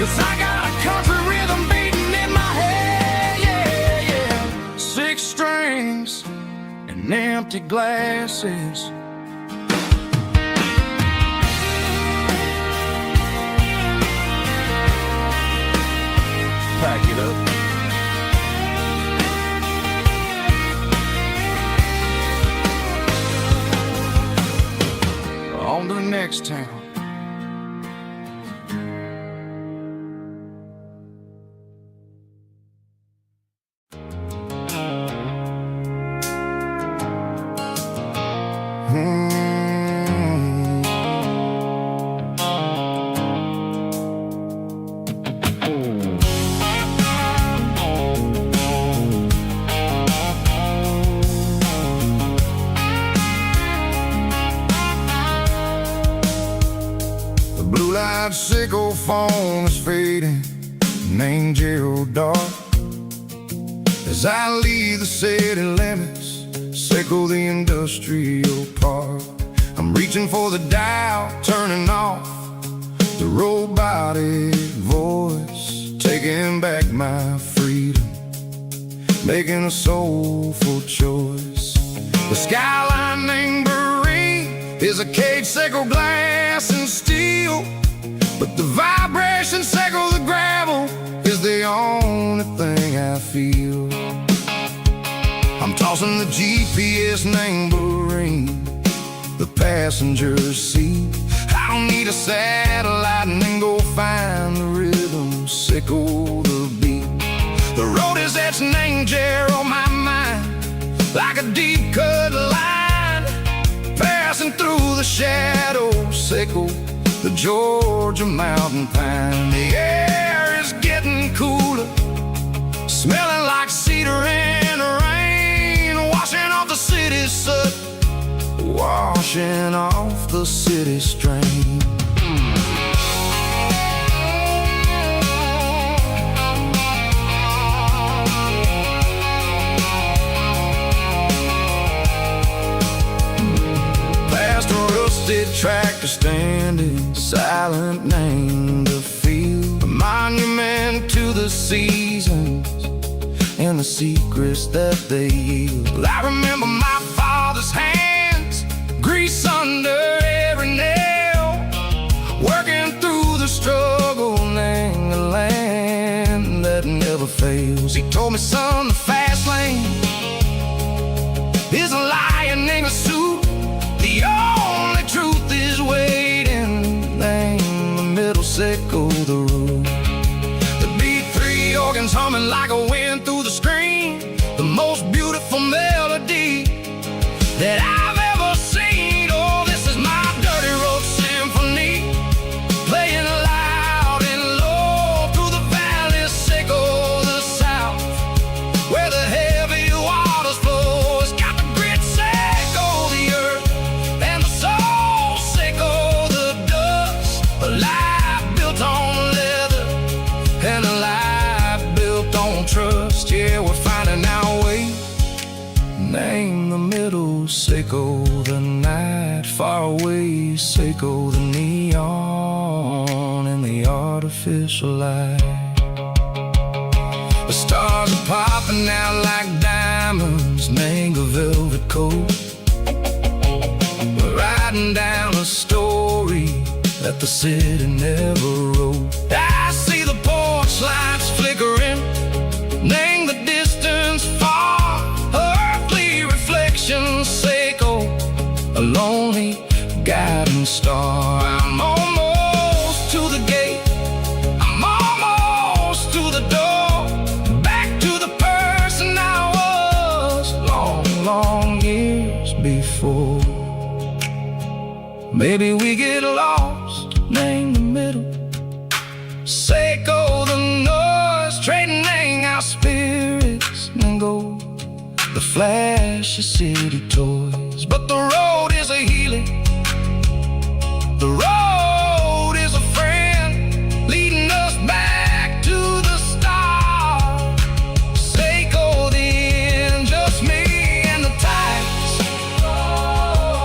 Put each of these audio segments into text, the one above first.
'cause I got a country rhythm beating in my head, yeah, yeah. 6 strings and empty glasses. Pack it up. On to the next town. Blue-light sickle phone is fading, named Gerald dark. As I leave the city limits, sickle the industrial park. I'm reaching for the dial, turning off the robotic voice, taking back my freedom, making a soulful choice. The skyline named is a cage sickle, glass and steel, but the vibration sickle, the gravel, is the only thing I feel. I'm tossing the GPS named Marine, the passenger seat. I don't need a satellite and then go find the rhythm, sickle the beat. The road is etched named Gerald on my mind, like a deep cut line, passing through the shadow, sickle the Georgia mountain pine. The air is getting cooler, smelling like cedar in the rain, washing off the city soot, washing off the city strain. Tractor standing silent, named the field, a monument to the seasons and the secrets that they yield. I remember my father's hands, grease under every nail, working through the struggle, named the land that never fails. He told me, son, the fast lane is a lion in a suit. The only truth is waiting, name the middle, sickle the root. The B3 organs humming like a wind through the screen, the most beautiful melody that I've ever seen. Oh, this is my dirty road symphony, playing loud and low through the valleys, sickle the south, where the heavy waters flow. It's got the grit, sickle the earth, and the soul, sickle the dust. A life built on leather and a life built on trust. Yeah, we're finding our way, name the middle, sickle the night, far away, sickle the neon and the artificial light. The stars are popping out like diamonds, mango velvet coat. We're riding down a story that the city never wrote. I see the porch lights flickering, name the distance far, earthly reflections, sickle a lonely guiding star. I'm almost to the gate, I'm almost to the door, back to the person I was long, long years before. Maybe we get lost, name the middle, sickle the noise, trading our spirits and go the flash of city toys. But the road is a healing, the road is a friend, leading us back to the start. Sickle the end, just me and the tides,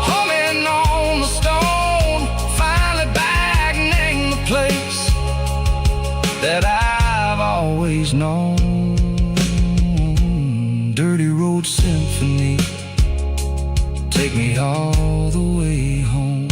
humming on the stone, finally back, name the place that I've always known. Dirty road symphony, take me all the way home.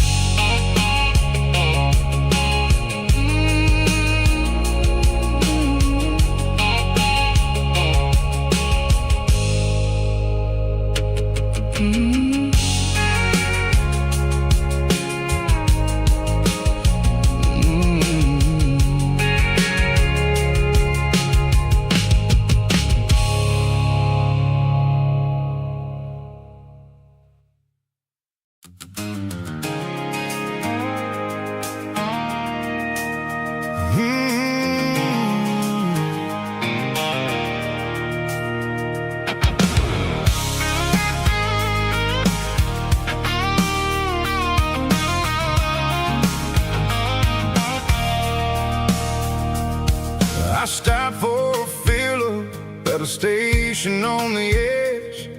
I stopped for a fill-up at a station on the edge.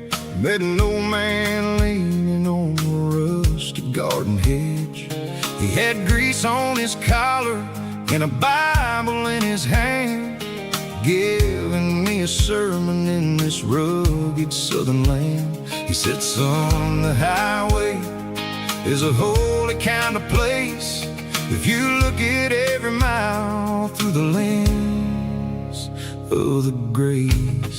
Met an old man leaning on a rusty garden hedge. He had grease on his collar and a Bible in his hand, giving me a sermon in this rugged southern land. He said, son, the highway is a holy kind of place if you look at every mile through the lens of the grace.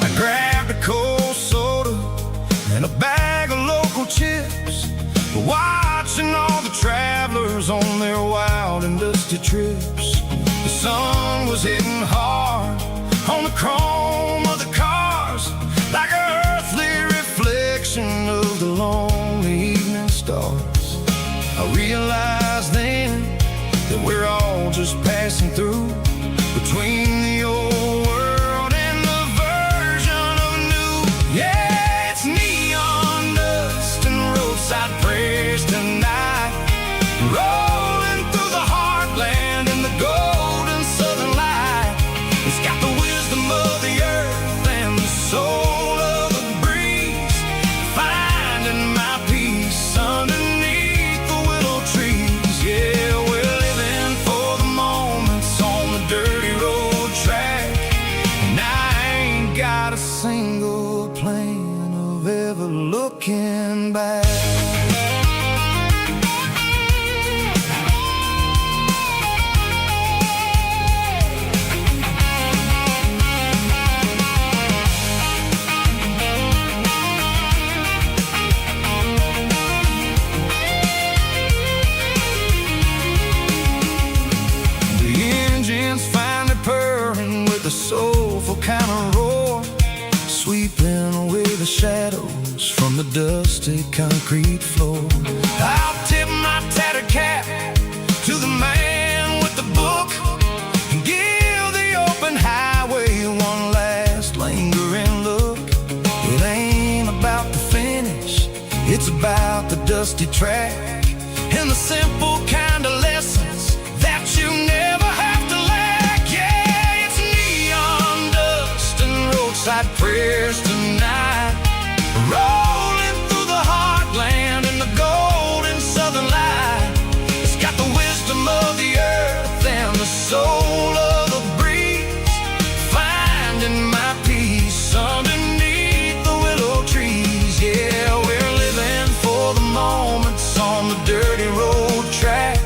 I grabbed a cold soda and a bag of local chips, watching all the travelers on their wild and dusty trips. The sun was hitting hard on the chrome of the cars, like an earthly reflection of the lonely evening stars. I realized then that we're all just passing through, between the old world and the version of new. Yeah, it's neon dust and roadside prayers tonight, rolling through the heartland in the golden southern light. It's got the wisdom of the earth and the soul of the breeze, finding my peace underneath the willow trees. Yeah, we're living for the moments on the dirty road track, and I ain't got a single plan of ever looking back. Finally purring with a soulful kind of roar, sweeping away the shadows from the dusty concrete floor. I'll tip my tattered cap to the man with the book and give the open highway one last lingering look. It ain't about the finish, it's about the dusty track and the simple kind of lessons that you never have to lack. Yeah, it's neon dust and roadside prayers tonight, rolling through the heartland in the golden southern light. It's got the wisdom of the earth and the soul of the breeze, finding my peace underneath the willow trees. Yeah, we're living for the moments on the dirty road track,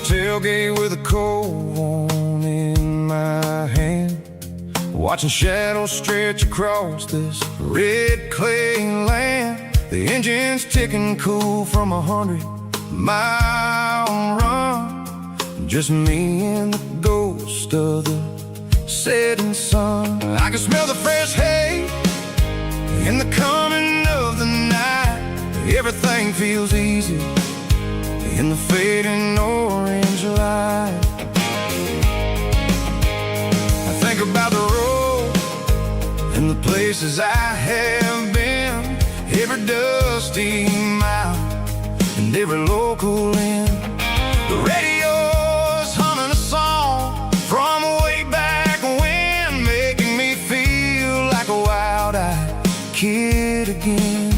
tailgate with a cold one in my hand, watching shadows stretch across this red clay land. The engine's ticking cool from 100-mile run. Just me and the ghost of the setting sun. I can smell the fresh hay in the coming of the night. Everything feels easy in the fading orange light. I think about the road and the places I have been, every dusty mile and every local inn. The radio's humming a song from way back when, making me feel like a wild-eyed kid again.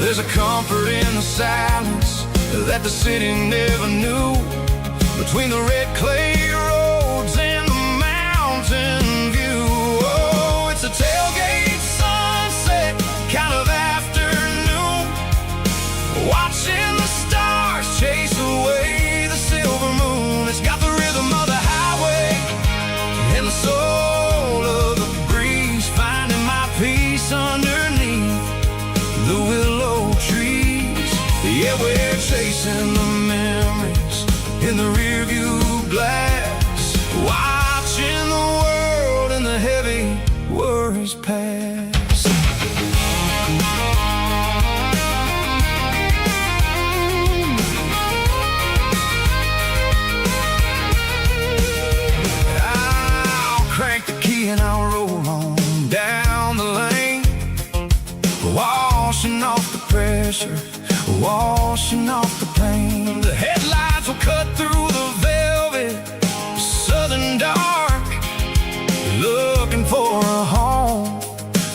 There's a comfort in the silence that the city never knew, between the red clay roads and the mountain view. Oh, it's a tailgate sunset kind of afternoon, watching the stars chase away the silver moon. It's got the rhythm of the highway and the soul of the breeze, finding my peace underneath the willow trees. Yeah, we're chasing the memories in the rearview glass, watching the world and the heavy worries pass. I'll crank the key and I'll roll on down the lane, washing off the pressure, washing off the pain. The headlights will cut through the velvet southern dark, looking for a home,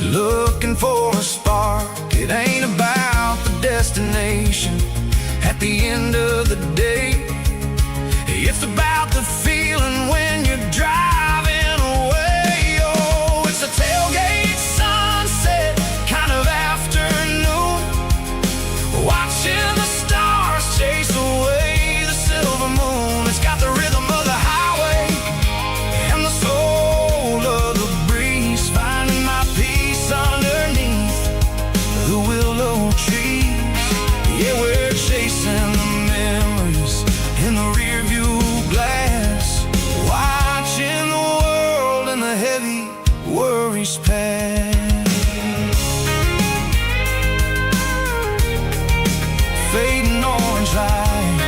looking for a spark. It ain't about the destination at the end of the day, it's about the feeling when you're driving away. Oh, it's a tailgate sunset kind of afternoon, watching the stars chase away the silver moon. It's got the rhythm of the highway and the soul of the breeze, finding my peace underneath the willow trees. Yeah, we're chasing the memories in the rearview glass, watching the world and the heavy worries pass. Fading orange light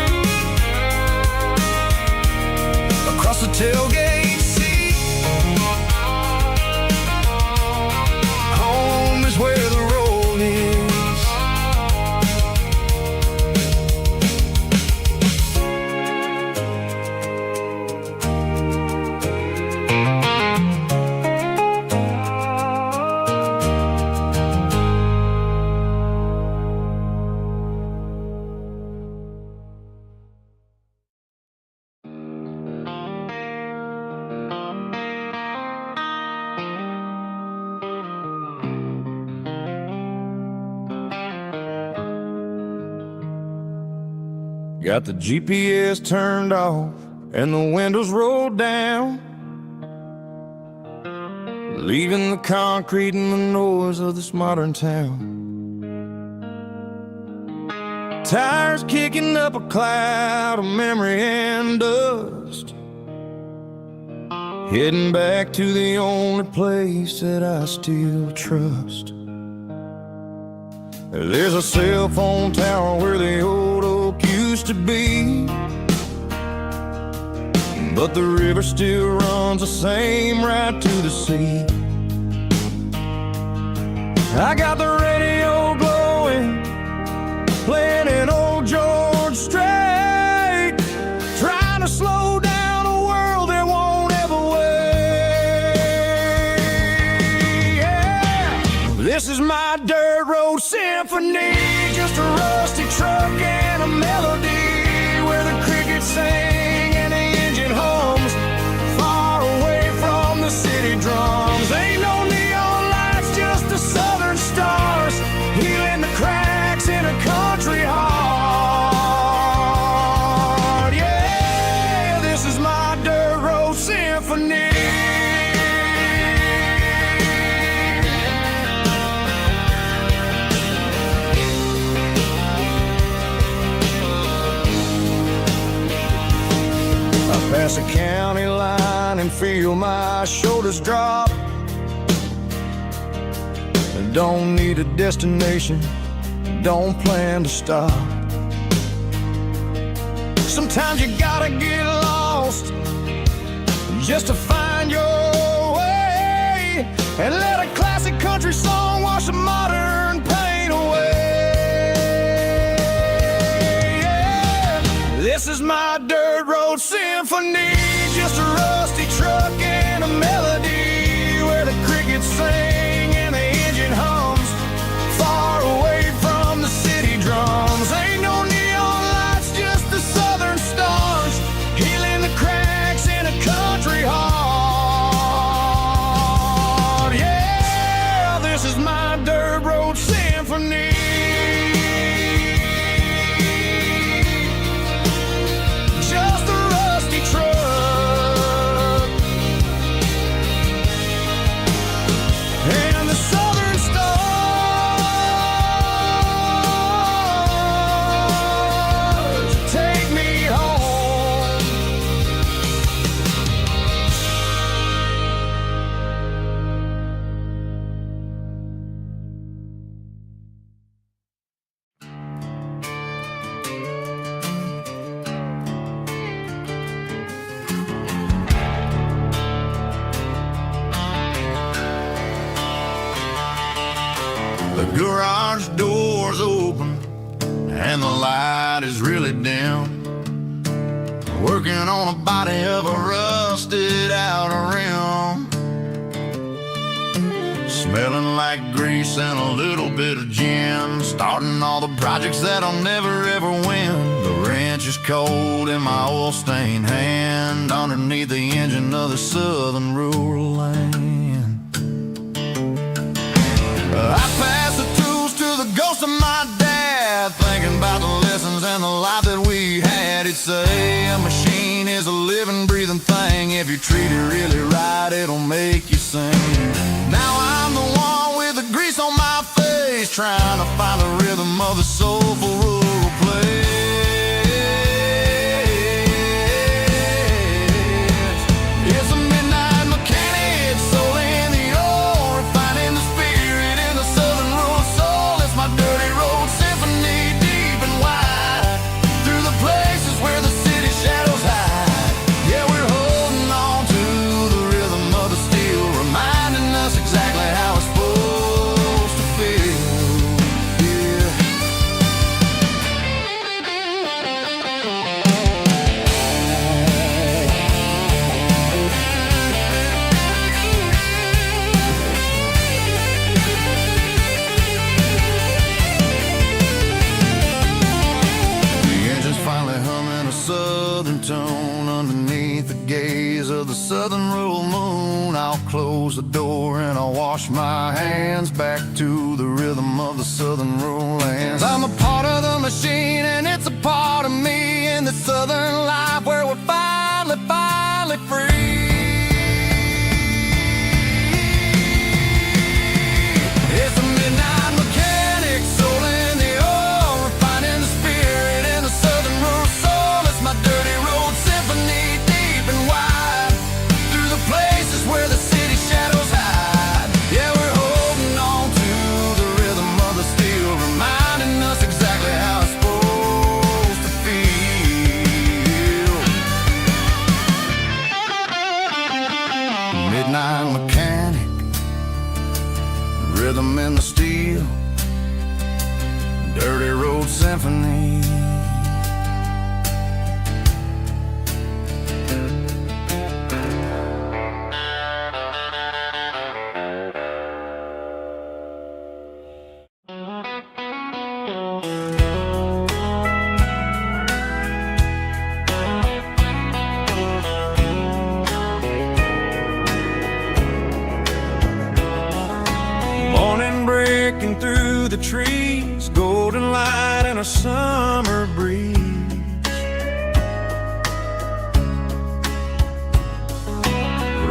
across the tailgate seat. Home is where the road is. Got the GPS turned off and the windows rolled down, leaving the concrete and the noise of this modern town. Tires kicking up a cloud of memory and dust, heading back to the only place that I still trust. There's a cell phone tower where the old oak used to be, but the river still runs the same right to the sea. I got the radio glowing, playing an old George Strait, trying to slow down a world that won't ever wait. Yeah. This is my dirt road symphony, just a rusty truck and a melody, where the crickets sing and the engine hums, far away from the city drums. Ain't no neon lights, just the southern stars, healing the cracks in a country heart. Yeah. across the county line and feel my shoulders drop. Don't need a destination, don't plan to stop. Sometimes you gotta get lost just to find your way, and let a classic country song wash the modern pain away. Yeah. This is my dirt road symphony, just a rusty truck and a melody where the crickets sing and the engine hums, far away from the city drums. Ain't no neon lights, just the southern stars, healing the cracks in a country heart. Yeah, this is my dirt road symphony. Just a rusty truck and the southern stars take me home. The garage door's open and the light is really dim. Working on a body of a rusted out rim, smelling like grease and a little bit of gin. Starting all the projects that I'll never ever win. The wrench is cold in my oil-stained hand, underneath the engine of the southern rural land. I pass the tools to the ghost of my dad, thinking about the lessons and the life that we had. He'd say a machine is a living, breathing thing. If you treat it really right, it'll make you sing. Now I'm the one with the grease on my face, trying to find the rhythm of the soulful rural place. It's a midnight mechanic, soul in the ore, refining the spirit in the southern rural soul. It's my dirty road symphony, deep and wide, through the places where the city shadows hide. Yeah, we're holding on to the rhythm of the steel, reminding us exactly how it's supposed to feel. Yeah. The engine's finally humming a southern tone underneath the gaze of the southern rural moon. I'll close the door and I'll wash my hands, back to the rhythm of the southern rural lands. I'm a part of the machine and it's a part of me, in the southern life where we're finally free. It's a midnight mechanic, soul in the ore, refining the spirit in the southern rural soul. It's my dirty road symphony, deep and wide, through the places where the city shadows hide. Yeah, we're holding on to the rhythm of the steel, reminding us exactly how it's supposed to feel. Midnight mechanic, rhythm in the steel, dirty road symphony. Morning breaking through the trees, golden light and a summer breeze.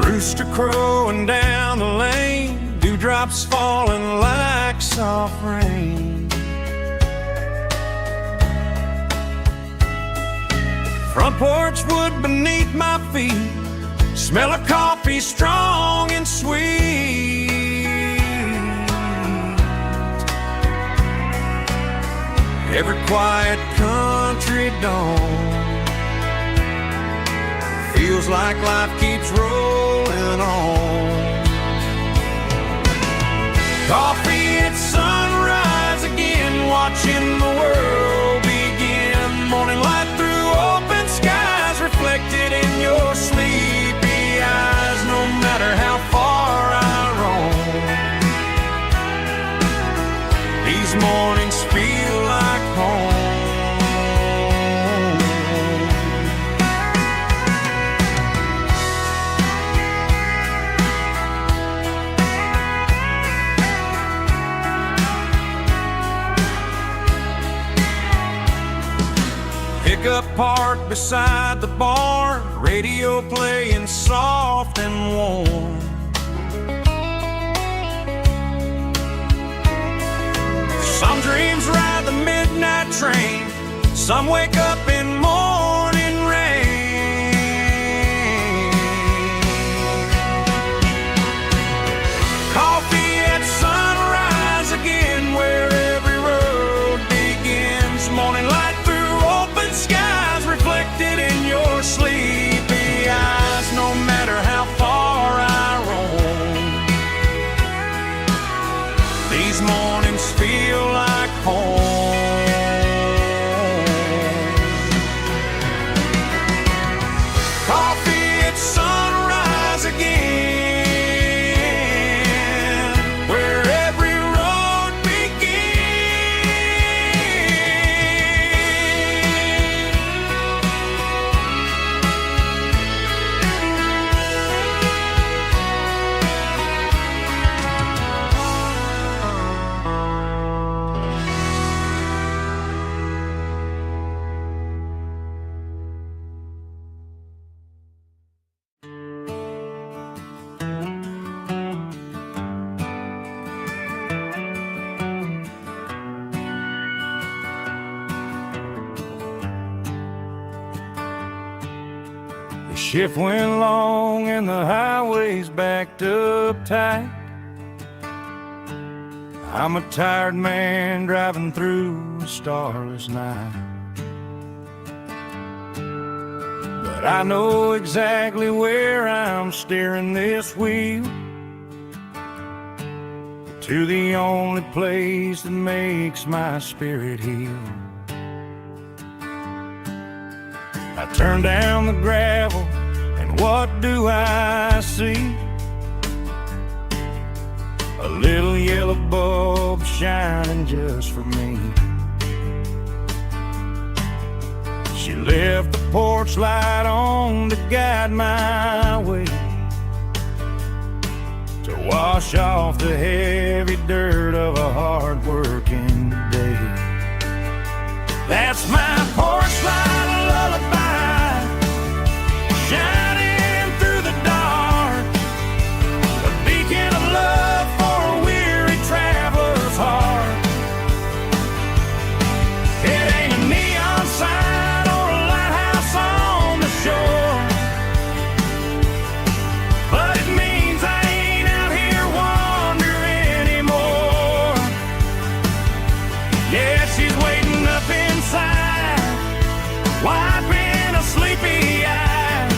Rooster crowing down the lane, dewdrops falling like soft rain. Front porch wood beneath my feet, smell of coffee strong and sweet. Every quiet country dawn feels like life keeps rolling on. Coffee at sunrise again, watching the world begin. Morning light through open skies, reflected in your sleepy eyes. No matter how far I roam, these mornings feel like home. Pickup parked beside the barn, radio playing soft and warm. Some dreams ride the midnight train, some wake up in morning rain. Coffee at sunrise again, where every road begins. Morning light through open skies, reflected in your sleepy eyes. No matter how far I roam, these mornings feel like home. Coffee at sunrise again, where every road The shift went long and the highway's backed up tight. I'm a tired man driving through a starless night. But I know exactly where I'm steering this wheel, to the only place that makes my spirit heal. I turn down the gravel, and what do I see? A little yellow bulb shining just for me. She left the porch light on to guide my way, to wash off the heavy dirt of a hard-working day. That's my porch light lullaby, shining through the dark, a beacon of love for a weary traveler's heart. It ain't a neon sign or a lighthouse on the shore, but it means I ain't out here wandering anymore. Yeah, she's waiting up inside, wiping a sleepy eye,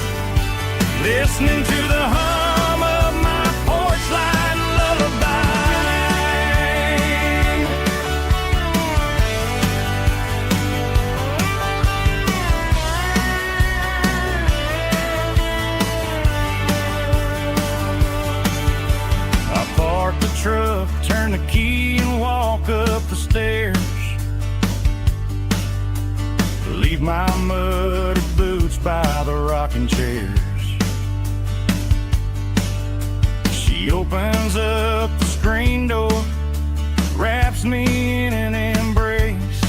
listening to the hum of my porch light lullaby. I park the truck, turn the key and walk up the stairs, leave my muddy boots by the rocking chairs. She opens up the screen door, wraps me in an embrace,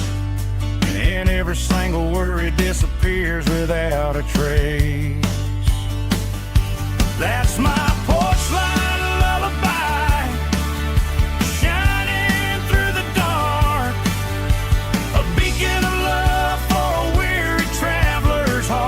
and every single worry disappears without a trace. That's my porch light lullaby, shining through the dark, a beacon of love for a weary traveler's heart.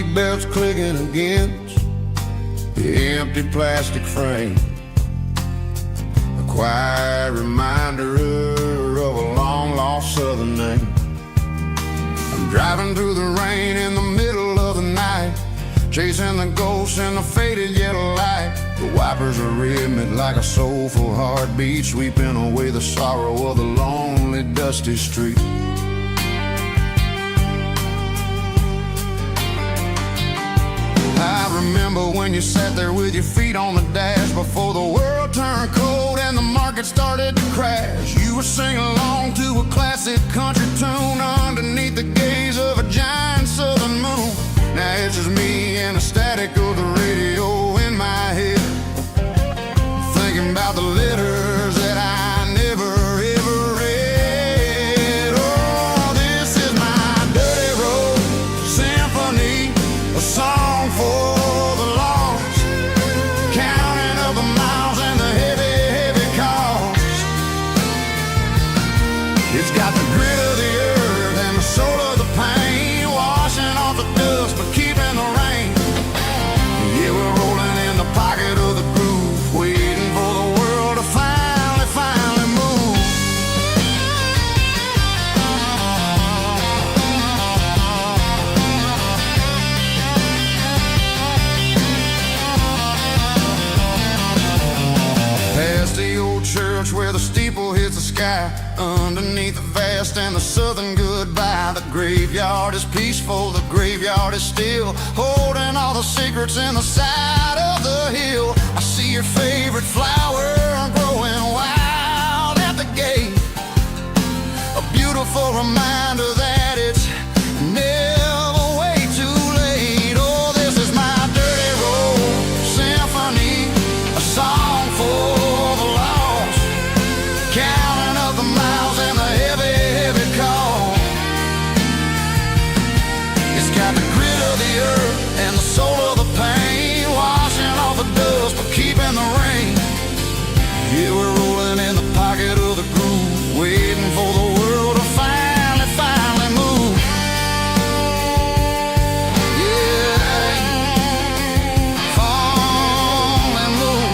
seatbelts clicking against the empty plastic frame. A quiet reminder of a long-lost southern name. I'm driving through the rain in the middle of the night, chasing the ghosts in the faded yellow light. The wipers are rhythmic like a soulful heartbeat, sweeping away the sorrow of the lonely, dusty street. I remember when you sat there with your feet on the dash before the world turned cold and the market started to crash. You were singing along to a classic country tune underneath the gaze of a giant southern moon. Now it's just me and the static of the radio in my head, thinking about the letters that I never ever read. Oh, this is my dirty road symphony, a song for the lost, counting up the miles and the heavy, heavy cost. It's got the grit of the earth and the soul of the pain, washing off the dust but keeping the rain. Yeah, we're rolling in the pocket of the groove, waiting for the world to finally move. Past the old church where the steeple hits the sky, underneath the vast and the southern goodbye. The graveyard is peaceful, the graveyard is still, holding all the secrets in the side of the hill. I see your favorite flower growing wild at the gate, a beautiful reminder that it's never way too late. Oh, this is my dirty road symphony, a song for the lost, counting up the miles and the heavy, heavy call. It's got the grit of the earth and the soul of the pain, washing off the dust but keeping the rain. Yeah, we're rolling in the pocket of the groove, waiting for the world to finally move. Yeah, finally move.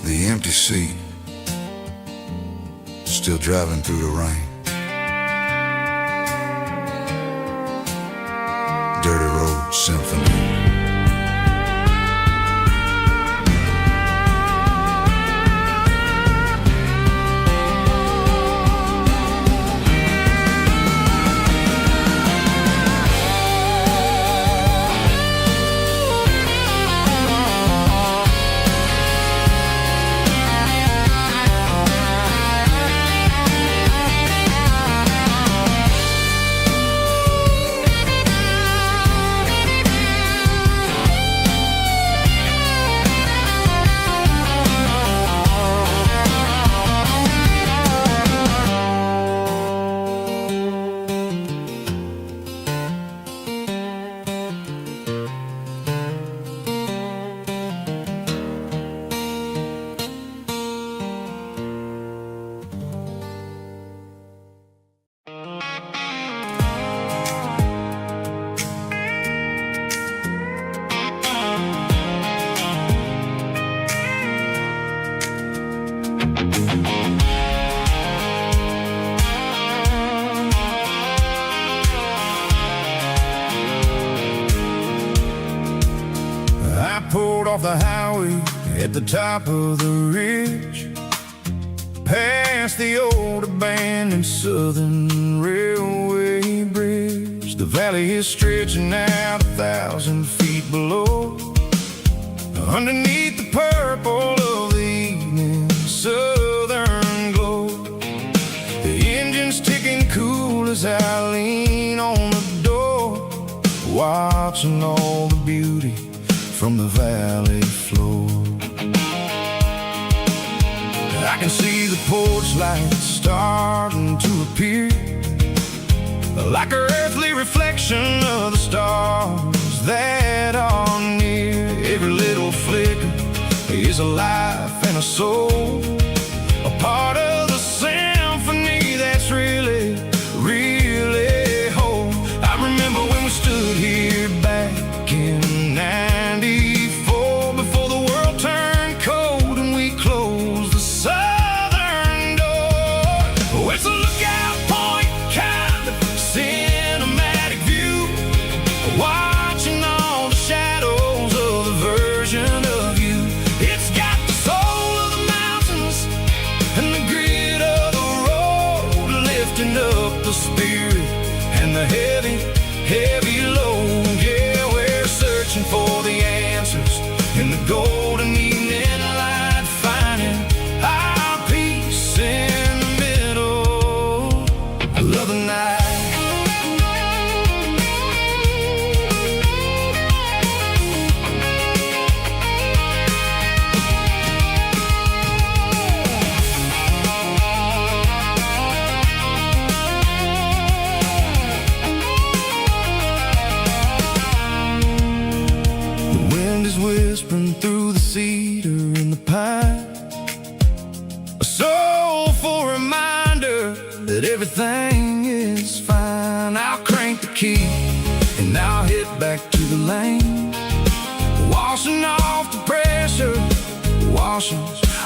The empty seat, still driving through the rain. Dirty road symphony. Pulled off the highway at the top of the ridge, past the old abandoned southern railway bridge. The valley is stretching out 1,000 feet below, underneath the purple of the evening southern glow. The engine's ticking cool as I lean on the door, watching all the beauty from the valley floor. I can see the porch lights starting to appear, like an earthly reflection of the stars that are near. Every little flicker is a life and a soul, a part of the that everything is fine. I'll crank the key and I'll hit back to the lane, washing off the pressure, washing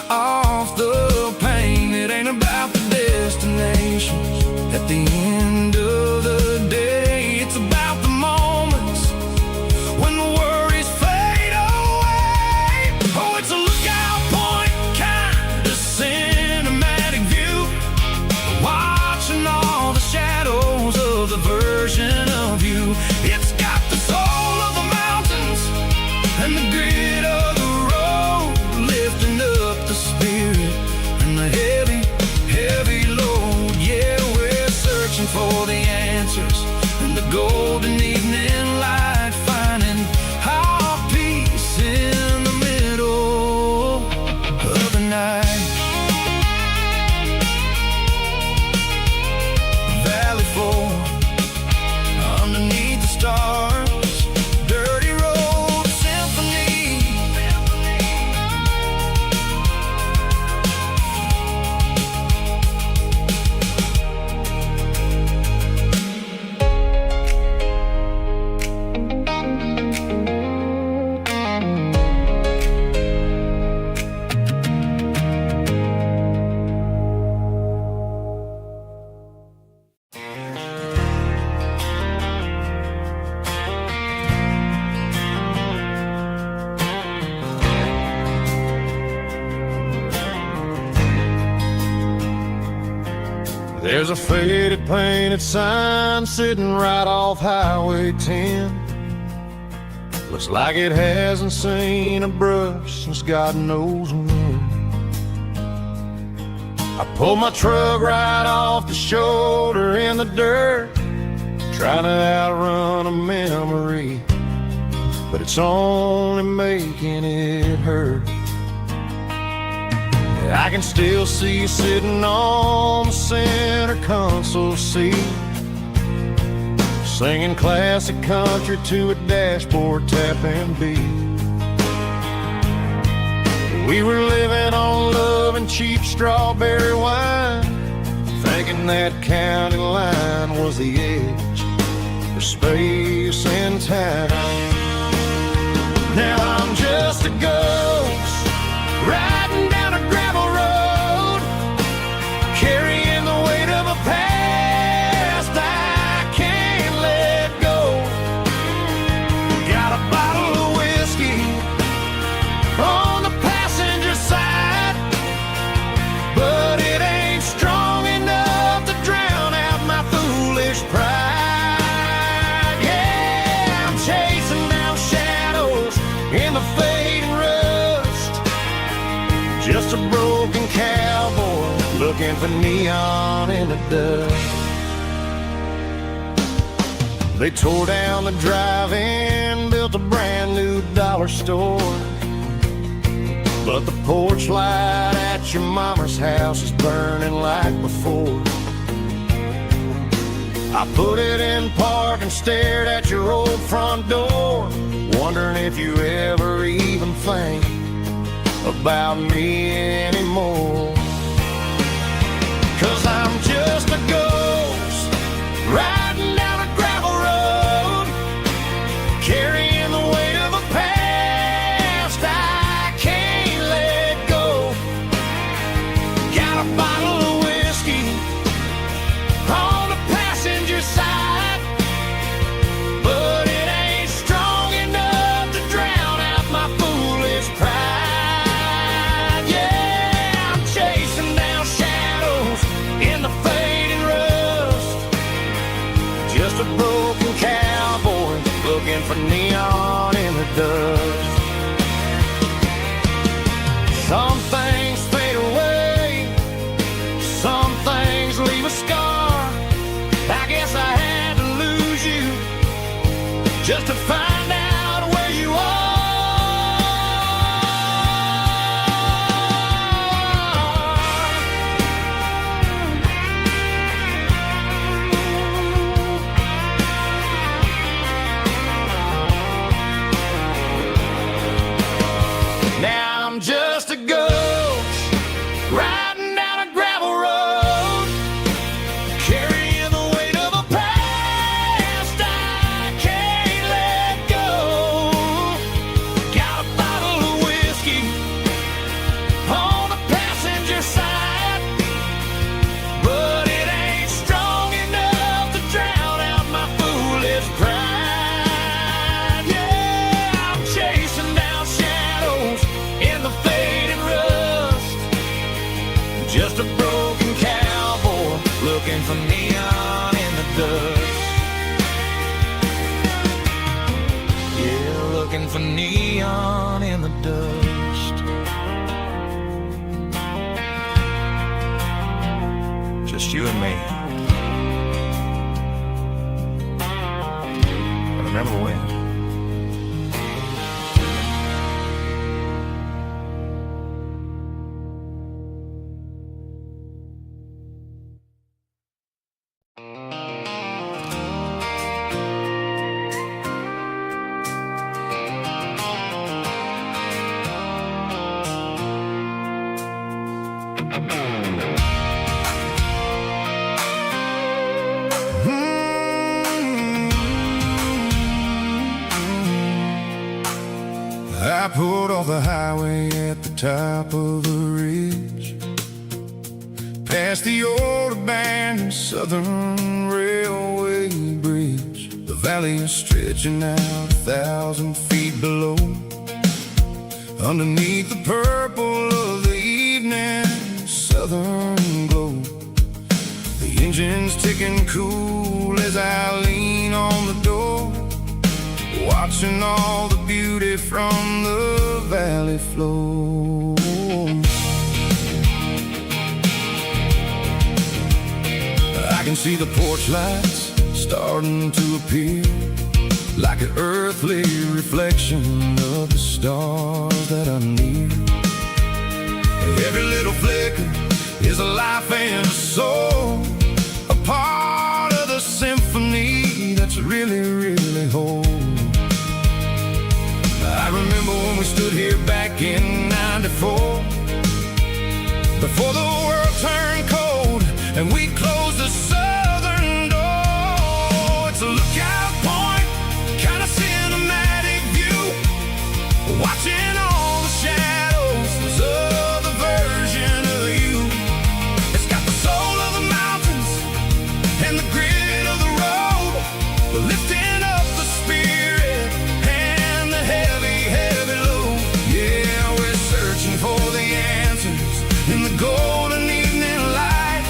off the pain. It ain't about the destinations at the end of the day. It's about the moments when the worries fade away. Oh, it's a lookout point, kind of cinematic view, watching all the shadows of the version of you. It's got the soul of the mountains and the grit of the road, lifting up the spirit and the heavy, heavy load. Yeah, we're searching for the answers in the golden evening light, finding our peace in the middle of the night. Valley floor, underneath the stars, dirty road symphony. There's a faded painted sign sitting right off Highway 10. Looks like it hasn't seen a brush since God knows when. I pulled my truck right off the shoulder in the dirt, trying to outrun a memory, but it's only making it hurt. I can still see you sitting on the center console seat, singing classic country to a dashboard tapping beat. We were living on love and cheap strawberry wine, thinking that county line was the edge of space and time. Now I'm just a ghost riding down a gravel road, carrying the weight of a past I can't let go. Got a bottle of whiskey on the passenger side, but it ain't strong enough to drown out my foolish pride. Yeah, I'm chasing down shadows in the fading rust, just a broken cowboy looking for neon in the dust. They tore down the drive-in, built a brand new dollar store, but the porch light at your mama's house is burning like before. I put it in park and stared at your old front door, wondering if you ever even think about me anymore. 'Cause I'm just a ghost riding down a gravel road, carrying the weight of a past I can't let go. Got a bottle of whiskey on the passenger side, but it ain't strong enough to drown out my foolish pride. Yeah, I'm chasing down shadows in the fading rust, just a broken cowboy looking for neon in the dust. Some things fade away, some things leave a scar. I guess I had to lose you just to find out where you are. Now I'm just a ghost riding down a gravel road, dust. Just you and me. I remember when. I pulled off the highway at the top of the ridge, past the old abandoned Southern Railway bridge. The valley is stretching out 1,000 feet below, underneath the purple of the evening southern glow. The engine's ticking cool as I lean on the door, watching all the beauty from the valley flow. I can see the porch lights starting to appear, like an earthly reflection of the stars that are near. Every little flicker is a life and a soul, a part of the symphony that's really, really whole. I remember when we stood here back in '94, before the world turned cold and we closed the southern door. It's a lookout point, kind of cinematic view, watching all the shadows of the version of you. It's got the soul of the mountains and the grit of the road, lifting up the spirit and the heavy, heavy load. Yeah, we're searching for the answers in the golden evening light,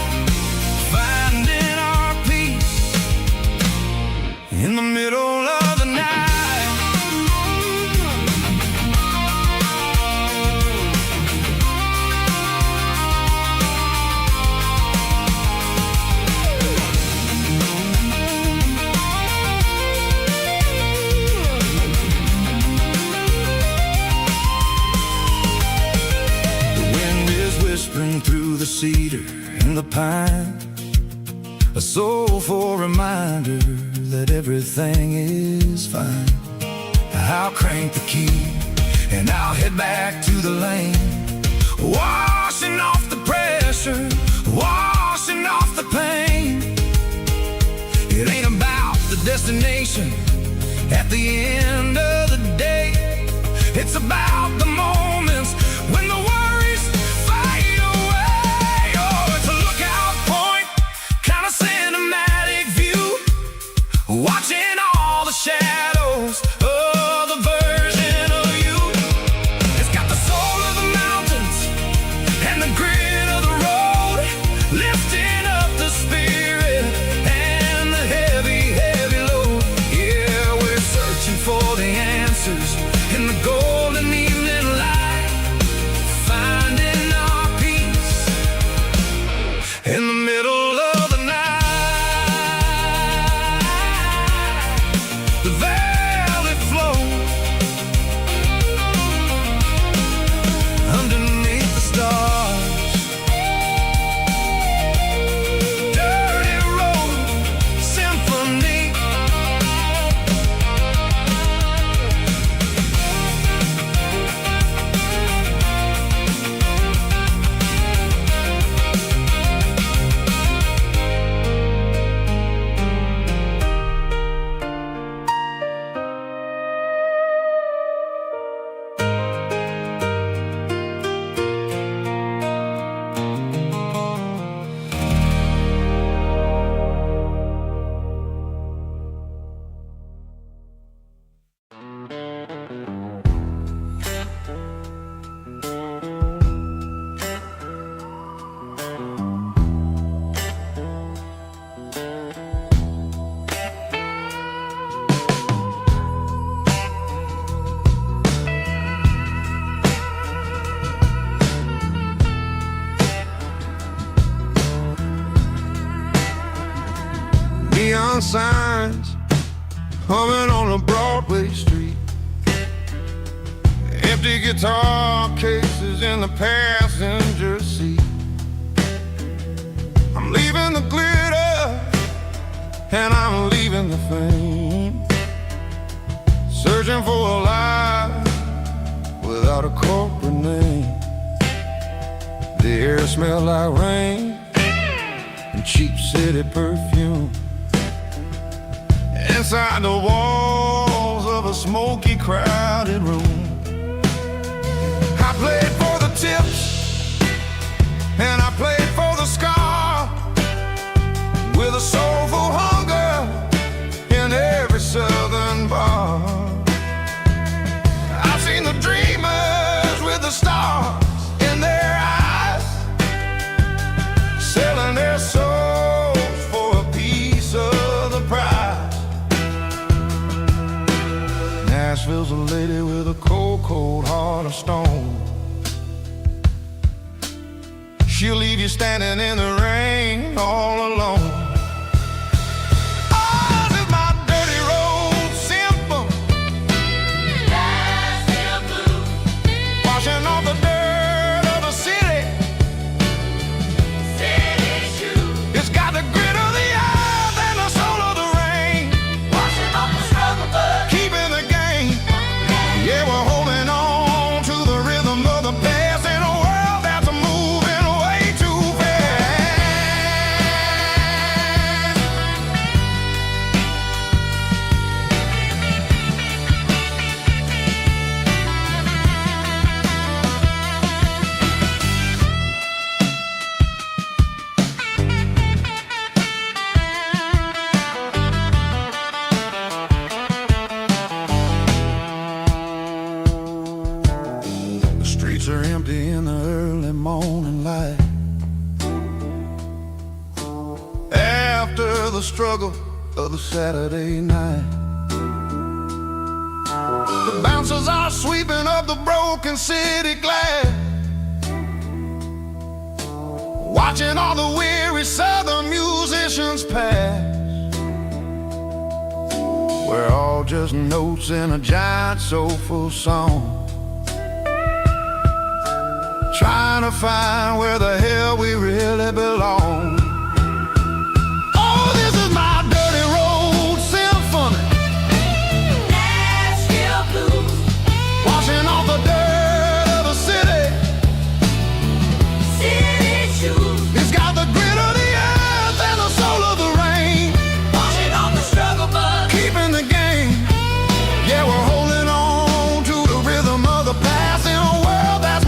finding our peace in the middle of the night. Whispering through the cedar and the pine, a soulful reminder that everything is fine. I'll crank the key and I'll head back to the lane, washing off the pressure, washing off the pain. It ain't about the destination at the end of the day, it's about the moments when the worries fade away. Oh, it's a lookout point, kind of cinematic view, watching all the shadows of the version of you. It's got the soul of the mountains and the grit of the road, lifting up the spirit and the heavy, heavy load. Yeah, we're searching for the answers in the golden evening humming on a Broadway street. Empty guitar cases in the passenger seat. I'm leaving the glitter and I'm leaving the fame, searching for a life without a corporate name. The air smelled like rain and cheap city perfume. Inside the walls of a smoky, crowded room, I played for the tips and I played for the scar, with a soulful hunger in every southern bar. I've seen the dreamers with the stars in their eyes, selling their souls for a piece of the prize. Nashville's a lady with a cold, cold heart of stone. She'll leave you standing in the rain all alone. Are empty in the early morning light, after the struggle of the Saturday night. The bouncers are sweeping up the broken city glass, watching all the weary southern musicians pass. We're all just notes in a giant soulful song, trying to find where the hell we really belong. Oh, this is my dirty road symphony, Nashville blues, washing off the dirt of the city, city shoes. It's got the grit of the earth and the soul of the rain, washing off the struggle bug, keeping the game. Yeah, we're holding on to the rhythm of the past in a world that's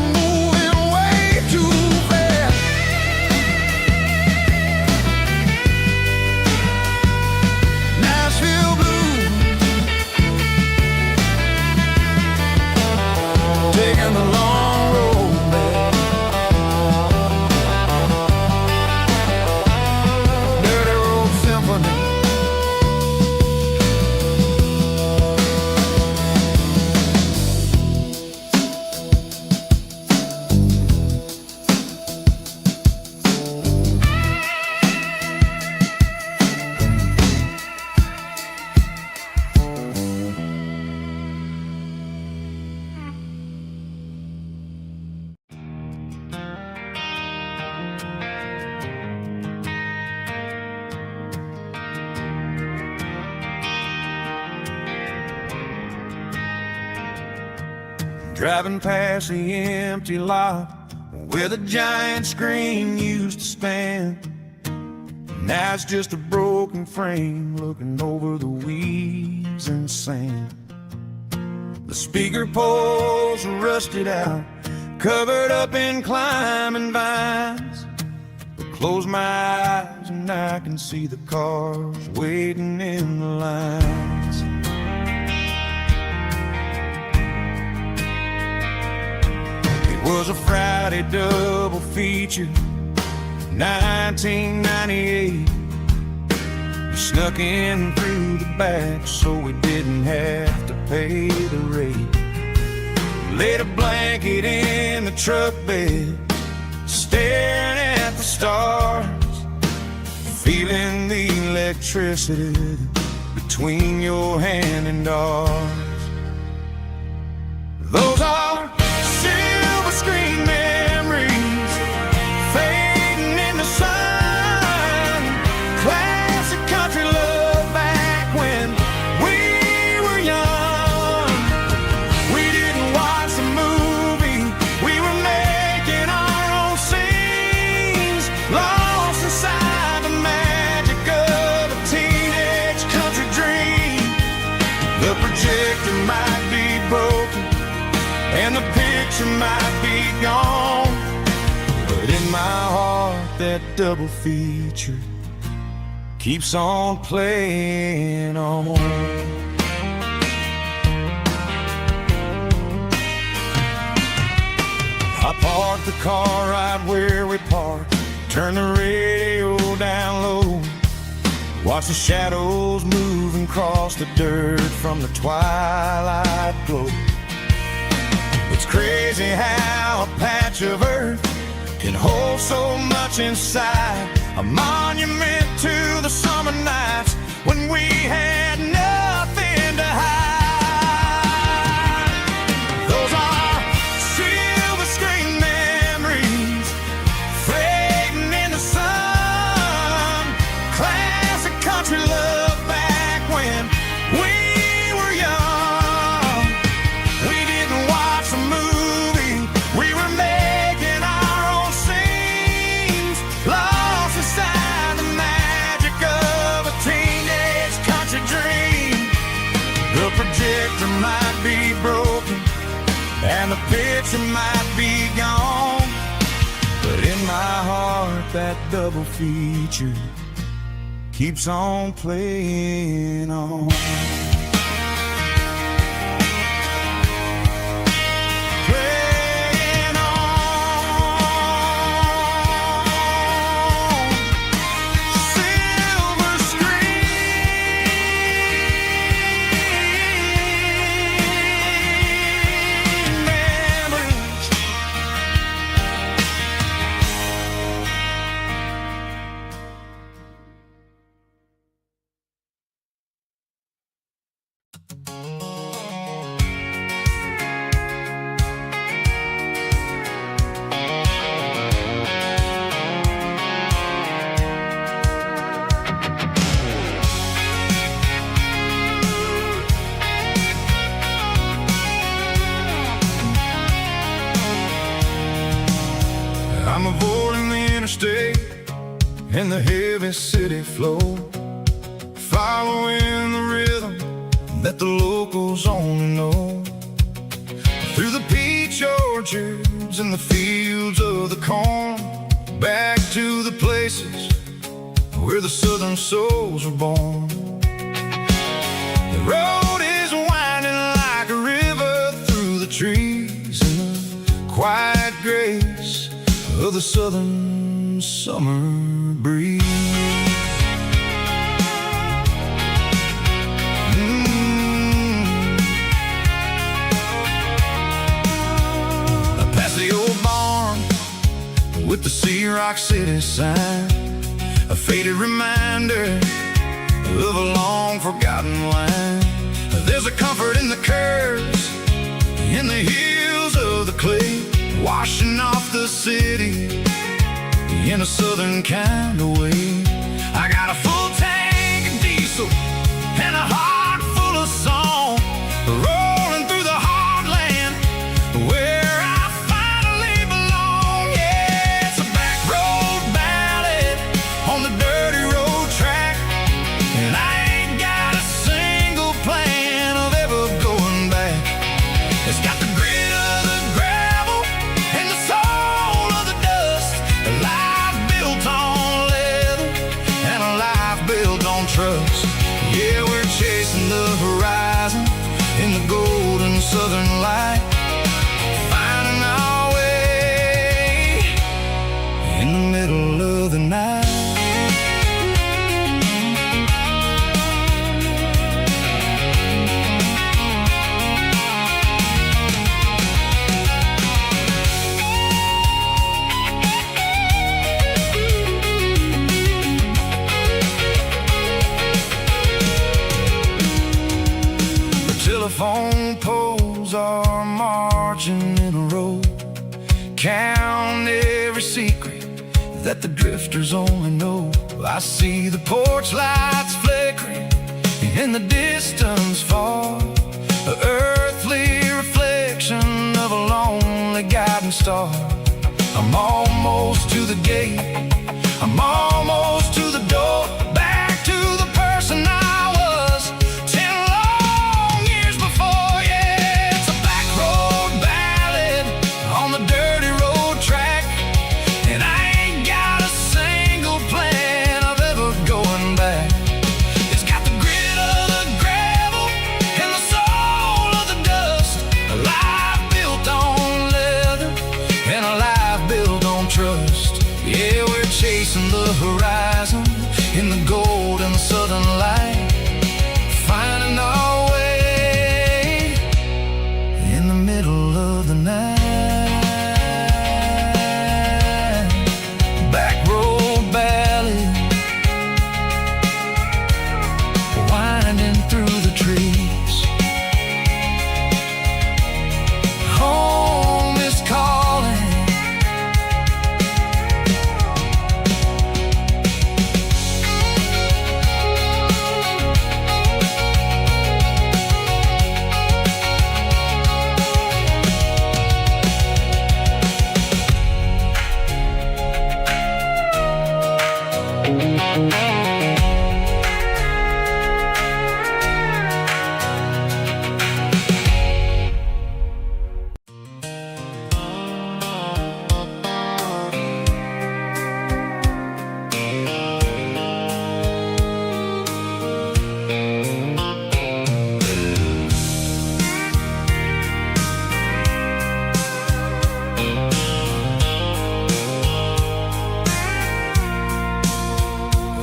taking the long road back. Dirty road symphony. Driving past the empty lot where the giant screen used to stand. Now it's just a broken frame looking over the weeds and sand. The speaker poles are rusted out, covered up in climbing vines. But close my eyes and I can see the cars waiting in the lines. Was a Friday double feature, 1998. We snuck in through the back so we didn't have to pay the rate. Laid a blanket in the truck bed, staring at the stars, feeling the electricity between your hand and ours. Those are silver screen memories fading in the sun. Classic country love back when we were young. We didn't watch the movie, we were making our own scenes, lost inside the magic of a teenage country dream. The projector might be broken and the picture might be gone, but in my heart that double feature keeps on playing on. I parked the car right where we parked, turn the radio down low, watch the shadows move and cross the dirt from the twilight glow. It's crazy how a patch of earth can hold so much inside, a monument to the summer nights when we had nothing to hide. Those are silver screen memories fading in the sun. Classic country love back when we were young. We didn't watch the movie, we were making our own scenes, lost inside the magic of a teenage country dream. The projector might be broken and the picture might be gone, but in my heart that double feature keeps on playing on. Playing on. Silver screen memories. I'm avoiding the interstate and the heavy city flow, following the rhythm that the locals only know. Through the peach orchards and the fields of the corn, back to the places where the southern souls were born. The road is winding like a river through the trees in the quiet grace of the southern summer breeze. Past the old barn with the Sea Rock City sign, a faded reminder of a long forgotten line. There's a comfort in the curves, in the hills of the clay, washing off the city in a southern kind of way. I got a full tank of diesel and a heart full of song, rolling through the heartland where I finally belong. Yeah, it's a back road ballad on the dirty road track, and I ain't got a single plan of ever going back. It's got the grit of the gravel and the soul of the dust, a life built on leather and a life built on trust. down every secret that the drifters only know. I see the porch lights flickering in the distance far, an earthly reflection of a lonely guiding star. I'm almost to the gate, I'm almost to the door, back to the person I was 10 long years before. Yeah, it's a back road ballad on the dirty road track, and I ain't got a single plan of ever going back. It's got the grit of the gravel and the soul of the dust, a life built on leather and a life built on trust. Yeah, we're chasing the horizon in the golden southern light, finding our way in the middle of the night. Back road ballad, winding through the trees. Home is calling.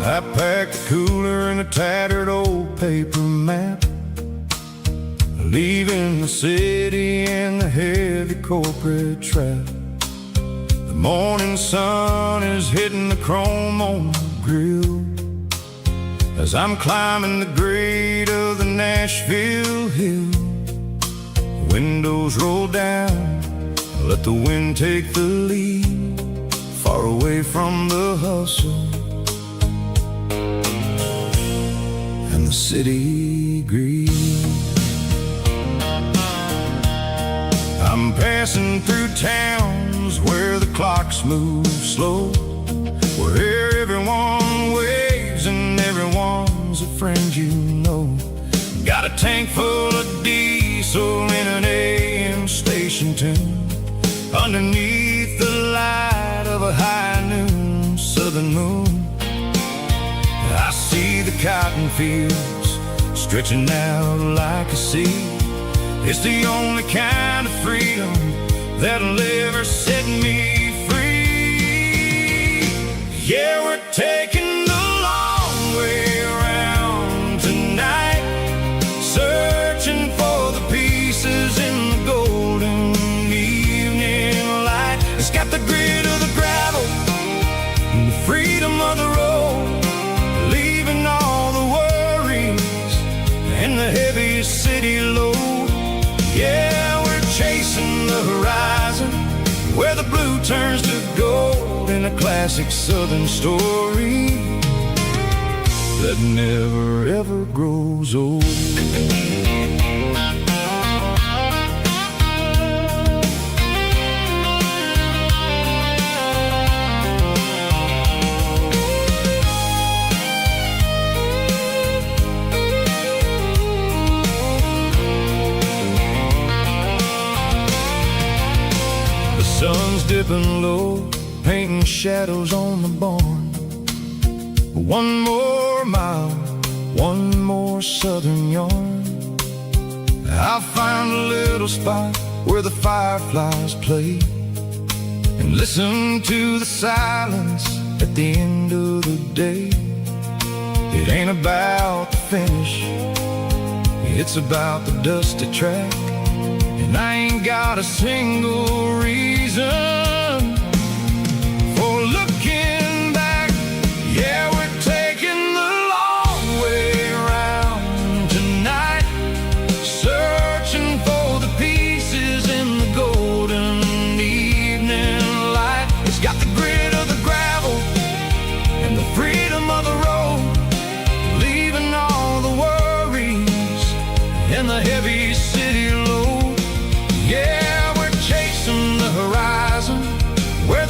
I packed a cooler and a tattered old paper map, leaving the city and the heavy corporate trap. The morning sun is hitting the chrome on the grill as I'm climbing the grade of the Nashville hill. Windows roll down, let the wind take the lead, far away from the hustle and the city greed. I'm passing through towns where the clocks move slow, where everyone waves and everyone's a friend you know. Got a tank full of diesel in an AM station tune, underneath the light of a high noon southern moon. I see the cotton fields stretching out like a sea. It's the only kind of freedom that'll ever set me free. Yeah, we're taking the long way around tonight, searching for the pieces in the golden evening light. It's got the grit of the gravel and the freedom of the road, leaving all the worries and the heavy city load. Yeah, we're chasing the horizon where the blue turns to gold, in a classic southern story that never ever grows old. Sun's dipping low, painting shadows on the barn. One more mile, one more southern yarn. I'll find a little spot where the fireflies play and listen to the silence at the end of the day. It ain't about the finish, it's about the dusty track. And I ain't got a single reason for looking back. Yeah, we're taking the long way around tonight, searching for the pieces in the golden evening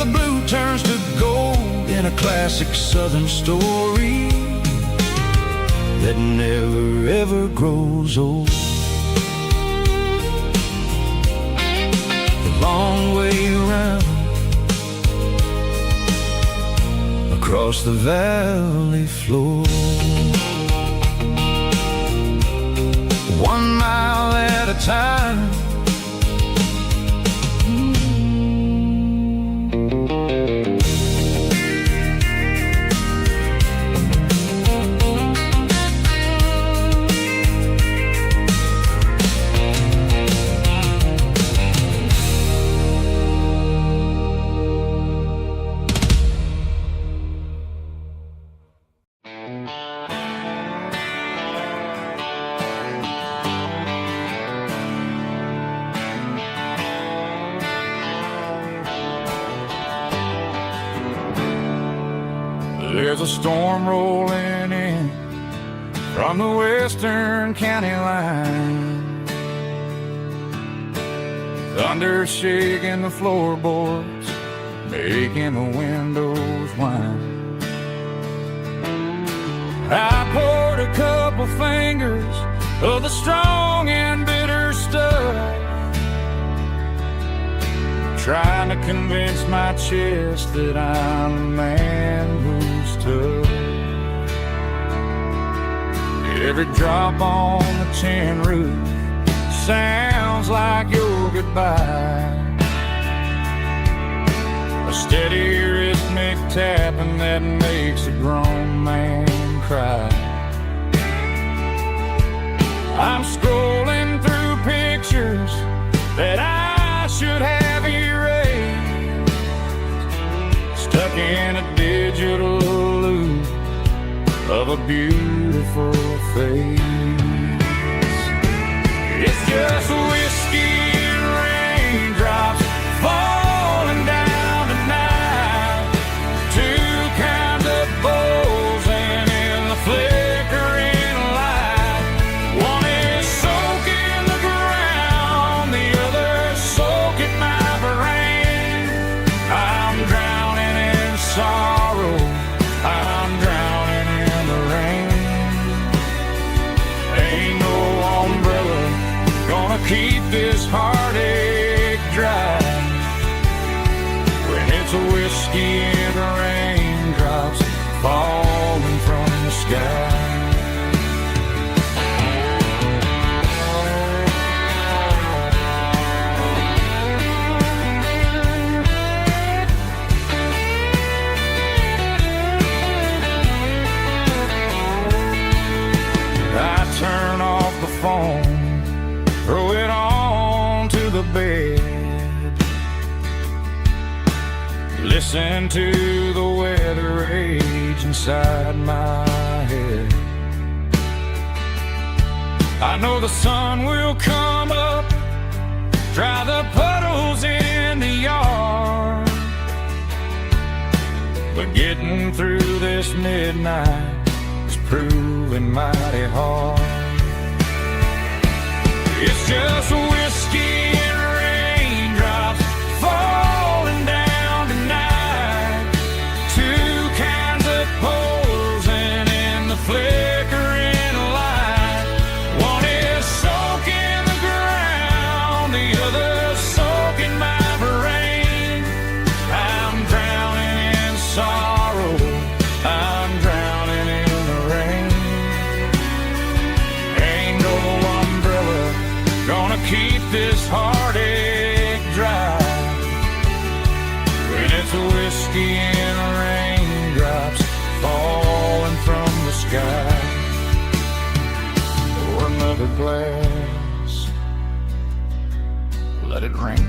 the blue turns to gold in a classic southern story that never ever grows old. The long way around across the valley floor, 1 mile at a time. There's a storm rolling in from the western county line, thunder shaking the floorboards, making the windows whine. I poured a couple fingers of the strong and bitter stuff, trying to convince my chest that I'm a man who's tough. Every drop on the tin roof sounds like your goodbye, a steady rhythmic tapping that makes a grown man cry. I'm scrolling through pictures that I should have erased, stuck in a digital loop of a beautiful face. It's just whiskey and raindrops falling down tonight, two kinds of bowls and in the flickering light. One is soaking the ground, the other soaking my brain. I'm drowning in sorrow, I'm drowning in the rain. Ain't no umbrella gonna keep this heartache dry when it's a whiskey and raindrops falling from the sky. I turn off the phone, throw it on to the bed, listen to the weather rage inside my head. I know the sun will come up, dry the puddles in the yard, but getting through this midnight is proving mighty hard. It's just whiskey and raindrops falling down tonight, two kinds of poles and in the flickering light. One is soaking the ground, the other soaking my brain. I'm drowning in sorrow, I'm drowning in the rain. Ain't no umbrella gonna keep this heartache dry when it's a whiskey and raindrops falling from the sky. Pour another glass, let it rain.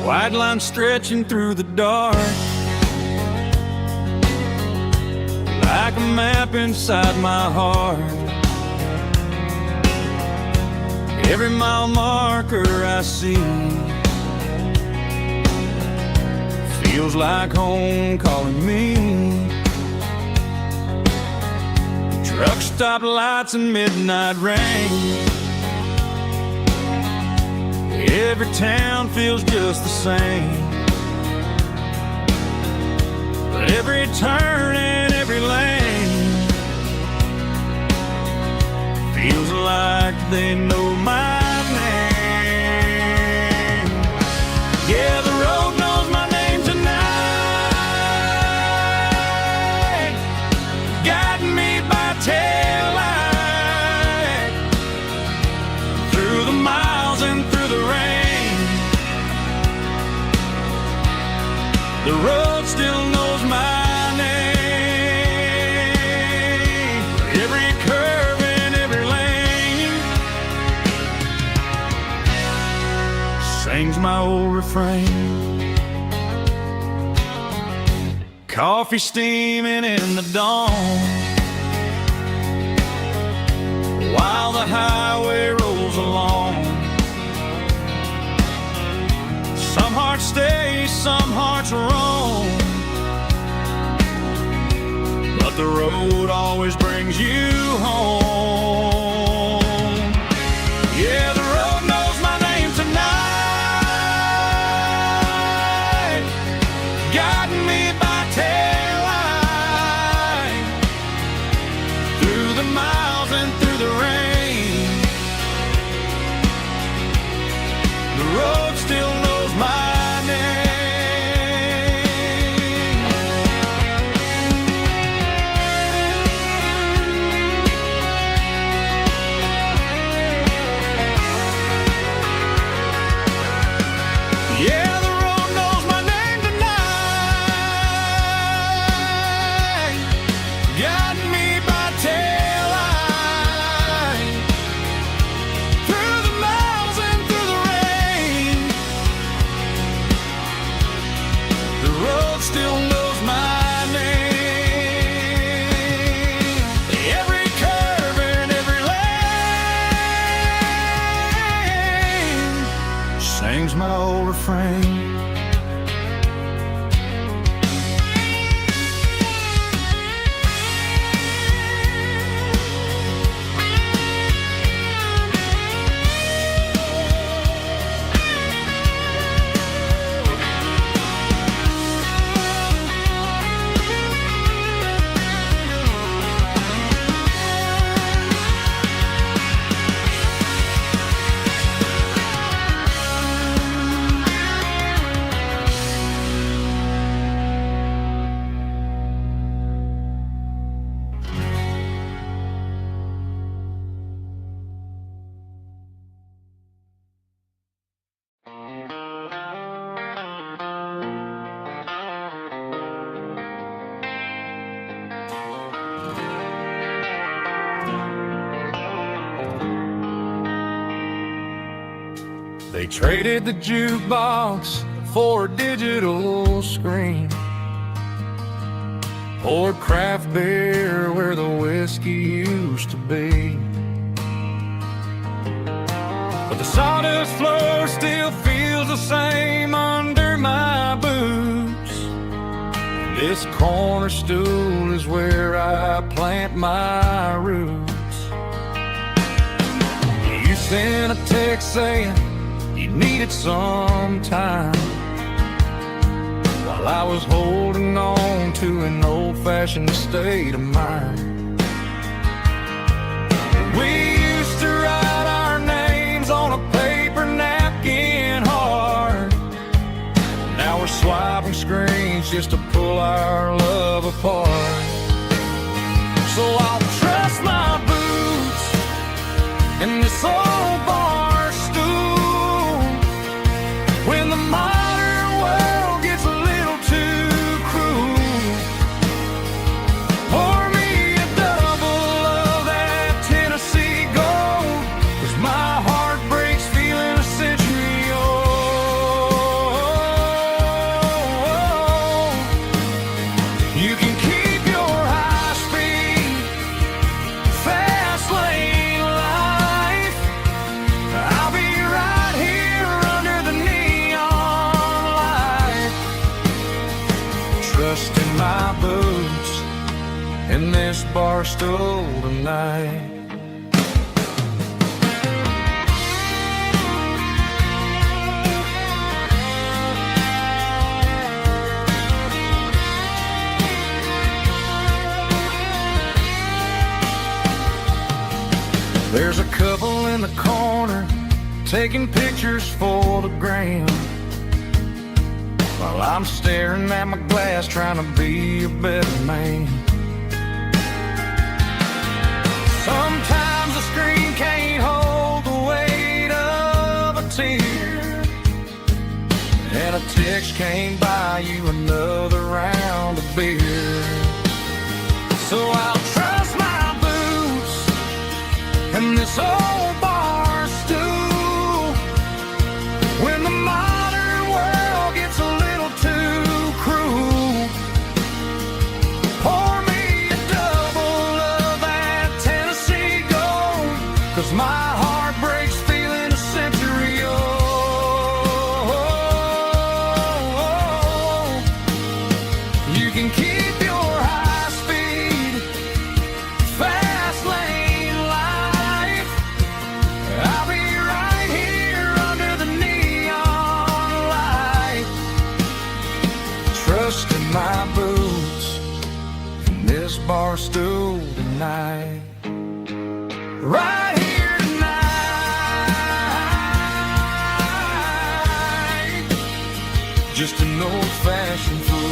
White line stretching through the dark, like a map inside my heart. Every mile marker I see feels like home calling me. Truck stop lights and midnight rain, every town feels just the same. But every turn and every lane feels like they know my name. Yeah, the road knows my name tonight, guiding me by taillight through the miles and through the rain. The road still knows my name. Every curve and every lane sings my old refrain. Coffee steaming in the dawn, while the highway rolls along. Some hearts stay, some hearts roam, but the road always brings you home. Yeah, the road knows my name tonight, guiding me by taillight through the miles and through the rain. The road still knows my name. Yeah, the road knows my name tonight, guiding me by taillight through the miles and through the rain. The road still knows my name. Every curve and every lane sings my old refrain. They traded the jukebox for a digital screen, poured craft beer where the whiskey used to be. But the sawdust floor still feels the same under my boots. This corner stool is where I plant my roots. You sent a text saying you needed some time, while I was holding on to an old-fashioned state of mind. We used to write our names on a paper napkin hard. Now we're swiping screens just to pull our love apart. So I'll trust my boots in this old bar stool when the modern world gets a little too cruel. this bar stool tonight. There's a couple in the corner taking pictures for the gram, while I'm staring at my glass trying to be a better man. Sometimes the screen can't hold the weight of a tear, and a text can't buy you another round of beer. So I'll trust my boots and this old bar stool when the modern world gets a little too cruel. Pour me a double of that Tennessee Gold, 'cause my heart breaks feeling a century old. You can keep your high speed, fast lane life. I'll be right here under the neon light, trusting my boots from this bar stool tonight. Right here tonight, just an old-fashioned fool.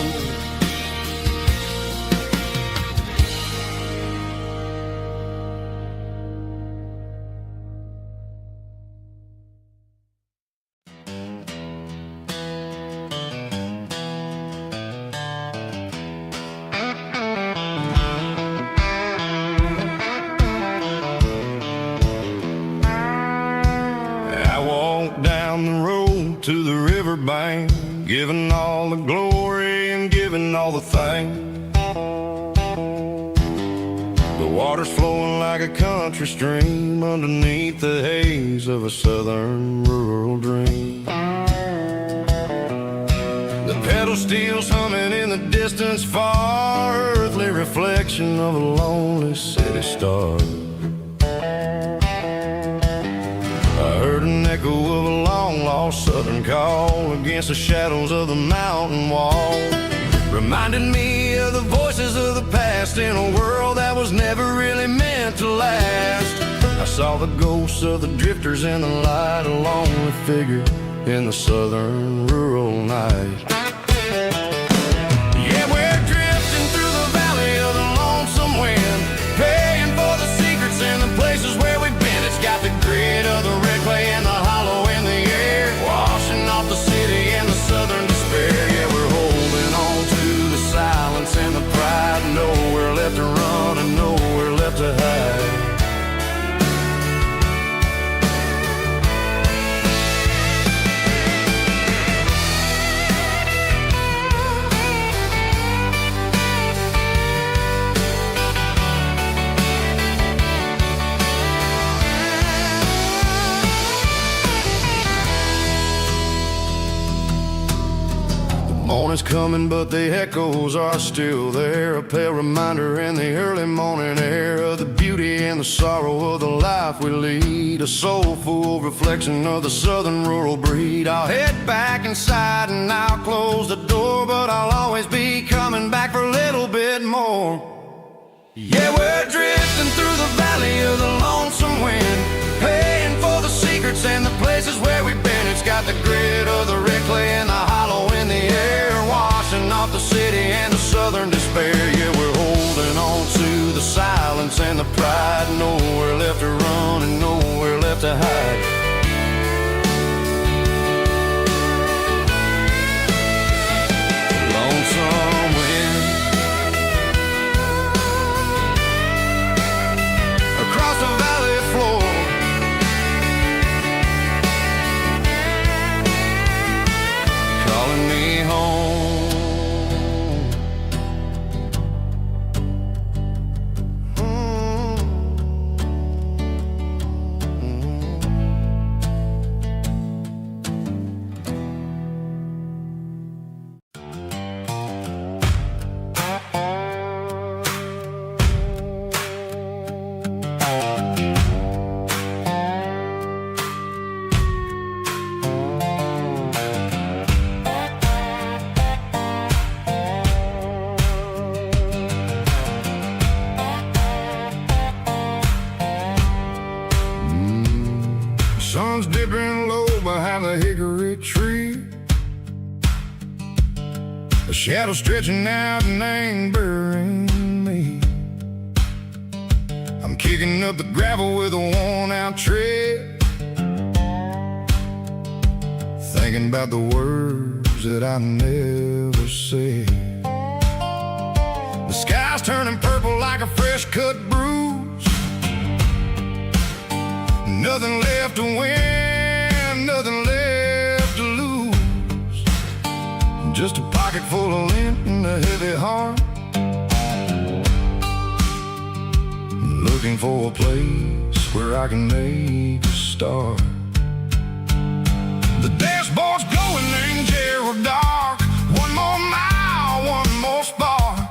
I walked down the road to the riverbank, giving all the glory and giving all the thanks. The water's flowing like a country stream underneath the haze of a southern rural dream. The pedal steel's humming in the distance far, earthly reflection of a lonely city star. I heard an echo of a long-lost southern call against the shadows of the mountain wall, reminding me of the voices of the past in a world that was never really meant to last. I saw the ghosts of the drifters in the light, a lonely figure in the southern rural night. Yeah, we're drifting through the valley of the lonesome wind, paying for the secrets and the places where we've been. It's got the grit of the red clay and the hollow in the air, washing off the city and the southern despair. Yeah, we're holding on to the silence and the pride, nowhere left to run and nowhere left to hide. Morning's coming, but the echoes are still there, a pale reminder in the early morning air of the beauty and the sorrow of the life we lead, a soulful reflection of the southern rural breed. I'll head back inside and I'll close the door, but I'll always be coming back for a little bit more. Yeah, we're drifting through the valley of the lonesome wind, paying for the secrets and the places where we've been. It's got the grit of the red clay and the hollow in the air, washing off the city and the southern despair. Yeah, we're holding on to the silence and the pride, nowhere left to run and nowhere left to hide. Lonesome wind across the valley floor, calling me home. a hickory tree, a shadow stretching out and angering me. I'm kicking up the gravel with a worn-out tread, thinking about the words that I never said. The sky's turning purple like a fresh-cut bruise. Nothing left to win, nothing left to lose. Just a pocket full of lint and a heavy heart, looking for a place where I can make a start. The dashboard's glowing in Gerald dark. One more mile, one more spark.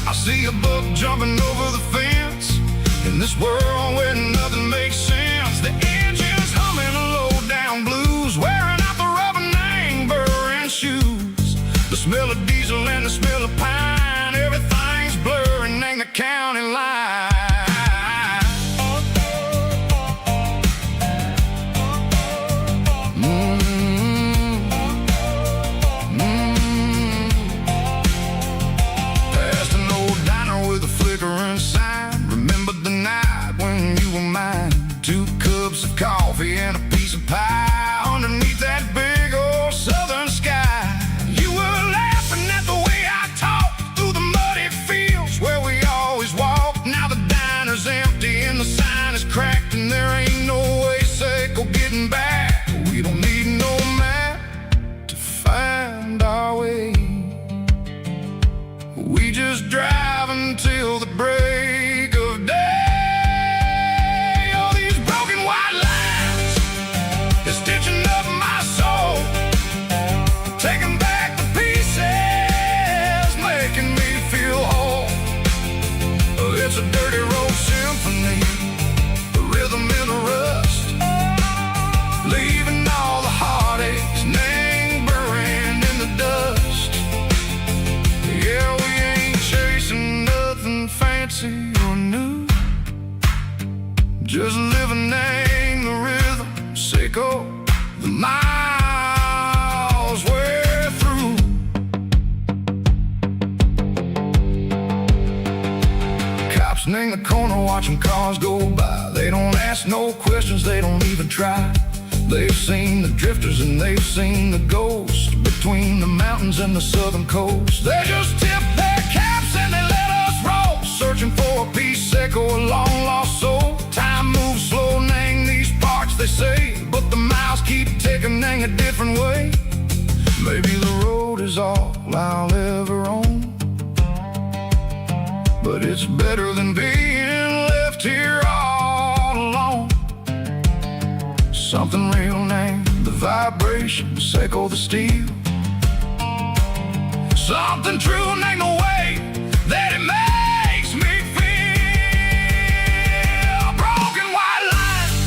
I see a buck jumping over the fence in this world where nothing makes sense. The engine's humming a low-down blues, wearing out the rubber burring shoes. The smell of diesel and the smell of pine, everything's blurring, ain't the county line. Coffee and a piece of pie underneath that big old southern sky. You were laughing at the way I talked through the muddy fields where we always walked. Now the diner's empty and the sign is cracked, and there ain't no way safe of getting back. We don't need no map to find our way. We just drive until the break of day. Stitching up my soul, taking back the pieces, making me feel whole. It's a dirty road symphony, the rhythm in the rust, leaving all the heartaches lingering in the dust. Yeah, we ain't chasing nothing fancy or new, just living in the rhythm. Sicko, the miles we're through. Cops in the corner watching cars go by. They don't ask no questions, they don't even try. They've seen the drifters and they've seen the ghosts between the mountains and the southern coast. They just tip their caps and they let us roll, searching for a piece Sicko, a long lost soul. Time moves slow, nang these parts they say, but the miles keep ticking a different way. Maybe the road is all I'll ever own, but it's better than being left here all alone. Something real named the vibration, Sicko the steel. Something true named the way that it makes me feel. Broken white lines,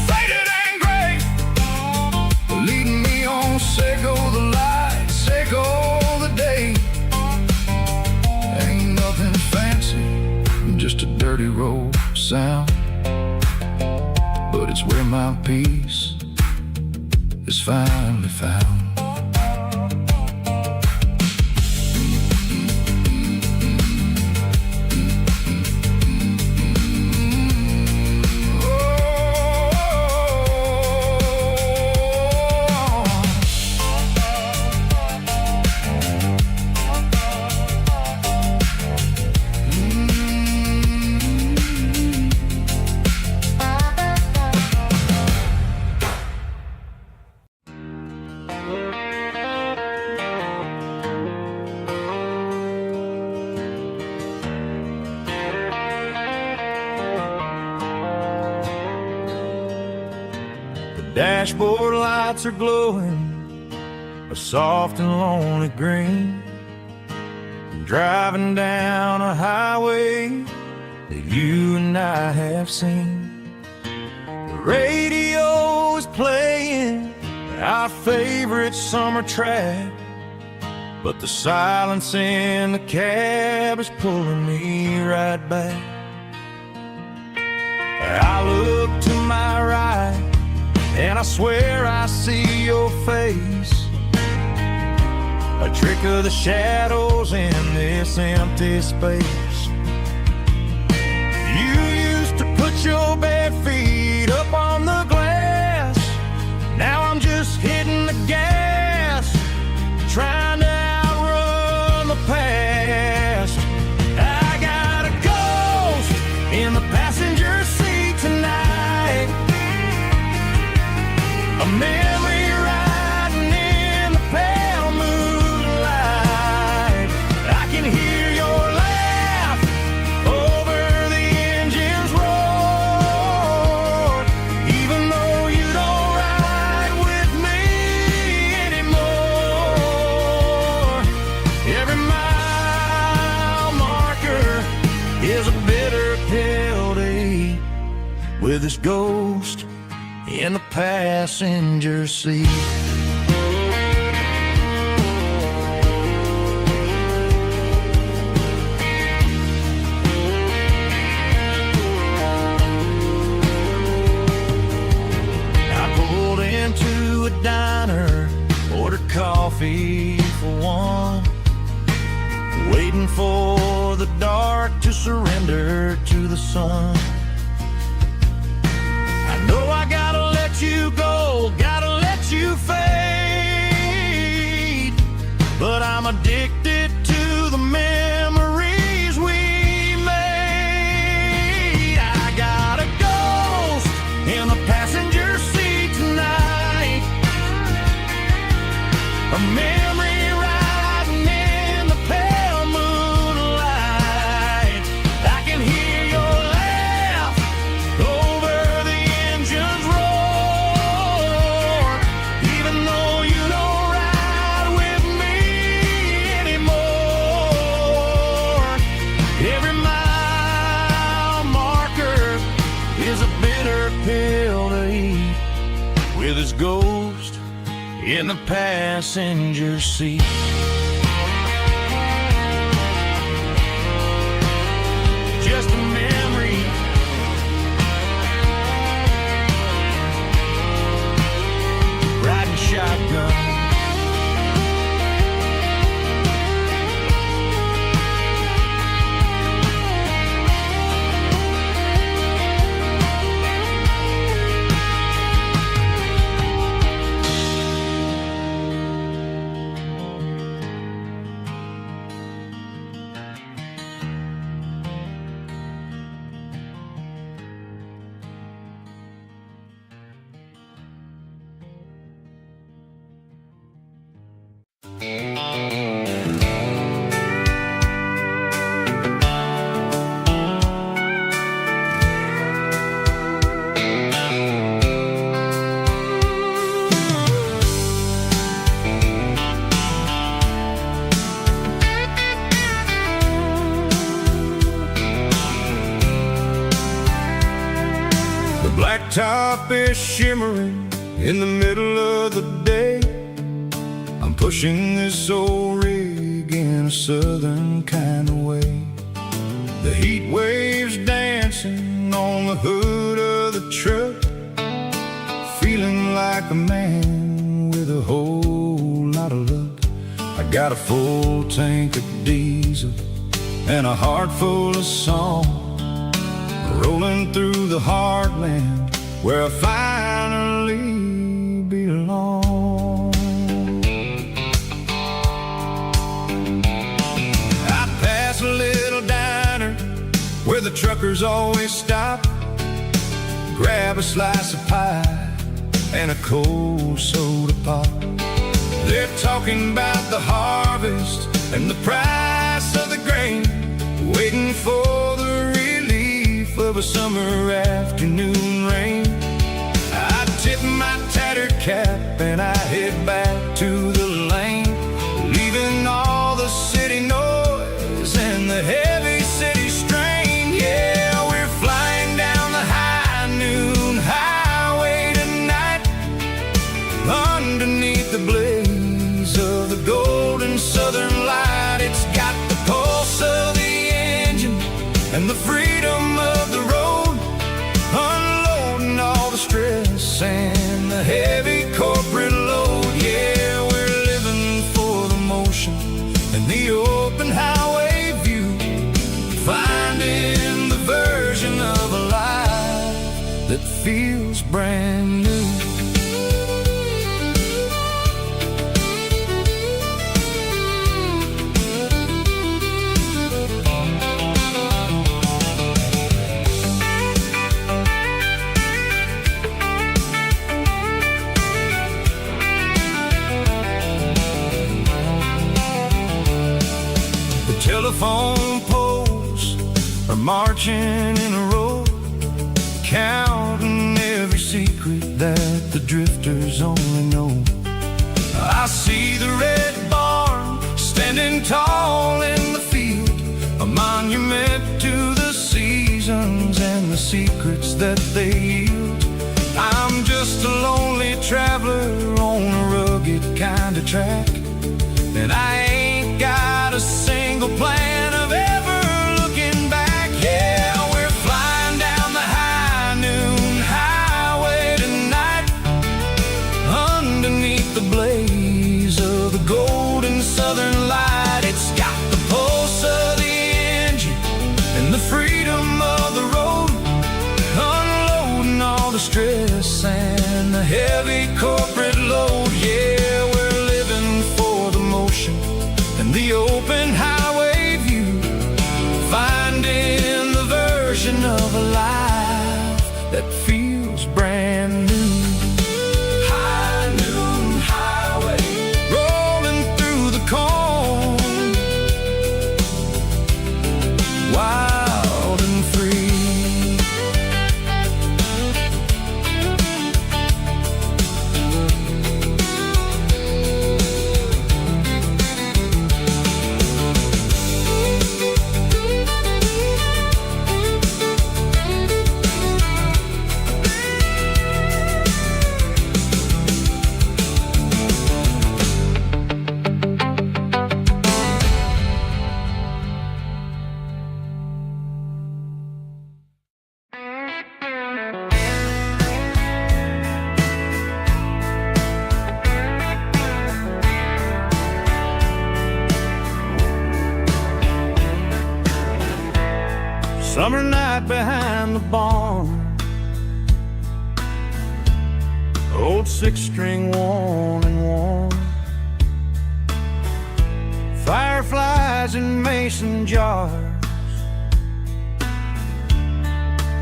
faded and gray, leading me on. Sicko the light, Sicko the day. Ain't nothing fancy, just a dirty road sound, but it's where my peace is finally found. Dashboard lights are glowing a soft and lonely green, driving down a highway that you and I have seen. The radio is playing our favorite summer track, but the silence in the cab is pulling me right back. I look to my right and I swear I see your face, a trick of the shadows in this empty space. You used to put your bare feet up on the glass. Now I'm just hitting the gas, trying to outrun the past. I got a ghost in the passenger seat tonight, a memory riding in the pale moonlight. I can hear your laugh over the engine's roar, even though you don't ride with me anymore. Every mile marker is a bitter pill to eat, with this ghost in the passenger seat. I pulled into a diner, ordered coffee for one, waiting for the dark to surrender to the sun. I know I gotta let you go, gotta let you fade, but I'm addicted to the memories we made. I got a ghost in the passenger seat tonight, a memory riding in the pale moonlight. I can hear your laugh over the engine's roar, even though you don't ride with me anymore. Every mile marker is a bitter pill to eat, with his ghost in the passenger seat. Just a memory, riding shotgun. The blacktop is shimmering in the middle of the day. I'm pushing this old rig in a southern kind of way. The heat waves dancing on the hood of the truck, feeling like a man with a whole lot of luck. I got a full tank of diesel and a heart full of song, rolling through the heartland where I finally belong. I pass a little diner where the truckers always stop, grab a slice of pie and a cold soda pop. They're talking about the harvest and the price of the grain, waiting for the relief of a summer afternoon rain. I tip my tattered cap and I head back to the lane, leaving all the city noise and the heavy city strain. Yeah, we're flying down the high noon highway tonight, underneath the blaze of the golden southern light. It's got the pulse of the engine and the freedom of the road, unloading all the stress and the head that feels brand new. The telephone poles are marching in a row, counting every secret that the drifters only know. I see the red barn standing tall in the field, a monument to the seasons and the secrets that they yield. I'm just a lonely traveler on a rugged kind of track, and I ain't got a single plan of ever looking back. Yeah, we're flying down the high noon highway tonight, underneath the blaze of the golden southern light. It's got the pulse of the engine and the freedom of the road, unloading all the stress and the heavy corporate load. Yeah, we're living for the motion and the open highway view, finding the version of a life that feels brand new. High noon highway, rolling through the corn, wild and free. Summer night behind the barn, old six-string worn and worn, fireflies in mason jars,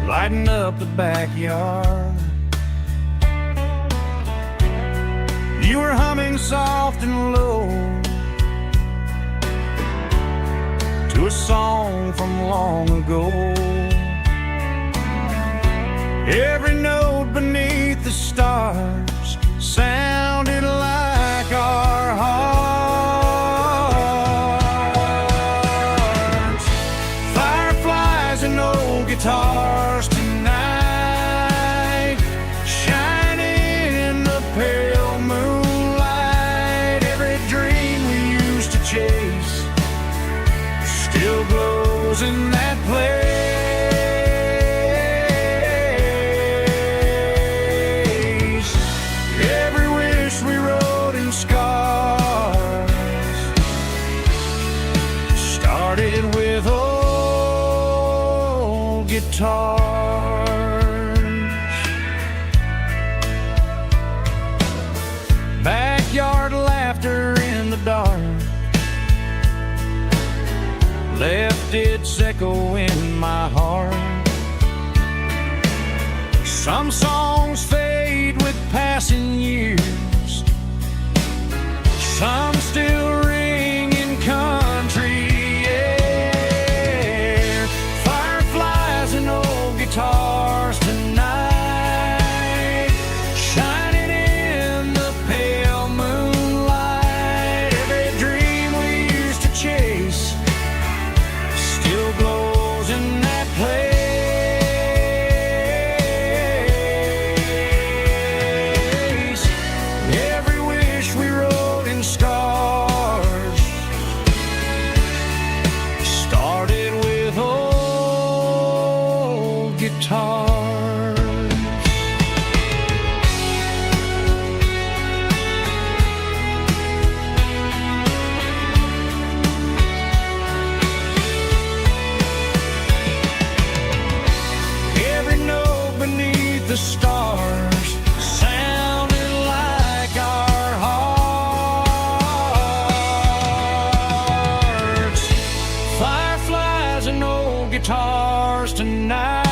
lighting up the backyard. You were humming soft and low to a song from long ago. Every note beneath the stars sounded like our hearts. Fireflies and old guitars tonight, shining in the pale moonlight. Every dream we used to chase still glows in that place. Every wish we wrote in scars started with old guitars. Backyard laughter in the dark left its echo in my heart. Some songs fade with passing years, some still ring in country air. Fireflies and old guitars tonight, shining in the pale moonlight. Every dream we used to chase still glows in that place. Every wish we wrote in scars started with old guitars. Every note beneath the stars sounded like our hearts. Fireflies and old guitars tonight,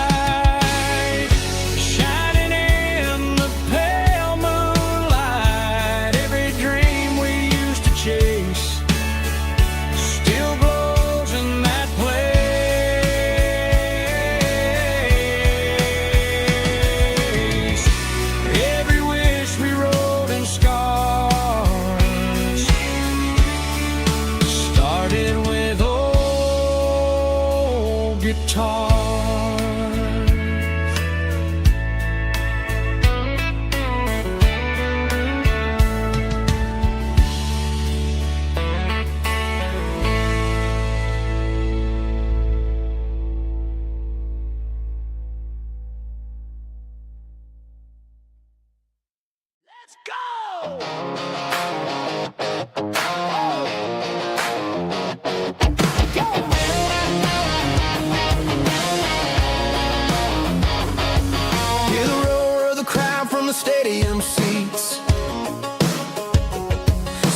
shining in the pale moonlight. Every dream we used to chase still glows in that place. Every wish we wrote in scars started with old guitars. Let's go! Hear the roar of the crowd from the stadium seats.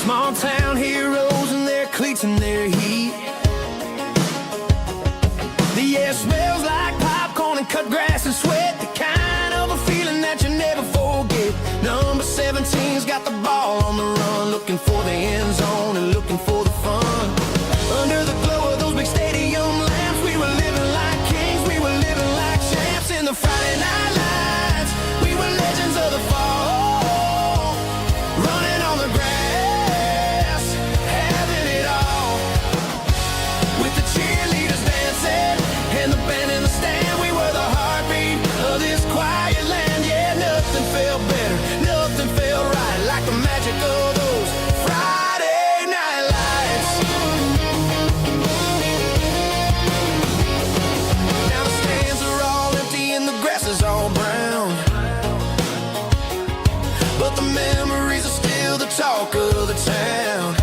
Small town heroes in their cleats and their heat. The air smells like popcorn and cut grass and sweat. The kind of a feeling that you never forget. Number 17's got the ball on the run, looking for the end zone and looking for the fun. Under the glow of those big stadium lamps, we were living like kings, we were living like champs. In the Friday night lights, we were legends of the fall, running on the grass, having it all. With the cheerleaders dancing and the band in the stand, we were the heartbeat of this quiet land. Yeah, nothing felt better, nothing felt right like the magic of those Friday night lights. Now the stands are all empty and the grass is all brown, but the memories are still the talk of the town.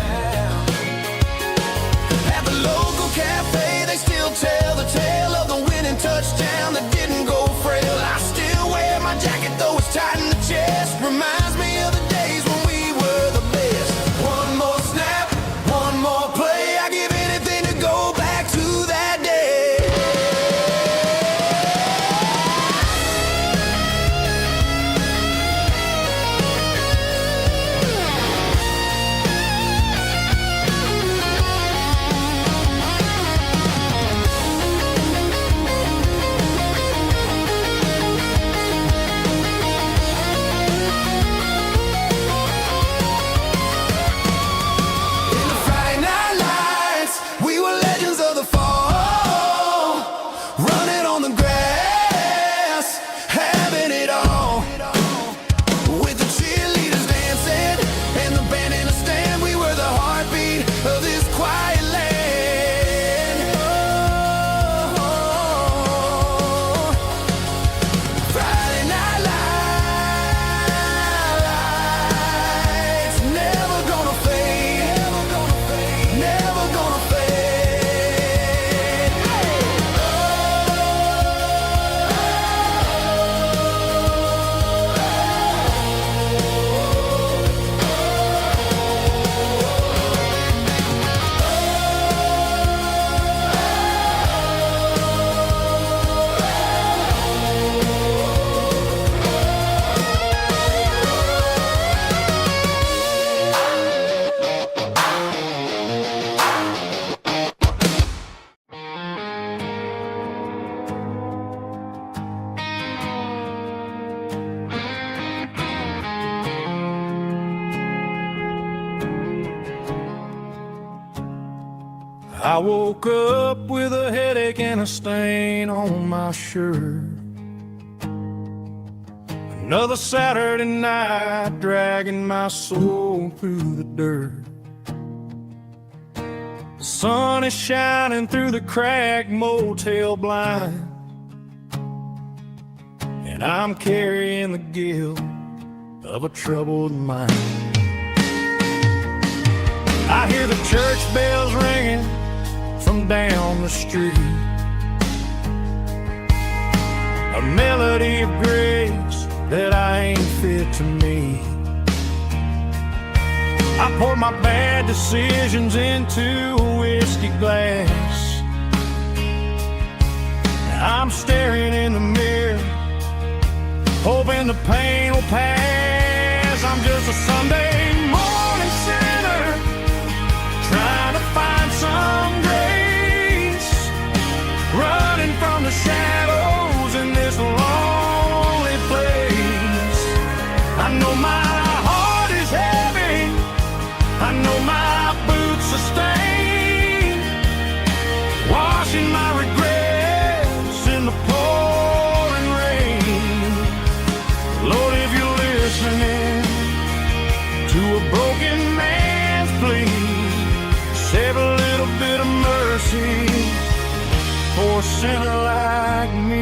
At the local cafe, they still tell the tale of the winning touchdown that didn't go frail. I still wear my jacket though it's tight in the chest. Reminds me of the days when we were the best. One more snap, one more play. I give anything to go back to that day. In the Friday night lights, we were legends of the fall, running on the grass, having it all. With the cheerleaders dancing and the band in the stand, we were the heartbeat of this quiet land. Oh, Friday night lights, never gonna fade, never gonna fade, never gonna fade. I woke up with a headache and a stain on my shirt. Another Saturday night dragging my soul through the dirt. The sun is shining through the cracked motel blind, and I'm carrying the guilt of a troubled mind. I hear the church bells ringing from down the street, a melody of grace that I ain't fit to me. I poured my bad decisions into a whiskey glass. I'm staring in the mirror, hoping the pain will pass. I'm just a Sunday morning sinner, trying to find some grace, running from the shadows in this lonely place. I know my heart is heavy, I know my boots are stained, washing my regrets in the pouring rain. Lord, if you're listening to a broken man's plea, save a little bit of mercy for a sinner like me.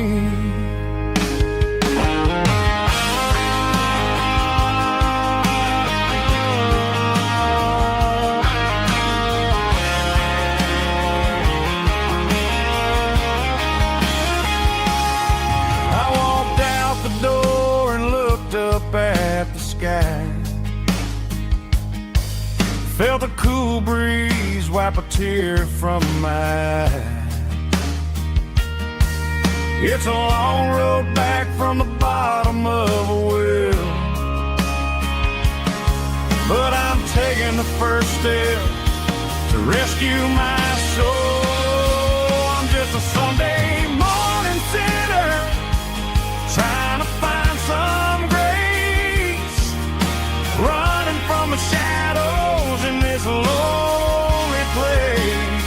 At the sky, felt a cool breeze wipe a tear from my eye. It's a long road back from the bottom of a well, but I'm taking the first step to rescue my soul. I'm just a Sunday morning sinner, trying to find some grace, running from the shadows in this lonely place.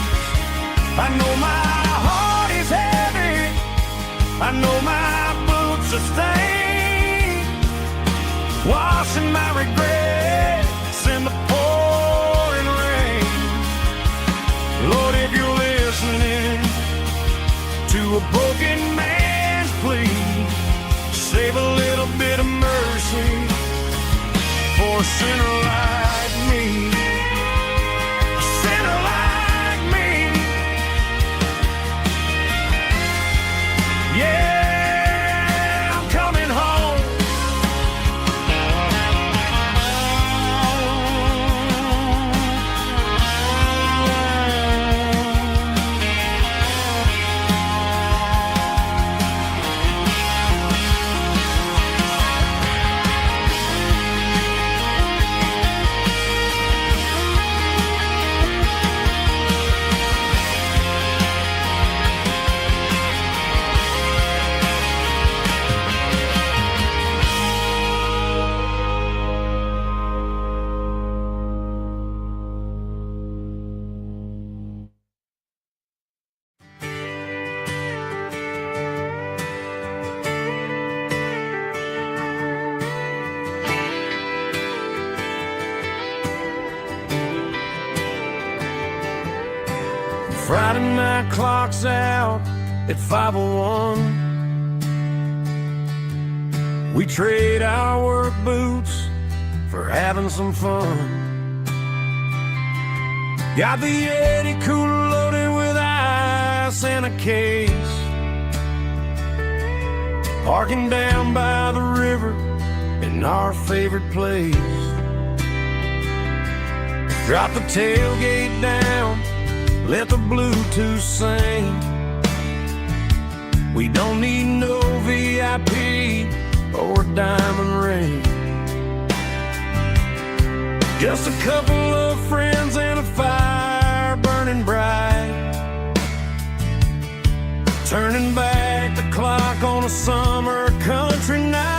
I know my heart is heavy, I know my boots are stained, washing my regrets in the pouring rain. Lord, if you're listening to a broken man's plea, save a little bit of mercy for a sinner like me. A sinner like me. Yeah, I'm coming home. Friday night clock's out at 5:01. We trade our work boots for having some fun. Got the Yeti cooler loaded with ice and a case, parking down by the river in our favorite place. Drop the tailgate down, let the Bluetooth sing. We don't need no VIP or a diamond ring. Just a couple of friends and a fire burning bright, turning back the clock on a summer country night.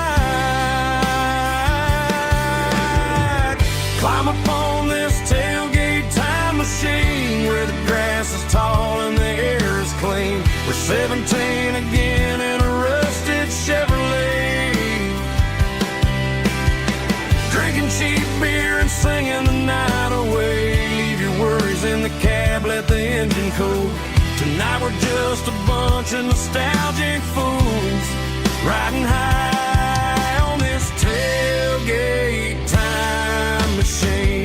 Climb up on this tailgate time machine where the grass is tall and the air is clean. We're 17 again in a rusted Chevrolet, drinking cheap beer and singing the night away. Leave your worries in the cab, let the engine cool. Tonight we're just a bunch of nostalgic fools, riding high on this tailgate time machine.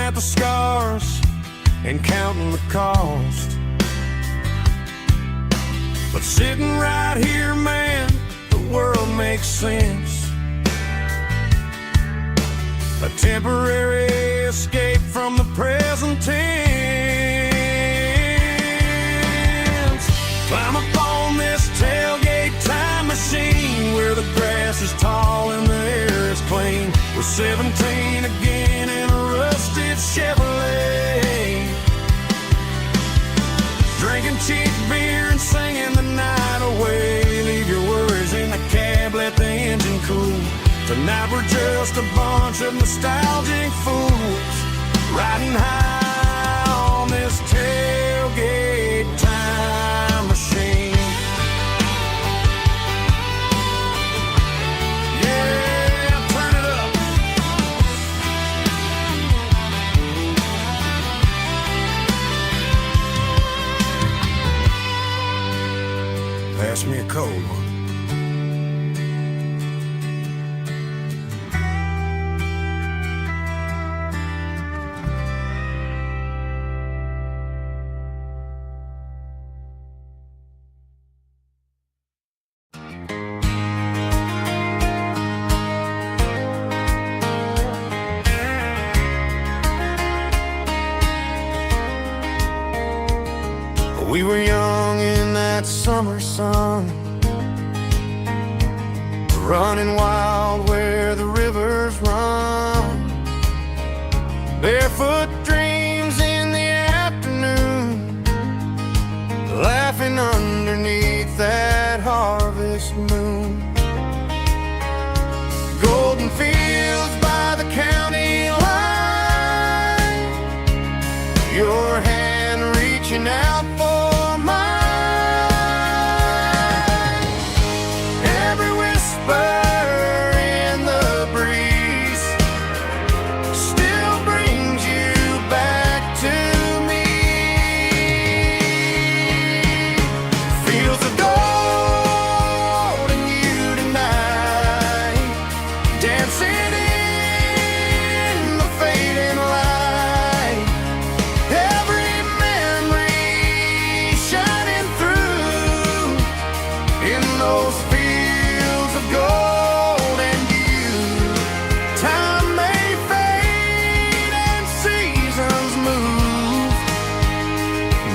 at the scars and counting the cost. But sitting right here, man, the world makes sense. A temporary escape from the present tense. Climb up on this tailgate time machine where the grass is tall and the air is clean. We're 17 again in a rusted Chevrolet, drinking cheap beer and singing the night away. Leave your worries in the cab, let the engine cool. Tonight we're just a bunch of nostalgic fools riding high on this tailgate time machine. Yeah, turn it up. Pass me a cold one. We were young in that summer sun, running wild where the rivers run. Barefoot dreams in the afternoon, laughing underneath that harvest moon. Golden fields by the county line, your hand reaching out for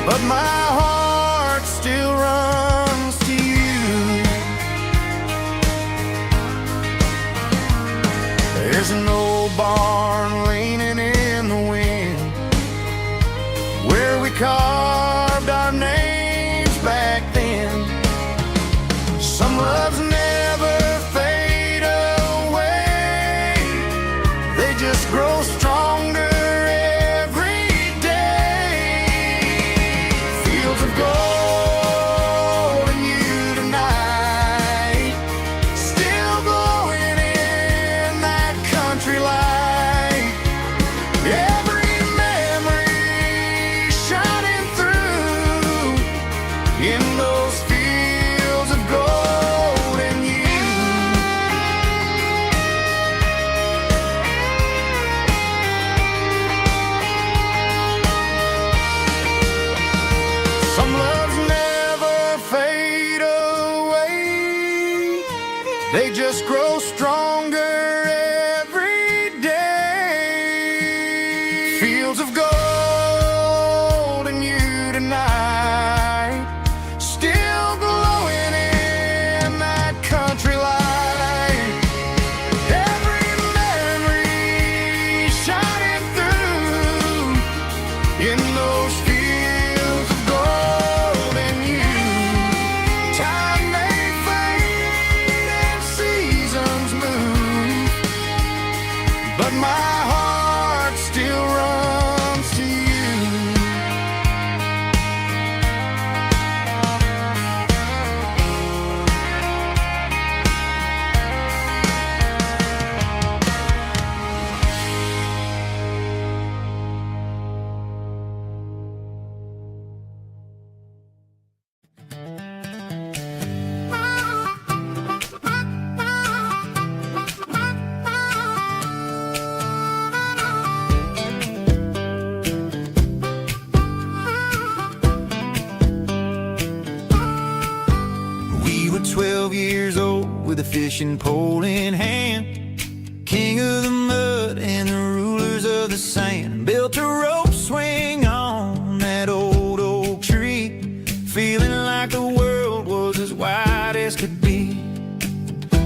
but my heart still runs to you. There's an old barn leaning in the wind where we carved our names back then. Some loves never fade away, they just grow stronger. They just grow stronger every day. Fields of gold and you tonight, still glowing in that country light. Every memory shining through in those fields of gold and you. Time may fade and seasons years old with a fishing pole in hand. King of the mud and the rulers of the sand. Built a rope swing on that old oak tree, feeling like the world was as wide as could be.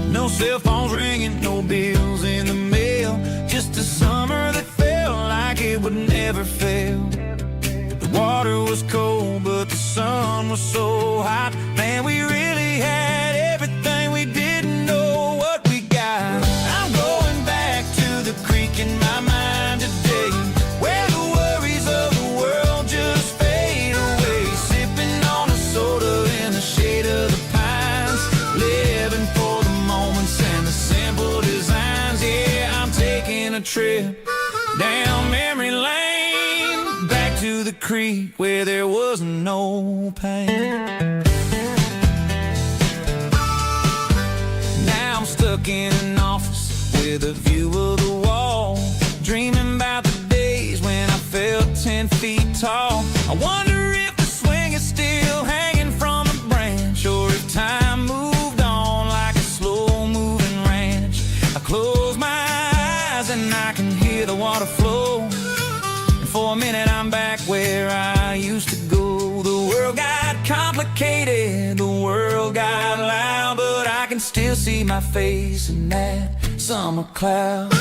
No cell phones ringing, no bills in the mail, just a summer that felt like it would never fail. The water was cold, but the sun was so hot. Man, we really had everything, we didn't know what we got. I'm going back to the creek in my mind today, where the worries of the world just fade away. Sipping on a soda in the shade of the pines, living for the moments and the simple designs. Yeah, I'm taking a trip down memory lane, back to the creek where there was no pain. Now I'm stuck in an office with a view of the wall, dreaming about the days when I felt 10 feet tall. I wonder if the swing is still hanging from a branch, or if time moved on like a slow-moving ranch. I close my eyes and I can hear the water flow, and for a minute I'm back where I used to go. The world got complicated, the world got loud, but I can still see my face in that summer cloud.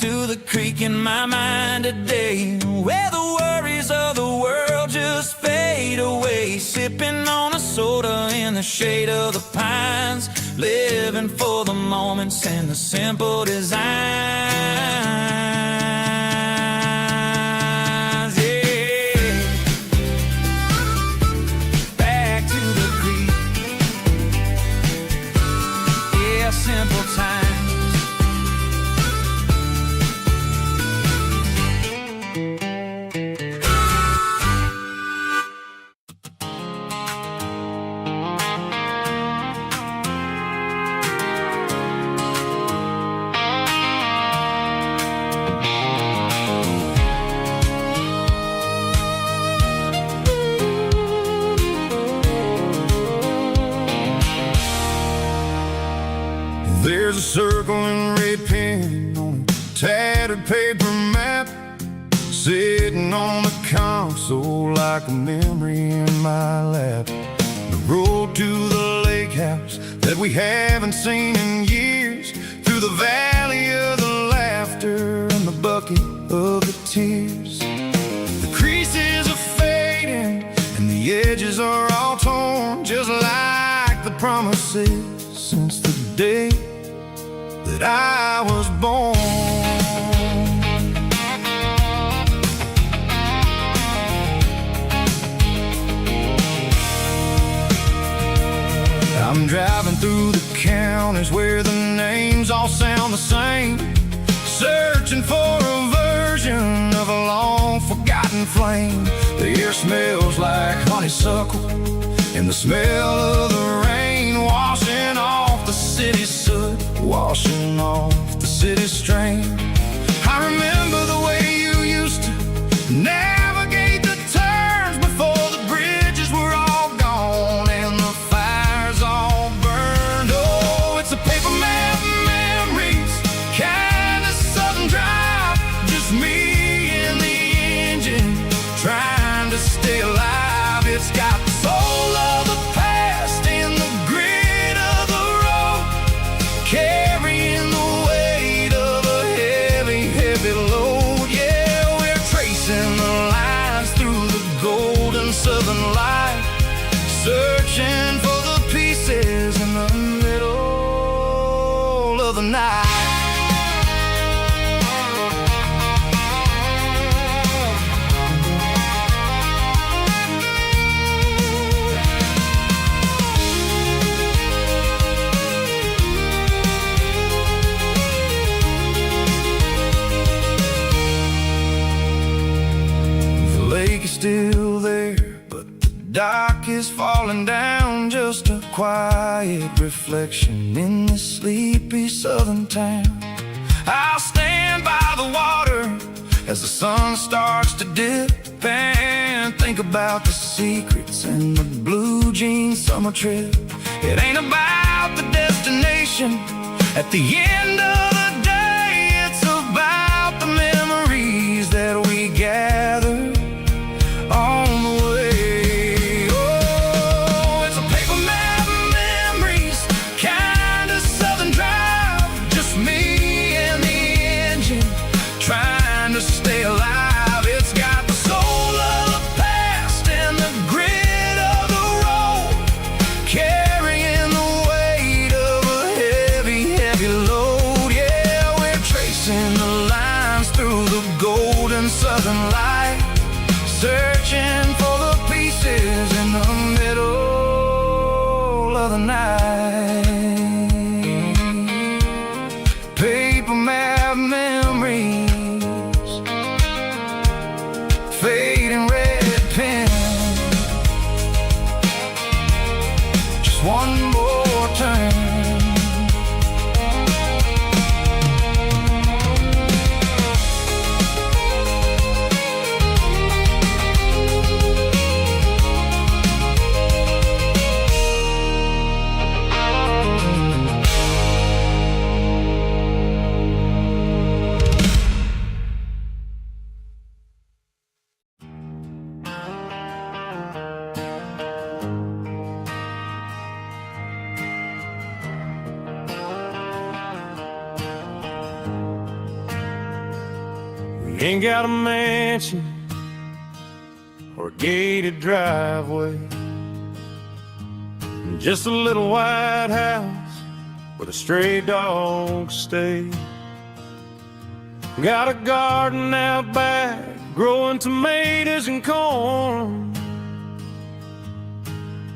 To the creek in my mind today, where the worries of the world just fade away. Sipping on a soda in the shade of the pines, living for the moments and the simple designs. Yeah, back to the creek. Yeah, simple times. There's a circle and red pen on a tattered paper map, sitting on the console like a memory in my lap. The road to the lake house that we haven't seen in years, through the valley of the laughter and the bucket of the tears. The creases are fading and the edges are all torn, just like the promises since the day that I was born. I'm driving through the counties where the names all sound the same, searching for a version of a long forgotten flame. The air smells like honeysuckle and the smell of the rain, washing off the city's soot, washing off the city's strain. I remember the way you used to navigate the turns before the bridges were all gone and the fires all burned. Oh, it's a paper map memories, kind of southern drive, just me and the engine trying to stay alive. It's got the soul of the past and the grit of the road, carrying the weight of a heavy, heavy load. Yeah, we're tracing the lines through the golden southern light, searching for the pieces in the middle of the night. Still there, but the dock is falling down, just a quiet reflection in this sleepy southern town. I'll stand by the water as the sun starts to dip and think about the secrets and the blue jean summer trip. It ain't about the destination at the end of the day, it's about the memories that we gather on the way. Oh, it's a paper map of memories, kind of southern drive, just me and the engine trying to stay alive. It's got the soul of the past and the grit of the road, carrying the weight of a heavy, heavy load. Yeah, we're tracing the lines through the golden southern light, searching for the pieces in the middle of the night. Paper map memories, fading red pen, just one more turn. We ain't got a mansion or a gated driveway, just a little white house where the stray dogs stay. Got a garden out back, growing tomatoes and corn,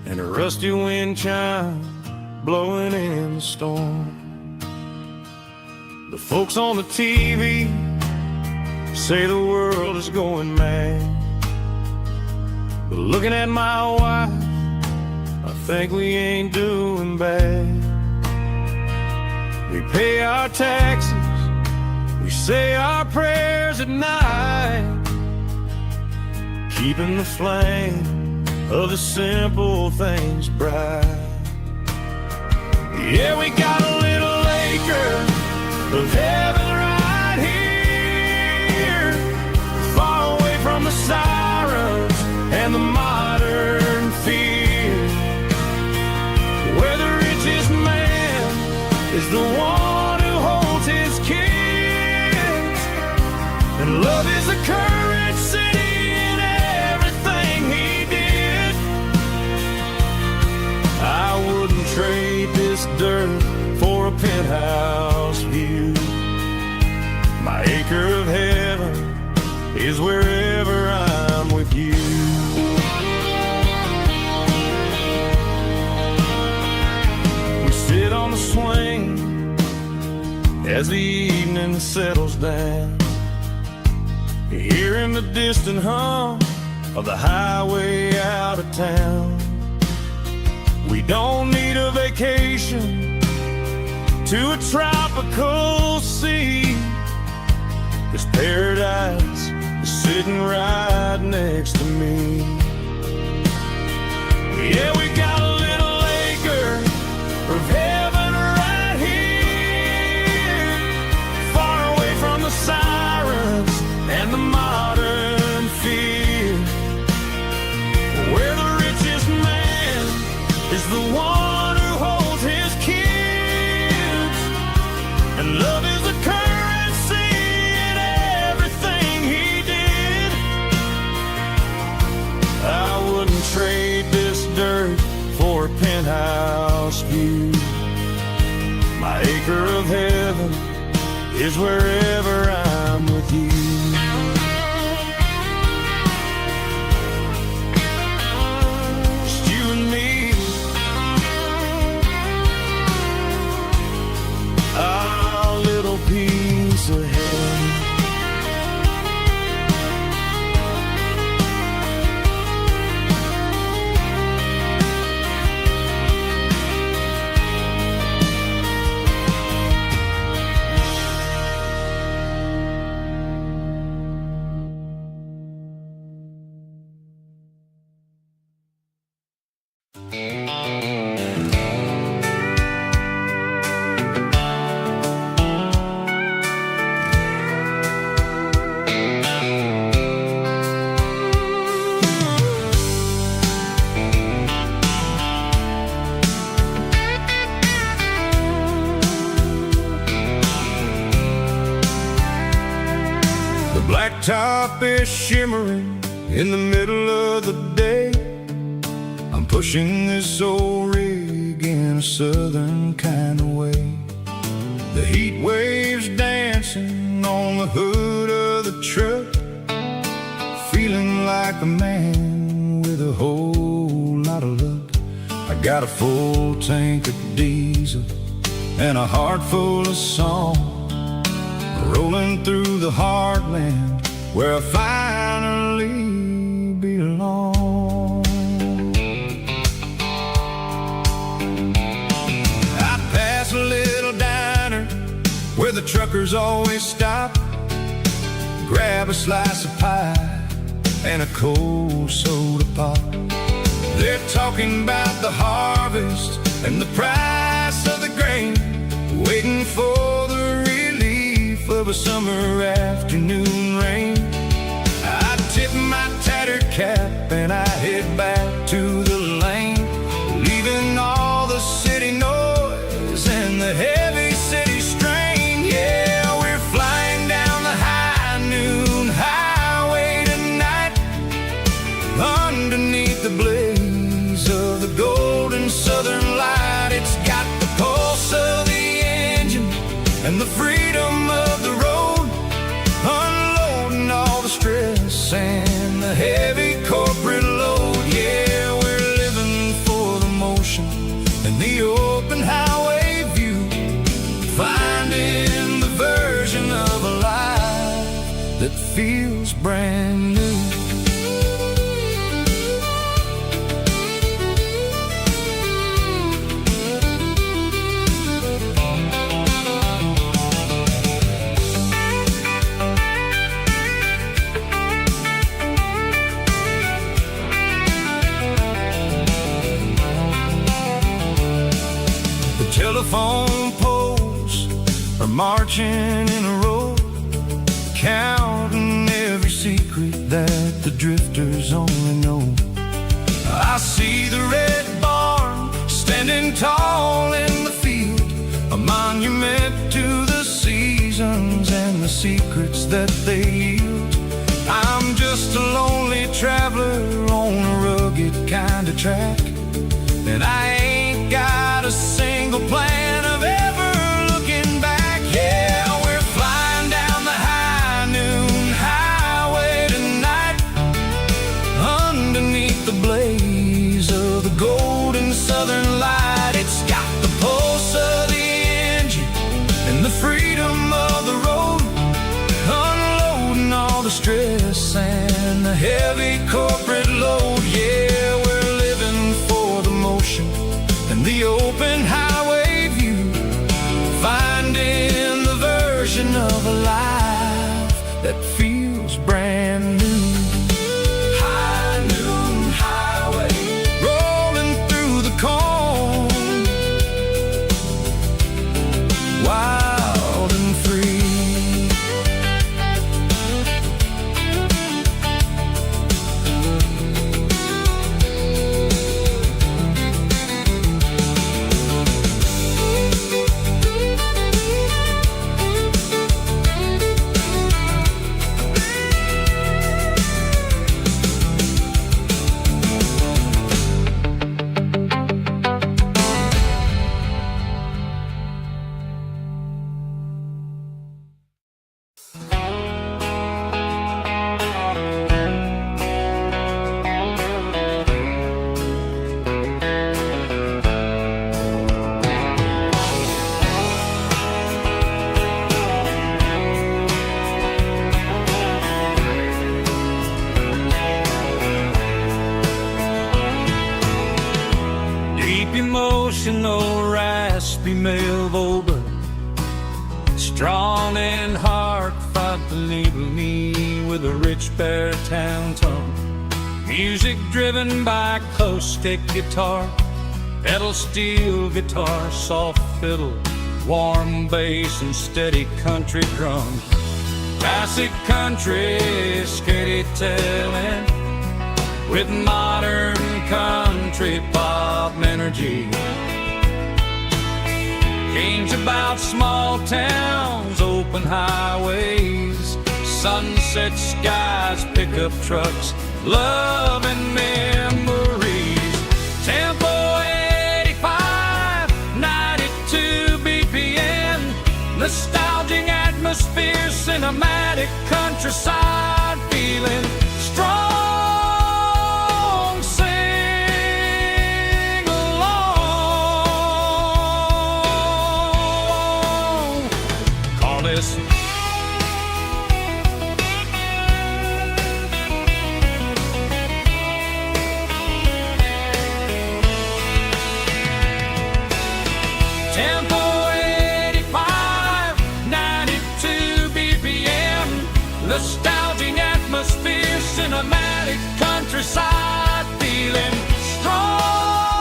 and a rusty wind chime blowing in the storm. The folks on the TV say the world is going mad, but looking at my wife, I think we ain't doing bad. We pay our taxes, we say our prayers at night, keeping the flame of the simple things bright. Yeah, we got a little acre of heaven right here, far away from the sirens and the modern fear, where the richest man is the one who holds his kids, and love is the courage city in everything he did. I wouldn't trade this dirt for a penthouse view. My acre of heaven is wherever I'm with you. We sit on the swing as the evening settles down, hearing the distant hum of the highway out of town. We don't need a vacation to a tropical sea, this paradise is sitting right next to me. Yeah, we got a little acre of heaven right here, far away from the sirens and the modern fear, where the richest man is the one who holds his kids, and love is a currency in everything he did. I wouldn't trade this dirt for a penthouse view. My acre of heaven is wherever I'm with you. Just you and me, our little piece of heaven. Blacktop is shimmering in the middle of the day. I'm pushing this old rig in a southern kind of way. The heat waves dancing on the hood of the truck, feeling like a man with a whole lot of luck. I got a full tank of diesel and a heart full of song, rolling through the heartland where I finally belong. I pass a little diner where the truckers always stop, grab a slice of pie and a cold soda pop. They're talking about the harvest and the price of the grain, waiting for the relief of a summer afternoon rain. I tip my tattered cap and I head back to the lane, leaving all the city noise and the heavy city strain. Yeah, we're flying down the high noon highway tonight, underneath the blaze of the golden southern light. It's got the pulse of the engine and the freedom of the road, unloading all the stress and the heavy corporate load. Yeah, we're living for the motion and the open highway view, finding the version of a life that feels brand new. Telephone poles are marching in a row, counting every secret that the drifters only know. I see the red barn standing tall in the field, a monument to the seasons and the secrets that they yield. I'm just a lonely traveler on a rugged kind of track, and I ain't got a single plan of ever looking back. Yeah, we're flying down the high noon highway tonight, underneath the blaze of the golden southern light. It's got the pulse of the engine and the freedom of the road, unloading all the stress and the heavy corporate load. Yeah, we're living for the motion and the open highway view, finding the version of a life that feels brand new. High noon highway, rolling through the corn, wild and free. Emotional, raspy male vocal, strong in heart, fight to lead me with a rich baritone tone. Music driven by acoustic guitar, pedal steel guitar, soft fiddle, warm bass and steady country drums. Classic country, skitty telling, with modern country pop energy. Games about small towns, open highways, sunset skies, pickup trucks, love and memories. Tempo 85, 92 BPM, nostalgic atmosphere, cinematic countryside feeling, strong, sing along. Call this Tempo 85, 92 BPM, nostalgic atmosphere, cinematic countryside feeling, strong,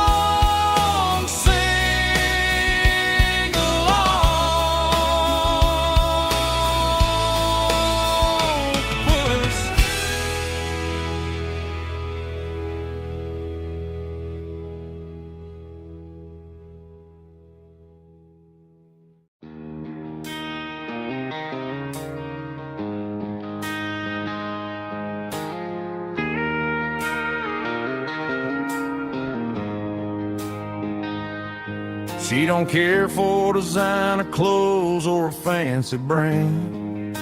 sing along. Puss. She don't care for designer clothes or a fancy brand.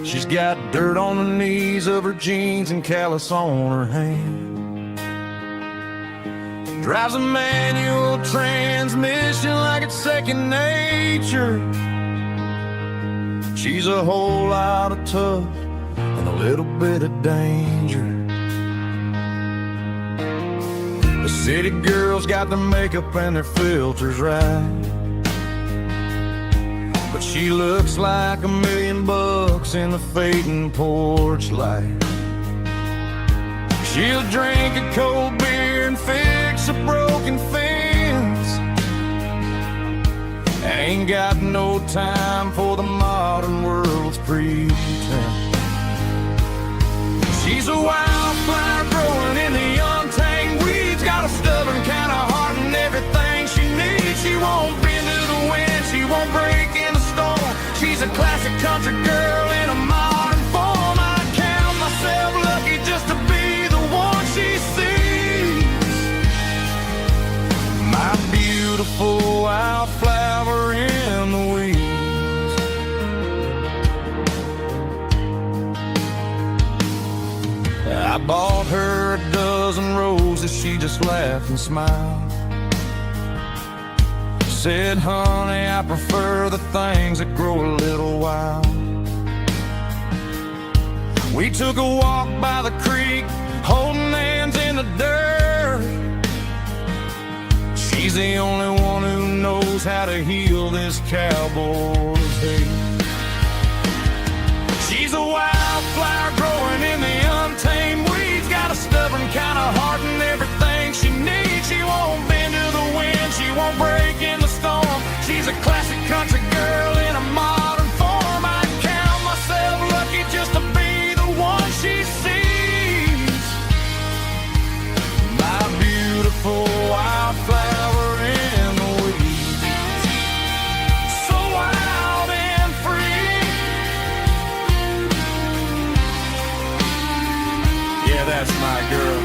She's got dirt on the knees of her jeans and callus on her hand. Drives a manual transmission like it's second nature. She's a whole lot of tough and a little bit of danger. The city girls got their makeup and their filters right, but she looks like $1 million in the fading porch light. She'll drink a cold beer and fix a broken fence. Ain't got no time for the modern world's pretense. She's a wildflower growing in the untamed weeds, got a stubborn kind of heart and everything she needs. She won't bend to the wind, she won't break in the storm. She's a classic country girl in a modern form. I count myself lucky just to be the one she sees. My beautiful wildflower in the weeds. I bought her a dozen roses, she just laughed and smiled. Said, honey, I prefer the things that grow a little wild. We took a walk by the creek, holding hands in the dirt. She's the only one who knows how to heal this cowboy's hate. She's a wildflower growing in the untamed weeds, got a stubborn kind of heart and everything she needs. She won't bend to the wind, she won't break in the storm. She's a classic country girl in a modern form. I count myself lucky just to be the one she sees. My beautiful wildflower in the weeds, so wild and free. Yeah, that's my girl.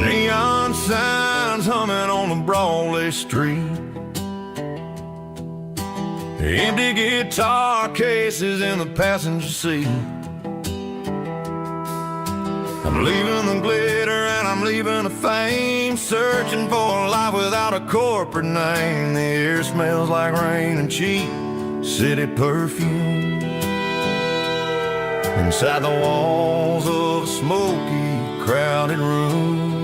Neon signs humming on the Broadway street. Empty guitar cases in the passenger seat. I'm leaving the glitter and I'm leaving the fame, searching for a life without a corporate name. The air smells like rain and cheap city perfume. Inside the walls of a smoky, crowded room.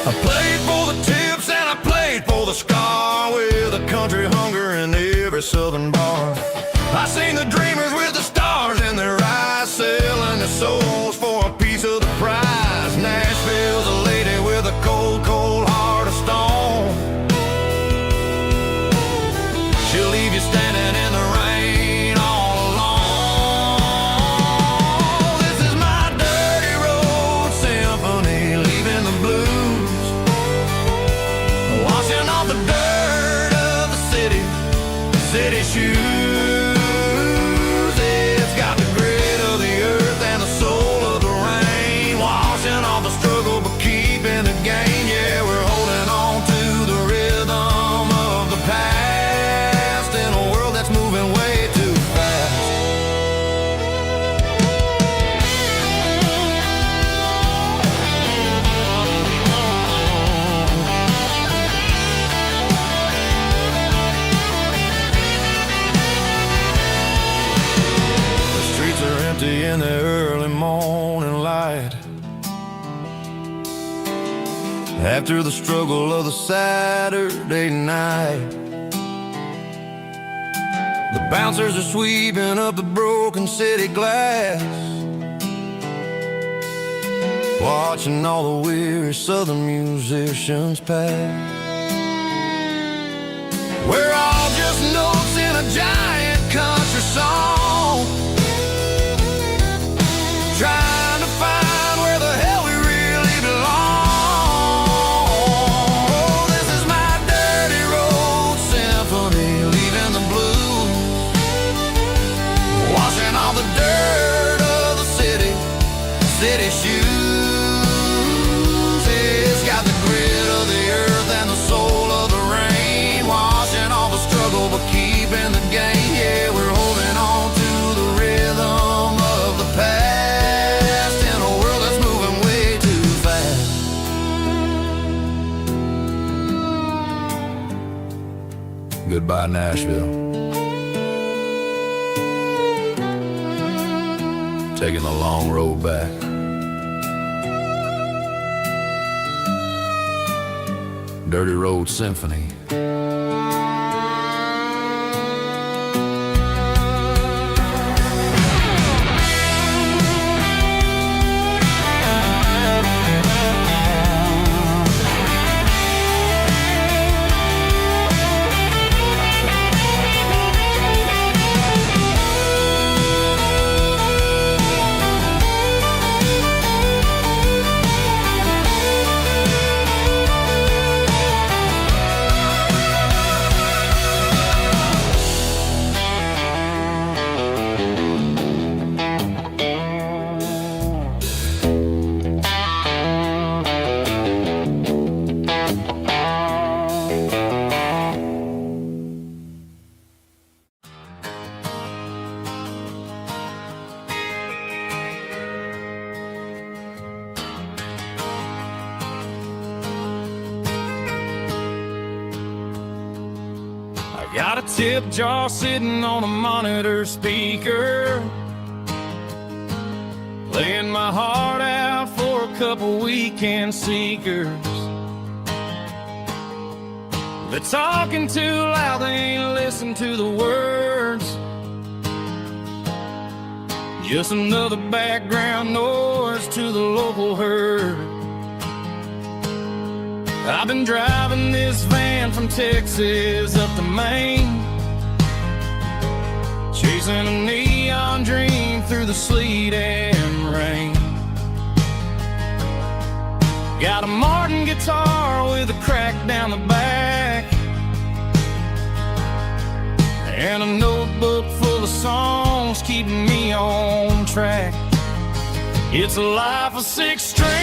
I played for the tips and I played for the scar, with a country hunger in every southern bar. I seen the dreamers with the stars in their eyes, selling their souls for a piece of the prize. Nashville's a lady with a cold, cold heart of stone. She'll leave you standing in the rain all alone. This is my dirty road symphony, leaving the blues, washing off the dirt of the city shoes. It's got the grit of the earth and the soul of the rain, washing off the struggle but keeping the gain. Yeah, we're holding on to the rhythm of the past in a world that's moving way too fast. In the early morning light, after the struggle of the Saturday night, the bouncers are sweeping up the broken city glass, watching all the weary southern musicians pass. We're all just notes in a giant country song, trying to find where the hell we really belong. Oh, this is my dirty road symphony, leaving the blues, washing all the dirt of the city shoes. It's got the grit of the earth and the soul of the rain, washing all the struggle but keeping the gain. Yeah, we're holding on to the rhythm of the past. Goodbye, Nashville. Taking the long road back. Dirty Road Symphony. Got a tip jar sitting on a monitor speaker, playing my heart out for a couple weekend seekers. They're talking too loud, they ain't listen to the words. Just another background noise to the local herd. I've been driving this van from Texas up to Maine, chasing a neon dream through the sleet and rain. Got a Martin guitar with a crack down the back, and a notebook full of songs keeping me on track. It's a life of 6 strings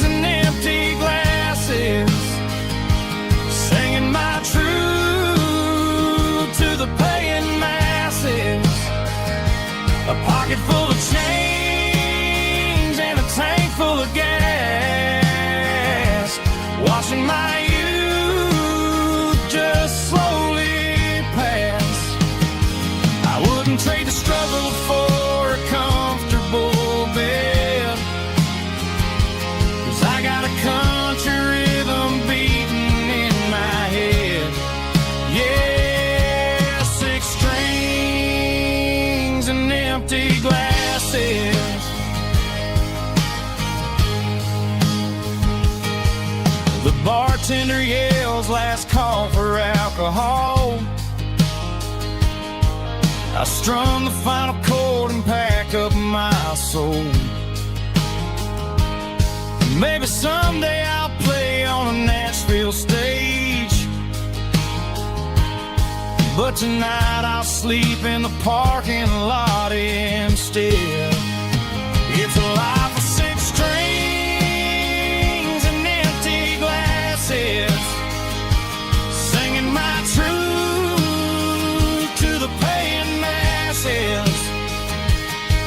and empty glasses, singing my truth empty glasses. The bartender yells last call for alcohol. I strum the final chord and pack up my soul. Maybe someday I'll play on a Nashville stage, but tonight I'll sleep in the parking lot instead. It's a life of six strings and empty glasses, singing my truth to the paying masses.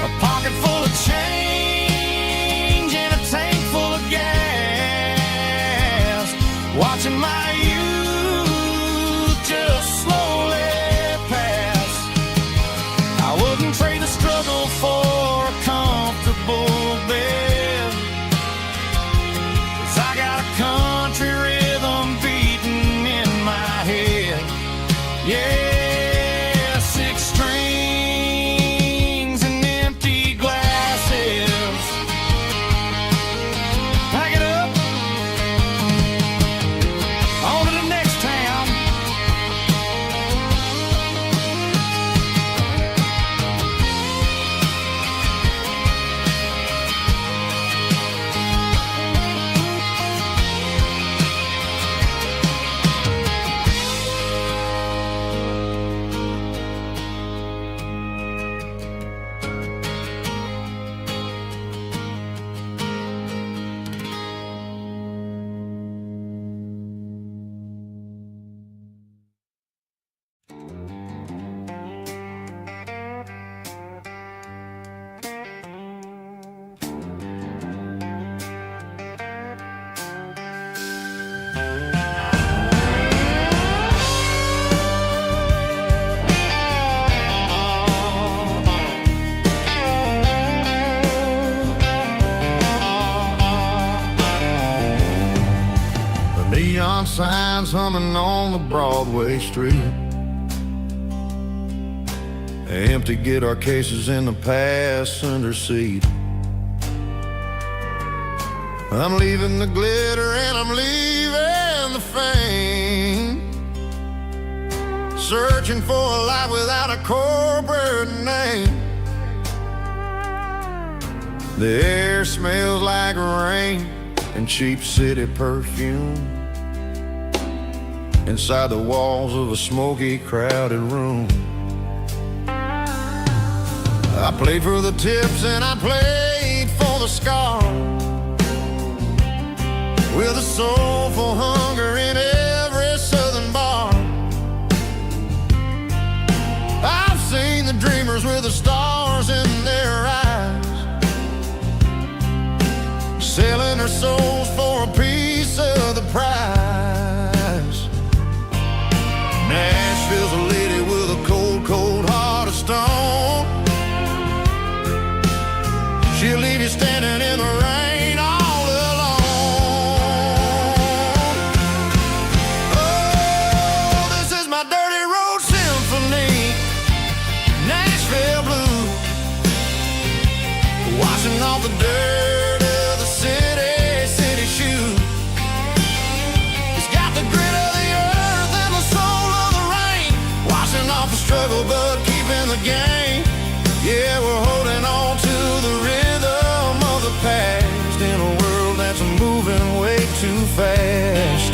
A pocket full of change and a tank full of gas, watching my youth just slowly pass. I wouldn't trade the struggle for a comfortable bed, 'cause I got a country rhythm beating in my head. Yeah, six strings and empty glasses. Pack it up, on to the next town. Neon signs humming on the Broadway street, empty guitar cases in the passenger seat. I'm leaving the glitter and I'm leaving the fame, searching for a life without a corporate name. The air smells like rain and cheap city perfume inside the walls of a smoky, crowded room. I played for the tips and I played for the scar, with a soulful hunger in every southern bar. I've seen the dreamers with the stars in their eyes, selling their souls for a piece of the prize. Nashville's a lady with a cold, cold heart of stone. She'll leave you standing in the rain all alone. Oh, this is my dirty road symphony, Nashville blues, washing off the dirt of the city shoes. It's got the grit of the earth and the soul of the rain, washing off the struggle but keeping the game. Yeah, we're holding on to the rhythm of the past in a world that's moving way too fast.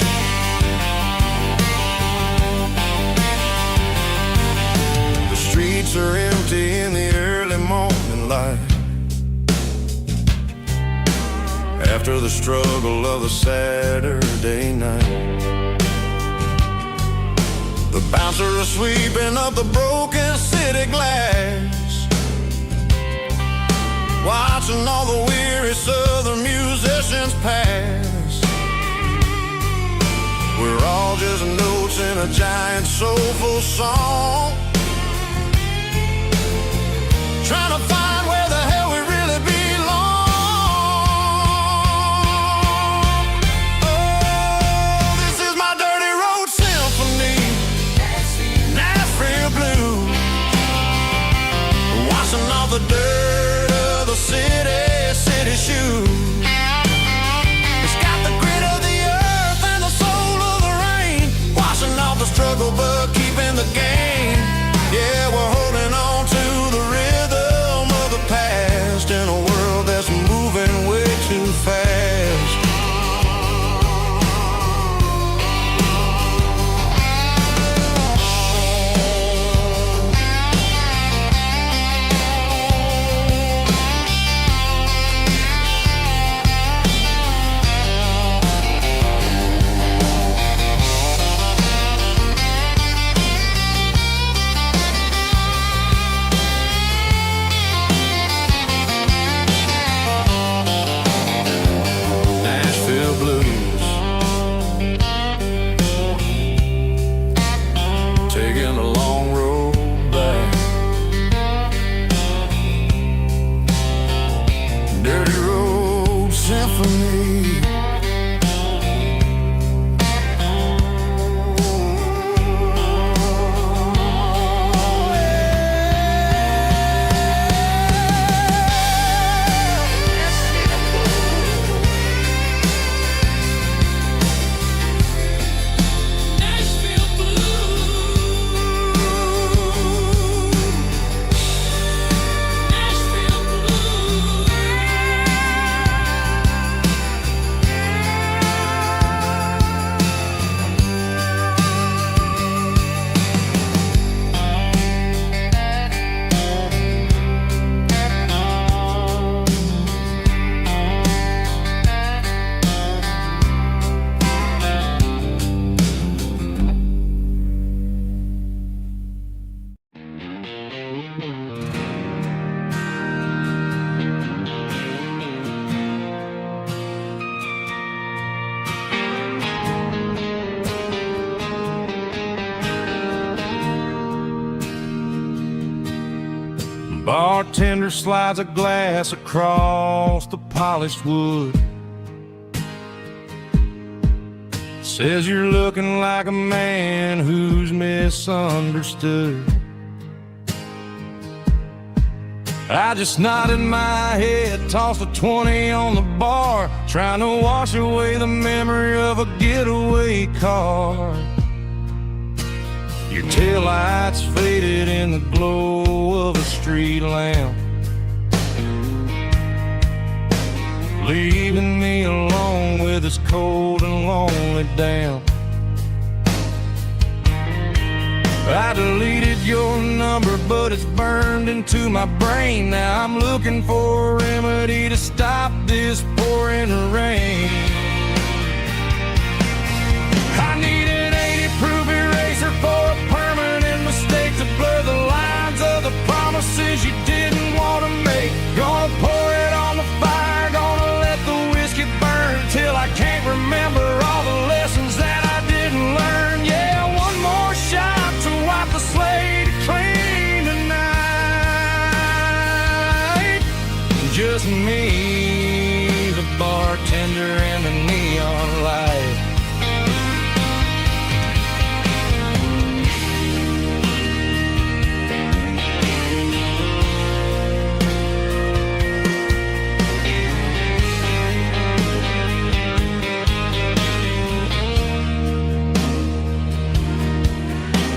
The streets are empty in the early morning light, after the struggle of the Saturday night. The bouncers are sweeping up the broken city glass, watching all the weary southern musicians pass. We're all just notes in a giant soulful song, trying to find where the hell we really belong. Oh, this is my dirty road symphony, Nashville blues, washing off off the dirt of the city shoes. It's got the grit of the earth and the soul of the rain, washing off the struggle but keeping the gain. Yeah, we're holding on to the rhythm of the past in a world that's moving way too fast. Bartender slides a glass across the polished wood. Says you're looking like a man who's misunderstood. I just nodded my head, tossed a 20 on the bar, trying to wash away the memory of a getaway car. Your taillights faded in the glow of a street lamp, leaving me alone with this cold and lonely damp. I deleted your number, but it's burned into my brain. Now I'm looking for a remedy to stop this pouring rain. I need an 80-proof eraser for a permanent mistake to blur the lines of the promises you didn't want to make. Gonna pour it on the fire, gonna let the whiskey burn till I can't remember all the lessons that I didn't learn. Yeah, one more shot to wipe the slate clean tonight. Just me, the bartender, and the neon light.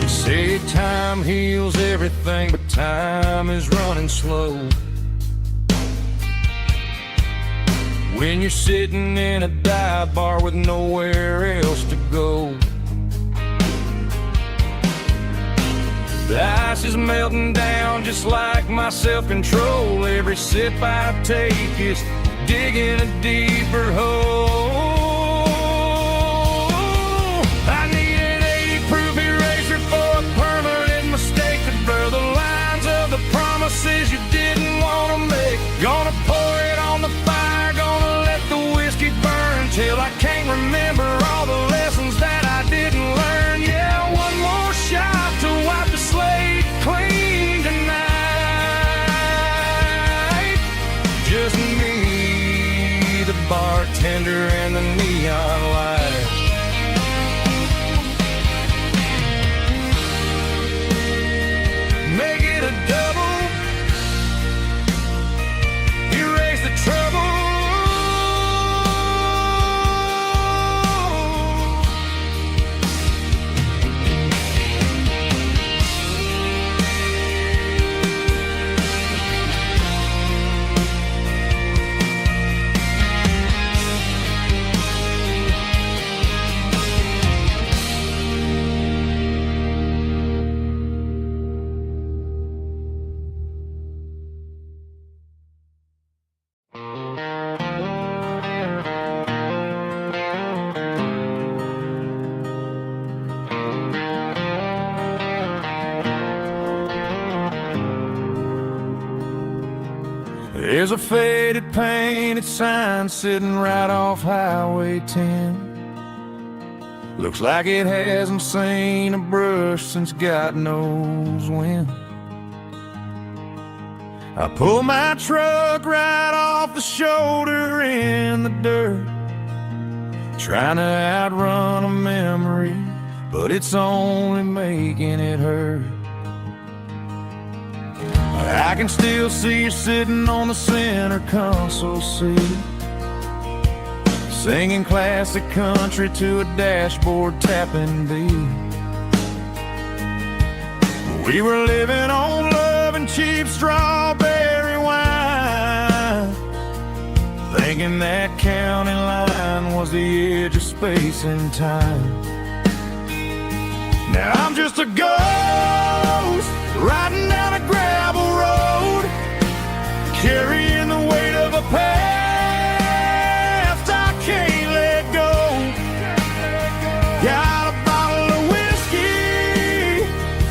Say time heals everything, but time is running slow. When you're sitting in a dive bar with nowhere else to go, the ice is melting down just like my self-control. Every sip I take is digging a deeper hole. I need an 80-proof eraser for a permanent mistake to blur the lines of the promises you didn't want to make. Gonna pour it on the fire, gonna let the whiskey burn till I can't remember all the lessons that I didn't learn. Yeah, one more shot to wipe the slate clean tonight. Just me, the bartender, There's a faded painted sign sitting right off Highway 10. Looks like it hasn't seen a brush since God knows when. I pull my truck right off the shoulder in the dirt, trying to outrun a memory, but it's only making it hurt. I can still see you sitting on the center console seat, singing classic country to a dashboard tapping beat. We were living on love and cheap strawberry wine, thinking that county line was the edge of space and time. Now I'm just a ghost riding down a gravel road, carrying the weight of a past I can't let go. Got a bottle of whiskey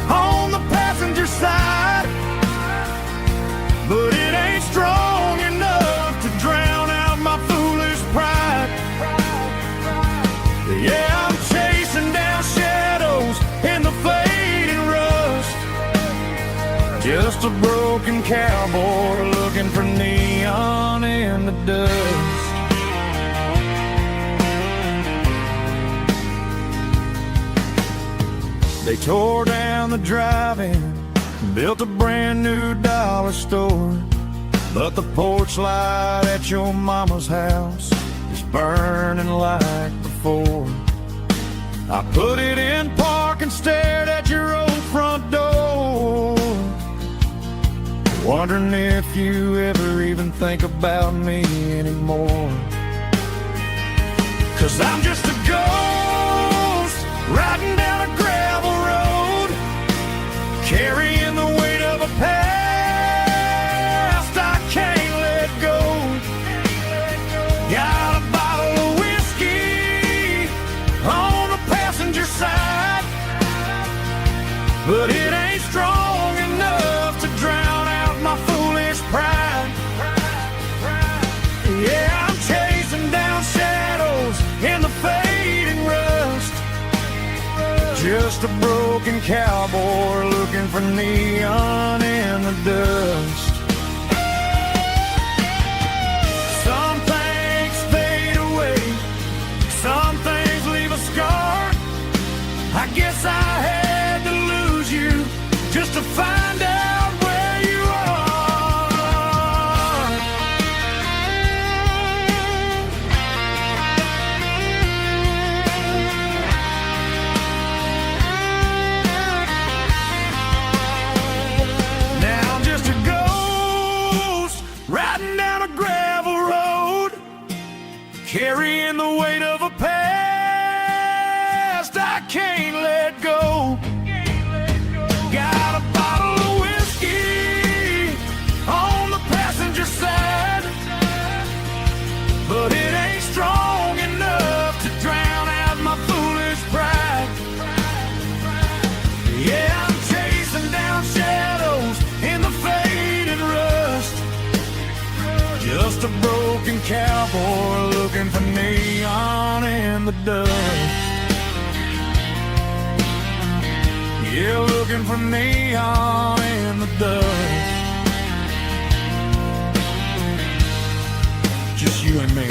on the passenger side, but it ain't strong enough to drown out my foolish pride. Yeah, I'm chasing down shadows in the fading rust, just a broken cowboy looking for neon in the dust. They tore down the drive-in, built a brand new dollar store, but the porch light at your mama's house is burning like before. I put it in park and stared at your old front door, wondering if you ever even think about me anymore. 'Cause I'm just a ghost riding down a gravel road, carrying the weight of a past I can't let go. Got a bottle of whiskey on the passenger side, but it ain't strong enough to drown out my foolish pride. Yeah, I'm chasing down shadows in the fading rust, just a broken cowboy looking for neon in the dust. Some things fade away, some things leave a scar. I guess I had to lose you just to find out where you are. Now I'm just a ghost riding down a gravel road, carrying the weight of a past I can't let go. Got a bottle of whiskey on the passenger side, but it ain't strong enough to drown out my foolish pride. Yeah, I'm chasing down shadows in the fading rust, just a broken cowboy looking for neon in the dust. Yeah, looking for neon in the dust. Just you and me.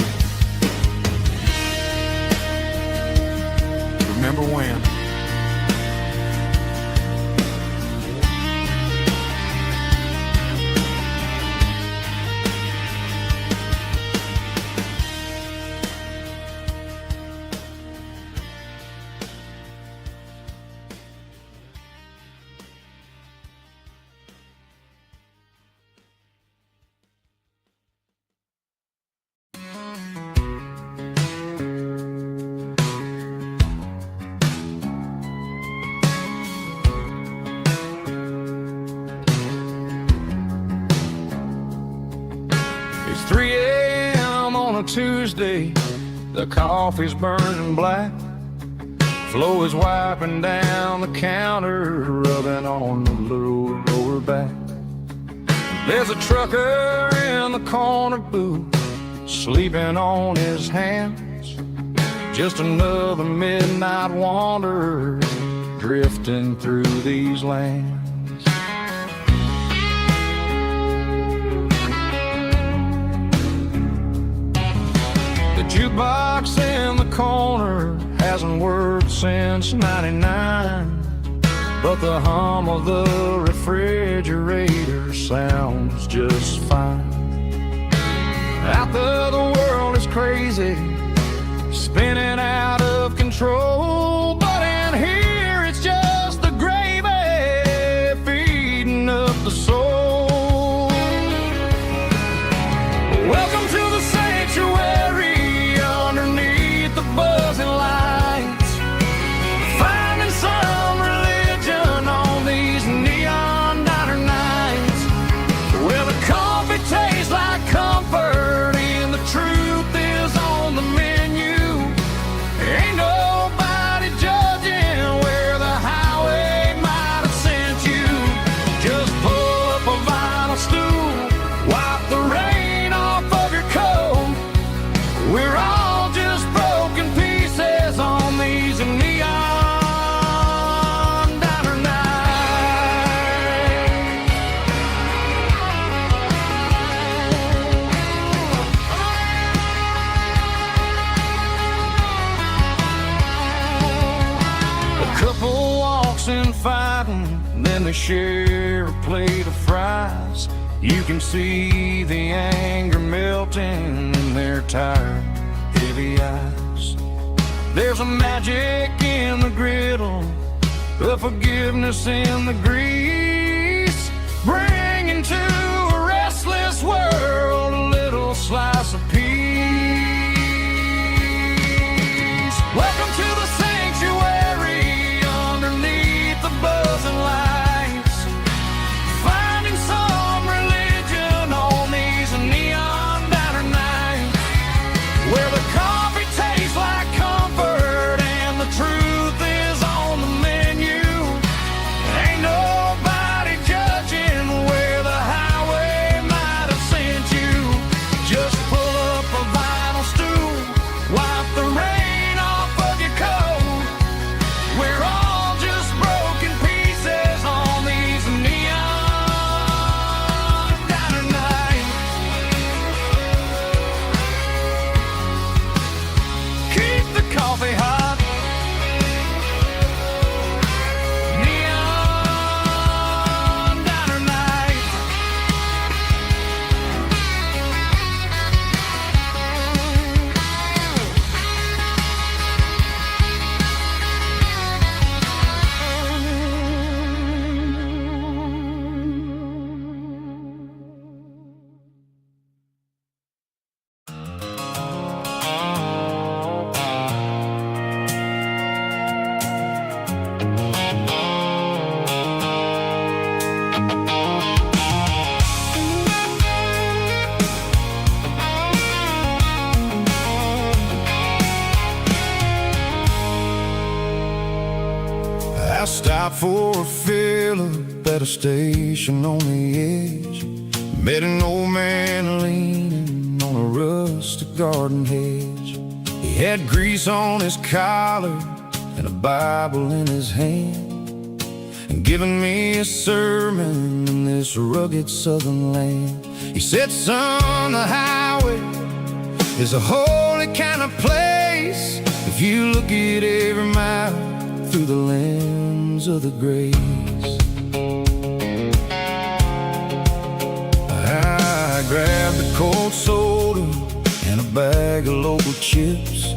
Remember when? It's 3 a.m. on a Tuesday, the coffee's burning black. Flo is wiping down the counter, rubbing on the little lower back. There's a trucker in the corner booth, sleeping on his hands. Just another midnight wanderer drifting through these lands. The jukebox in the corner hasn't worked since '99, but the hum of the refrigerator sounds just fine. Out there the world is crazy, spinning out of control, but in here it's just the gravy feeding up the soul. Welcome to the sanctuary underneath the buzzing lights, finding some religion on these neon diner nights, where the coffee tastes like comfort and the truth is on the menu. Ain't nobody judging where the highway might have sent you. Just pull up a vinyl stool, wipe the rain off of your coat. We're all just broken pieces on these neon diner nights. A couple walks in fighting, then they share a plate of fries. You can see the anger melting in their tired, heavy eyes. There's a magic in the griddle, a forgiveness in the grease, bringing to a restless world a little slice of peace. Welcome to the sanctuary underneath the buzzing lights, finding some religion on these neon diner nights, where the coffee tastes like comfort and the truth is on the menu. Ain't nobody judging where the highway might have sent you. Just pull up a vinyl stool, wipe the rain off of your coat. We're all just broken pieces on these neon diner nights. Keep the coffee hot. Neon diner nights. I stopped for a fill-up at a station on the edge. Met an old man leaning on a rustic garden hedge. He had grease on his collar and a Bible in his hand, and giving me a sermon in this rugged southern land. He said, son, the highway is a holy kind of place if you look at every mile through the lens of the grace. I grabbed a cold soda and a bag of local chips,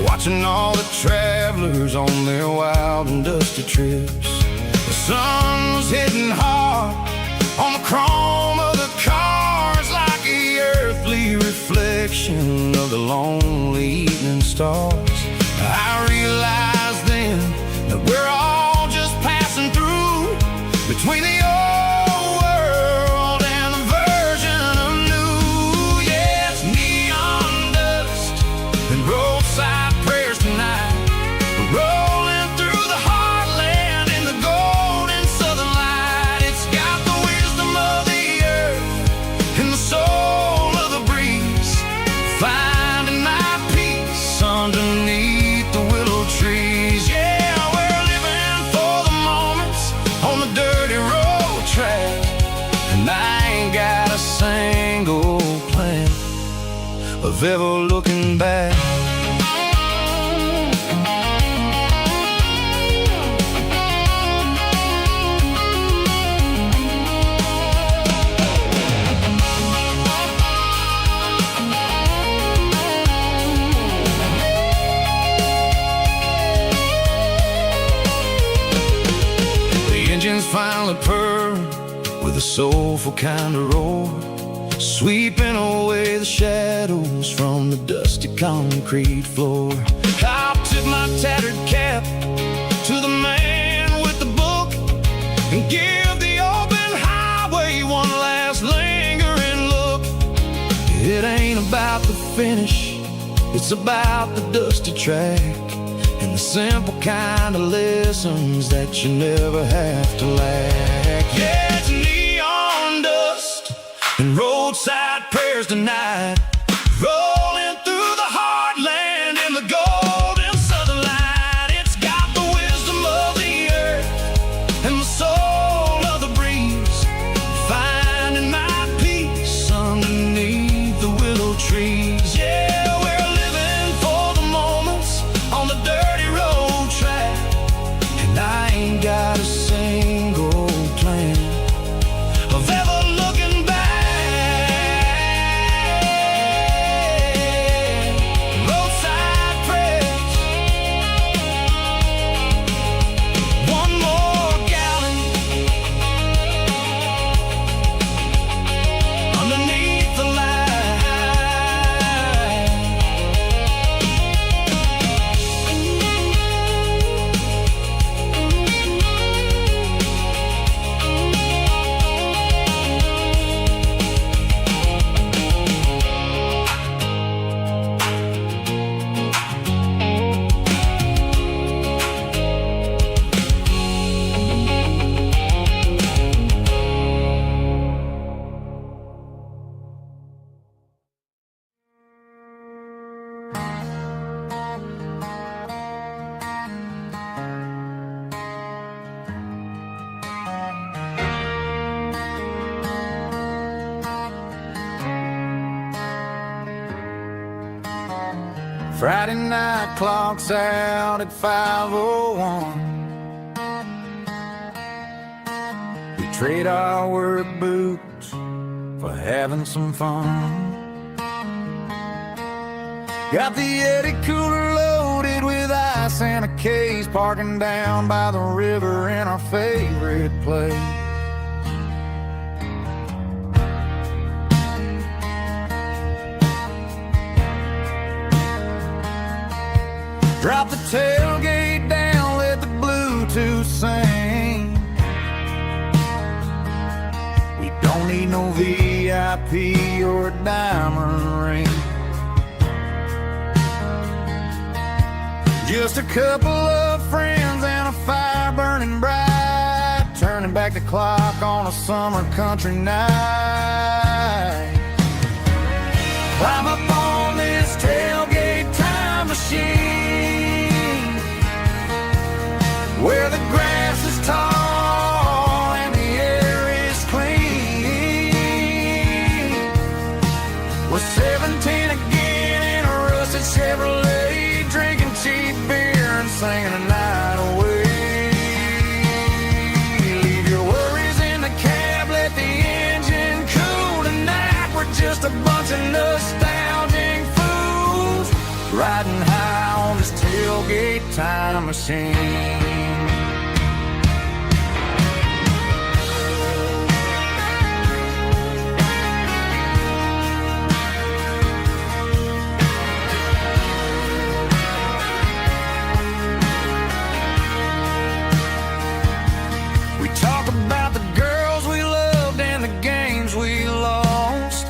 watching all the travelers on their wild and dusty trips. The sun was hitting hard on the chrome of the cars, like the earthly reflection of the lonely evening stars. I realized then that we're all just passing through between the old world and the version of new. Yeah, it's neon dust and roadside prayers tonight, rolling through the heartland in the golden southern light. It's got the wisdom of the earth of ever looking back. Engines finally purr with a soulful kind of roar, sweeping away the shadows from the dusty concrete floor. I'll tip my tattered cap to the man with the book and give the open highway one last lingering look. It ain't about the finish, it's about the dusty track and the simple kind of lessons that you never have to lack. Yeah, it's neon dust and roadside prayers tonight, rolling through the heartland in the golden southern light. It's got the wisdom of the earth and the soul of the breeze, finding my peace underneath the willow trees. Yeah, we're living for the moments on the dirty road track, and I ain't got a single plan of ever looking back. Roadside prayers, one more gallon underneath the light. Friday night clocks out at 5:01. We trade our work boots for having some fun. Got the Eddie cooler loaded with ice and a case, parking down by the river in our favorite place. Drop the tailgate down, let the Bluetooth sing. We don't need no VIP or a diamond ring. Just a couple of friends and a fire burning bright, turning back the clock on a summer country night. Climb up on this tailgate time machine, where the grass is tall and the air is clean. We're 17 again in a rusted Chevrolet, drinking cheap beer and singing a night away. Leave your worries in the cab, let the engine cool tonight. We're just a bunch of nostalgic fools riding high on this tailgate time machine. We talk about the girls we loved and the games we lost,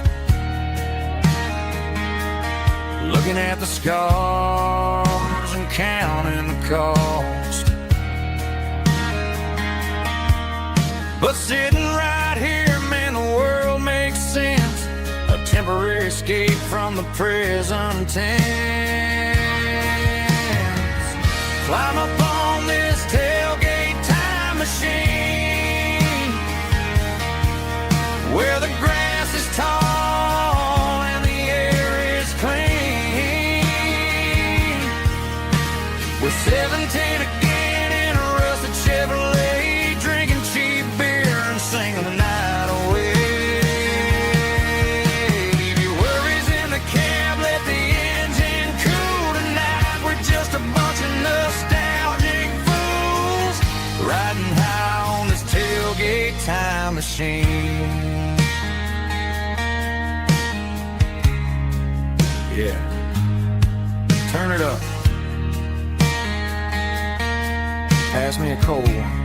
looking at the scars and counting the cost. But sitting right here, man, the world makes sense. A temporary escape from the present tense. Climb up on this tailgate time machine, where the grass is tall and the air is clean. time machine. Yeah, turn it up. Pass me a cold one.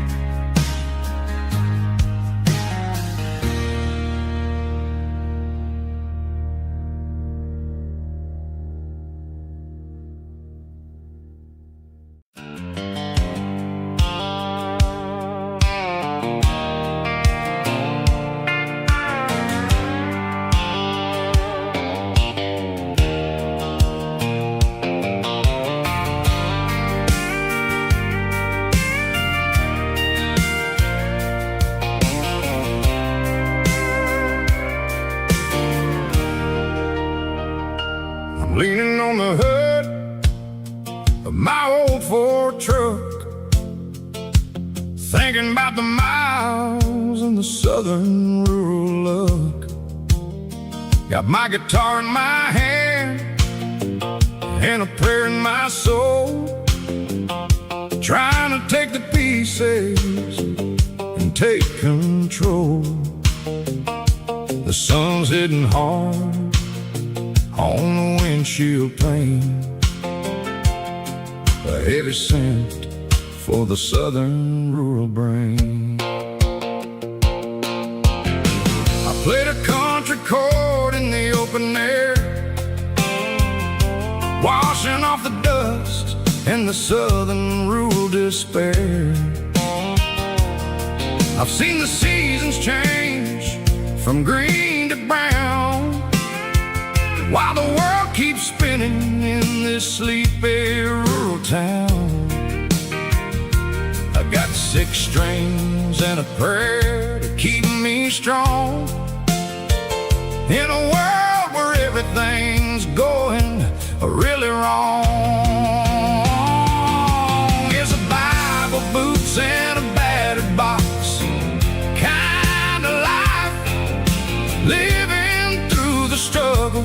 Leaning on the hood of my old Ford truck, thinking about the miles and the southern rural look. Got my guitar in my hand and a prayer in my soul, trying to take the pieces and take control. The sun's hitting hard on the windshield pane, a heavy scent for the southern rural brain. I played a country chord in the open air, washing off the dust and the southern rural despair. I've seen the seasons change from green to brown, while the world keeps spinning in this sleepy rural town. I got 6 strings and a prayer to keep me strong, in a world where everything's going really wrong. It's a Bible, boots, and a battered box kind of life, living through the struggle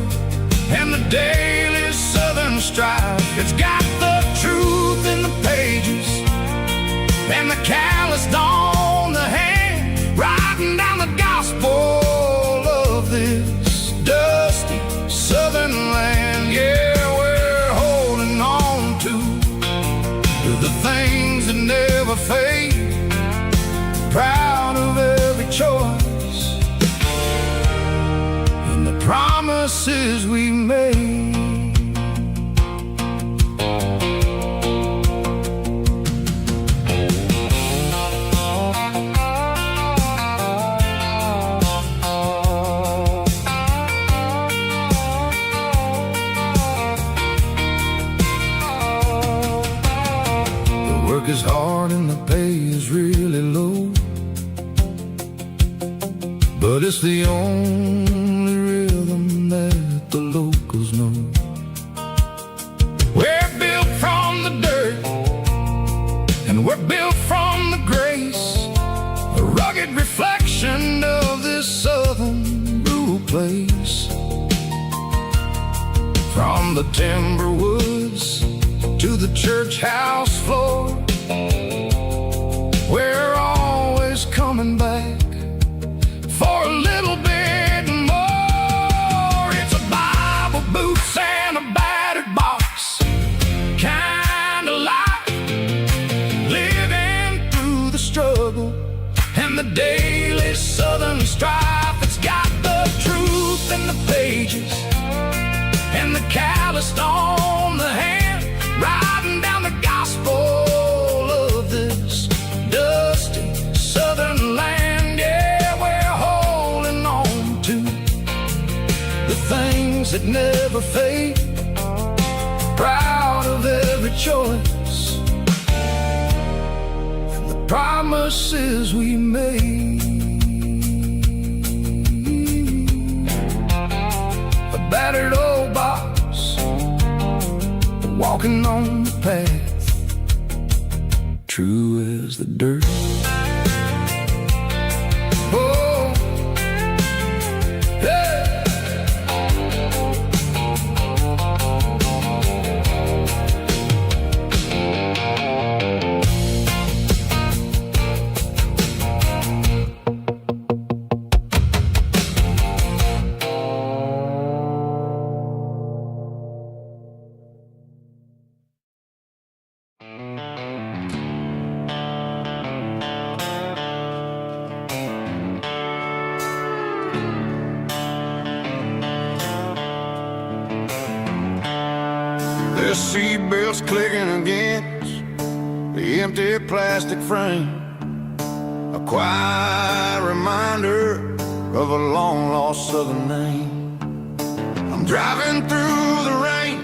and the daily southern strife. It's got the truth in the pages and the calloused on the hand, writing down the gospel of this dusty southern land. Yeah, we're holding on to the things that never fade, proud of every choice and the promises we made. The work is hard and the pay is really low, but it's the only rhythm that the locals know. We're built from the dirt and we're built from the grace, a rugged reflection of this southern rural place. From the timber woods to the church house floor, we're always coming back for a little bit more. It's a Bible, boots, and a battered box kind of life, living through the struggle and the daily southern strife. It's got the truth in the pages and the calloused on the hand, writing down the gospel of this dusty southern land. Yeah, we're holding on to the things that never fade, proud of every choice and the promises we made. A battered old box, walking on the path, true as the dirt. Oh, yeah. The seatbelts clicking against the empty plastic frame, a quiet reminder of a long-lost southern name. I'm driving through the rain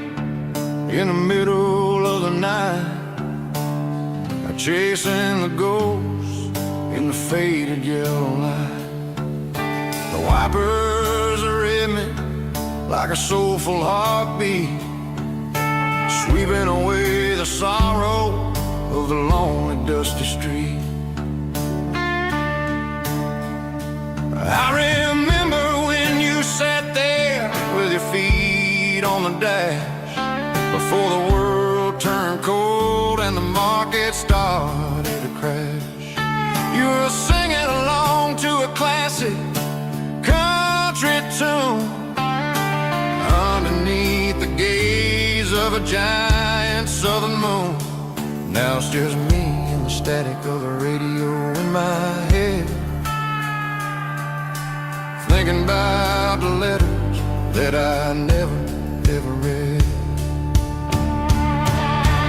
in the middle of the night, chasing the ghosts in the faded yellow light. The wipers are in me like a soulful heartbeat, sweeping away the sorrow of the lonely dusty street. I remember when you sat there with your feet on the dash, before the world turned cold and the market started to crash. You were singing along to a classic country tune underneath the gaze of a giant southern moon. Now it's just me and the static of the radio in my head, thinking about the letters that I never, ever read.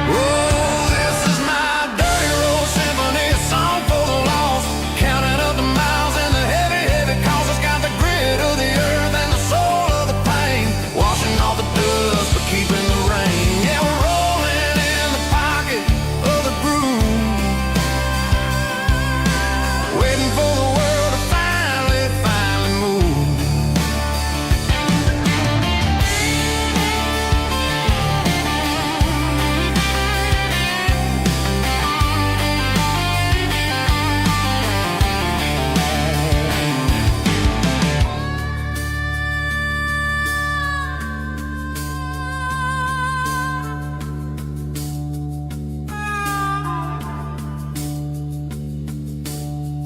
Oh, this is my dirty road symphony, a song for the lost, counting up the miles and the heavy, heavy calls. It's got the grit of the earth and the soul of the pain, washing off the dust but keeping the rain. Yeah, we're rolling in the pocket of the groove, waiting for the world to finally move.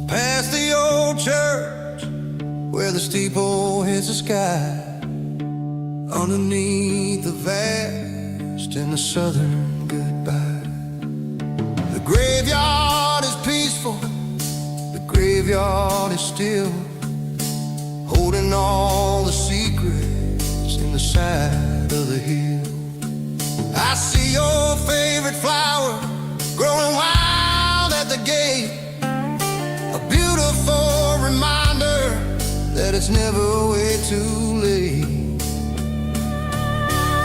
Past the old church where the steeple hits the sky, underneath the vast and the southern goodbye. The graveyard is peaceful, the graveyard is still, holding all the secrets in the side of the hill. I see your favorite flower growing wild at the gate, a beautiful reminder that it's never way too late.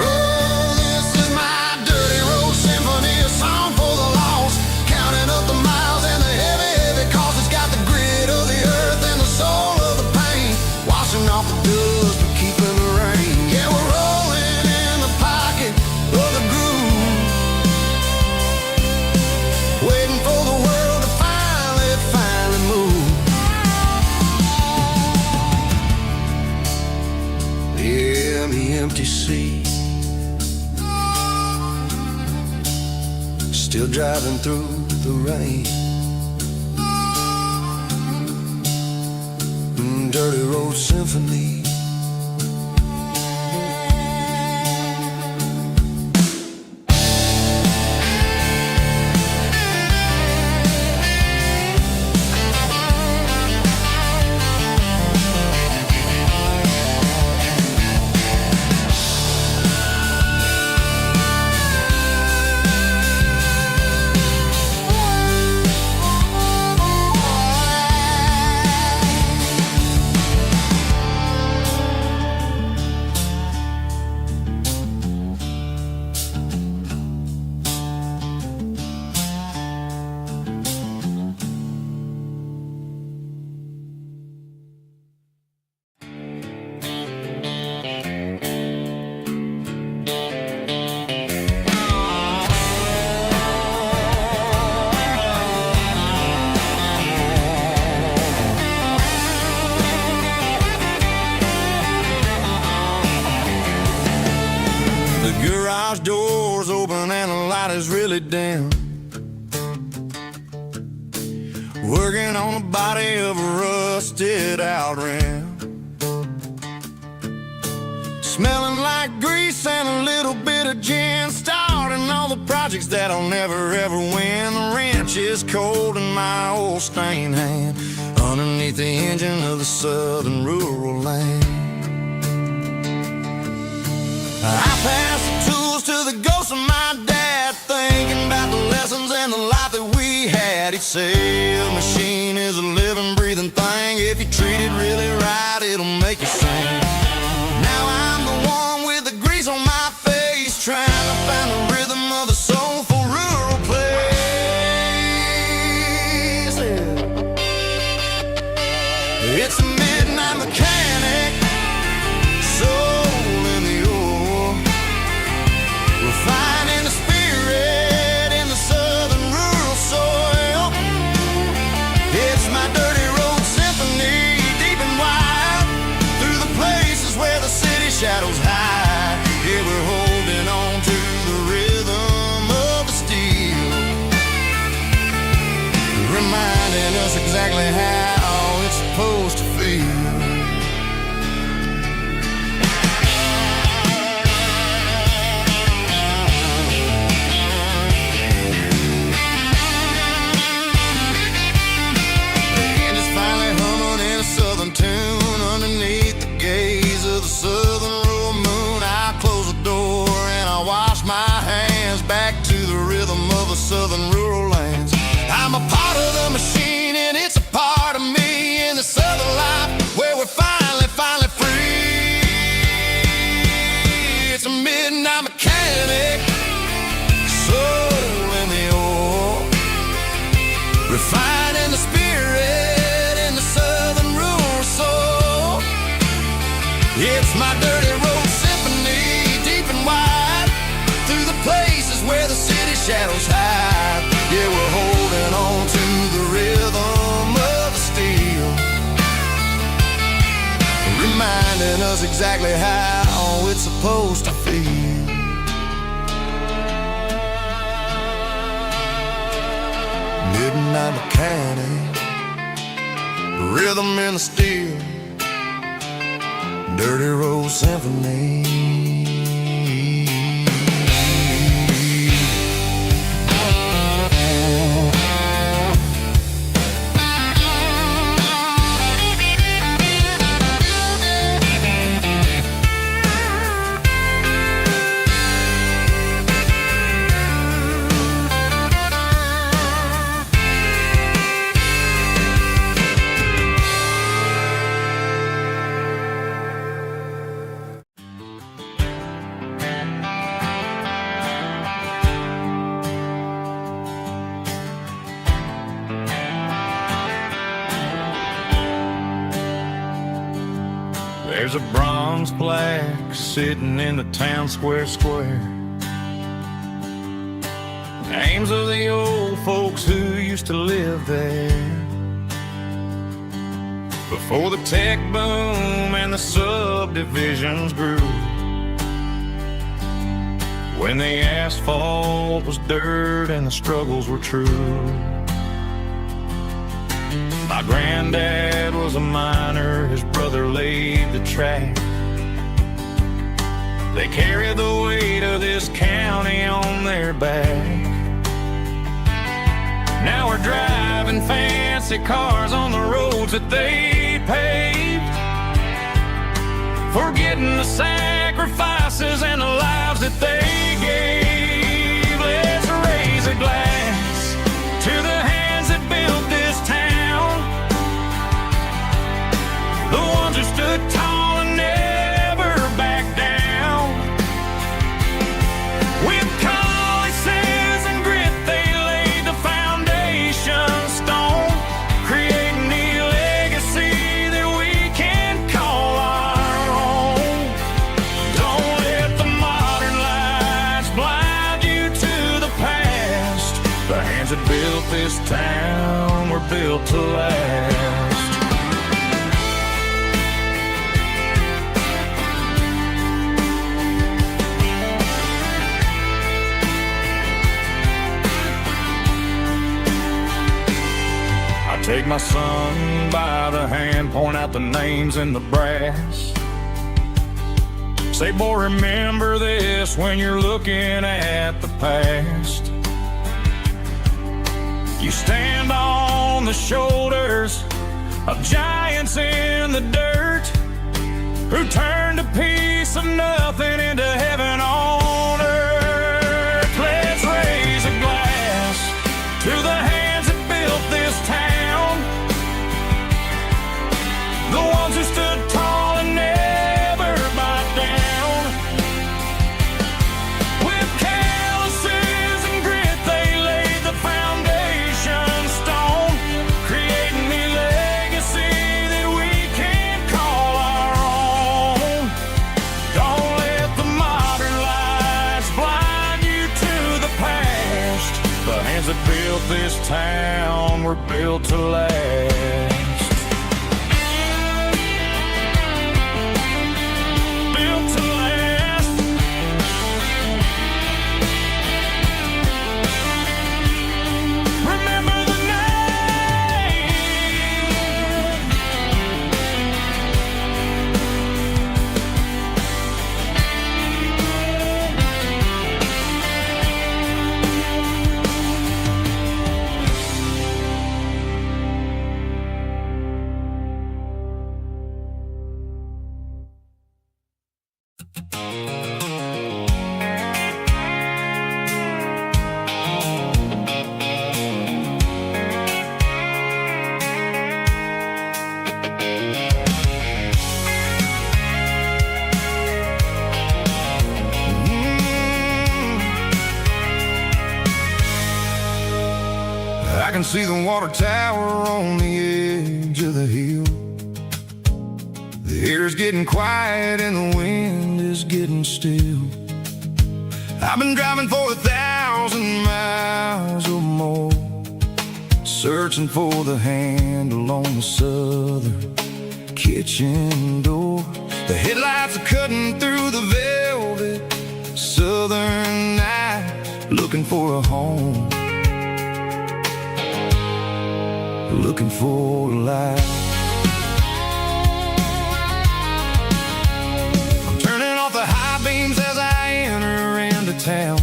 Oh, this is my dirty road symphony, a song for the lost, counting up the miles and the heavy, heavy calls. It's got the grit of the earth and the soul of the pain, washing off the dust but keeping the rain. Yeah, we're rolling in the pocket of the groove, waiting for the world to finally move. Yeah, the empty seat, still driving through the rain. Dirty road symphony. Garage doors open and the light is really dim, working on the body of a rusted out rim, smelling like grease and a little bit of gin, starting all the projects that'll never ever win. The wrench is cold in my old stained hand, underneath the engine of the southern rural land. I pass the tools to the ghost of thing. If you treat it really right, it'll make you sing. Now I'm the one with the grease on my face, trying to find the rhythm of a soulful rural place. It's a midnight mechanic, soul in the ore, refining the spirit in the southern rural soil. It's my dirty road symphony, deep and wide, through the places where the city shadows hide. Yeah, we're holding on to the rhythm of the steel, reminding us exactly how it's supposed to feel. Tune underneath the gaze of the southern rural moon. I close the door and I wash my hands back to the rhythm of the southern rural lands. I'm a part of the machine and it's a part of me in the southern life where we're finally free. It's a midnight mechanic, soul in the ore, refining the spirit in the southern rural soul. It's my dirty road symphony, deep and wide, through the places where the city shadows hide. Yeah, we're holding on to the rhythm of the steel, reminding us exactly how it's supposed to feel. Midnight mechanic, rhythm in the steel, dirty road symphony. There's a bronze plaque sitting in the town square. Names of the old folks who used to live there before the tech boom and the subdivisions grew, when the asphalt was dirt and the struggles were true. My granddad was a miner, his brother laid the track. They carried the weight of this county on their back. Now we're driving fancy cars on the roads that they paved, forgetting the sacrifices and the lives that they gave. Let's raise a glass to the hands that built this town, the ones who stood tall and never backed down. With calluses and grit, they laid the foundation stone, creating a legacy that we can call our own. Don't let the modern lights blind you to the past. The hands that built this town were built to last. Take my son by the hand, point out the names in the brass. Say, boy, remember this when you're looking at the past. You stand on the shoulders of giants in the dirt, who turned a piece of nothing into heaven on earth. Let's raise a glass to the hands that built this town, town were built to last. Built to last. Remember the name. I can see the water tower on the edge of the hill. The air's getting quiet and the wind is getting still. I've been driving for 1,000 miles or more, searching for the handle on the southern kitchen door. The headlights are cutting through the velvet southern night, looking for a home, looking for a life. I'm turning off the high beams as I enter into town,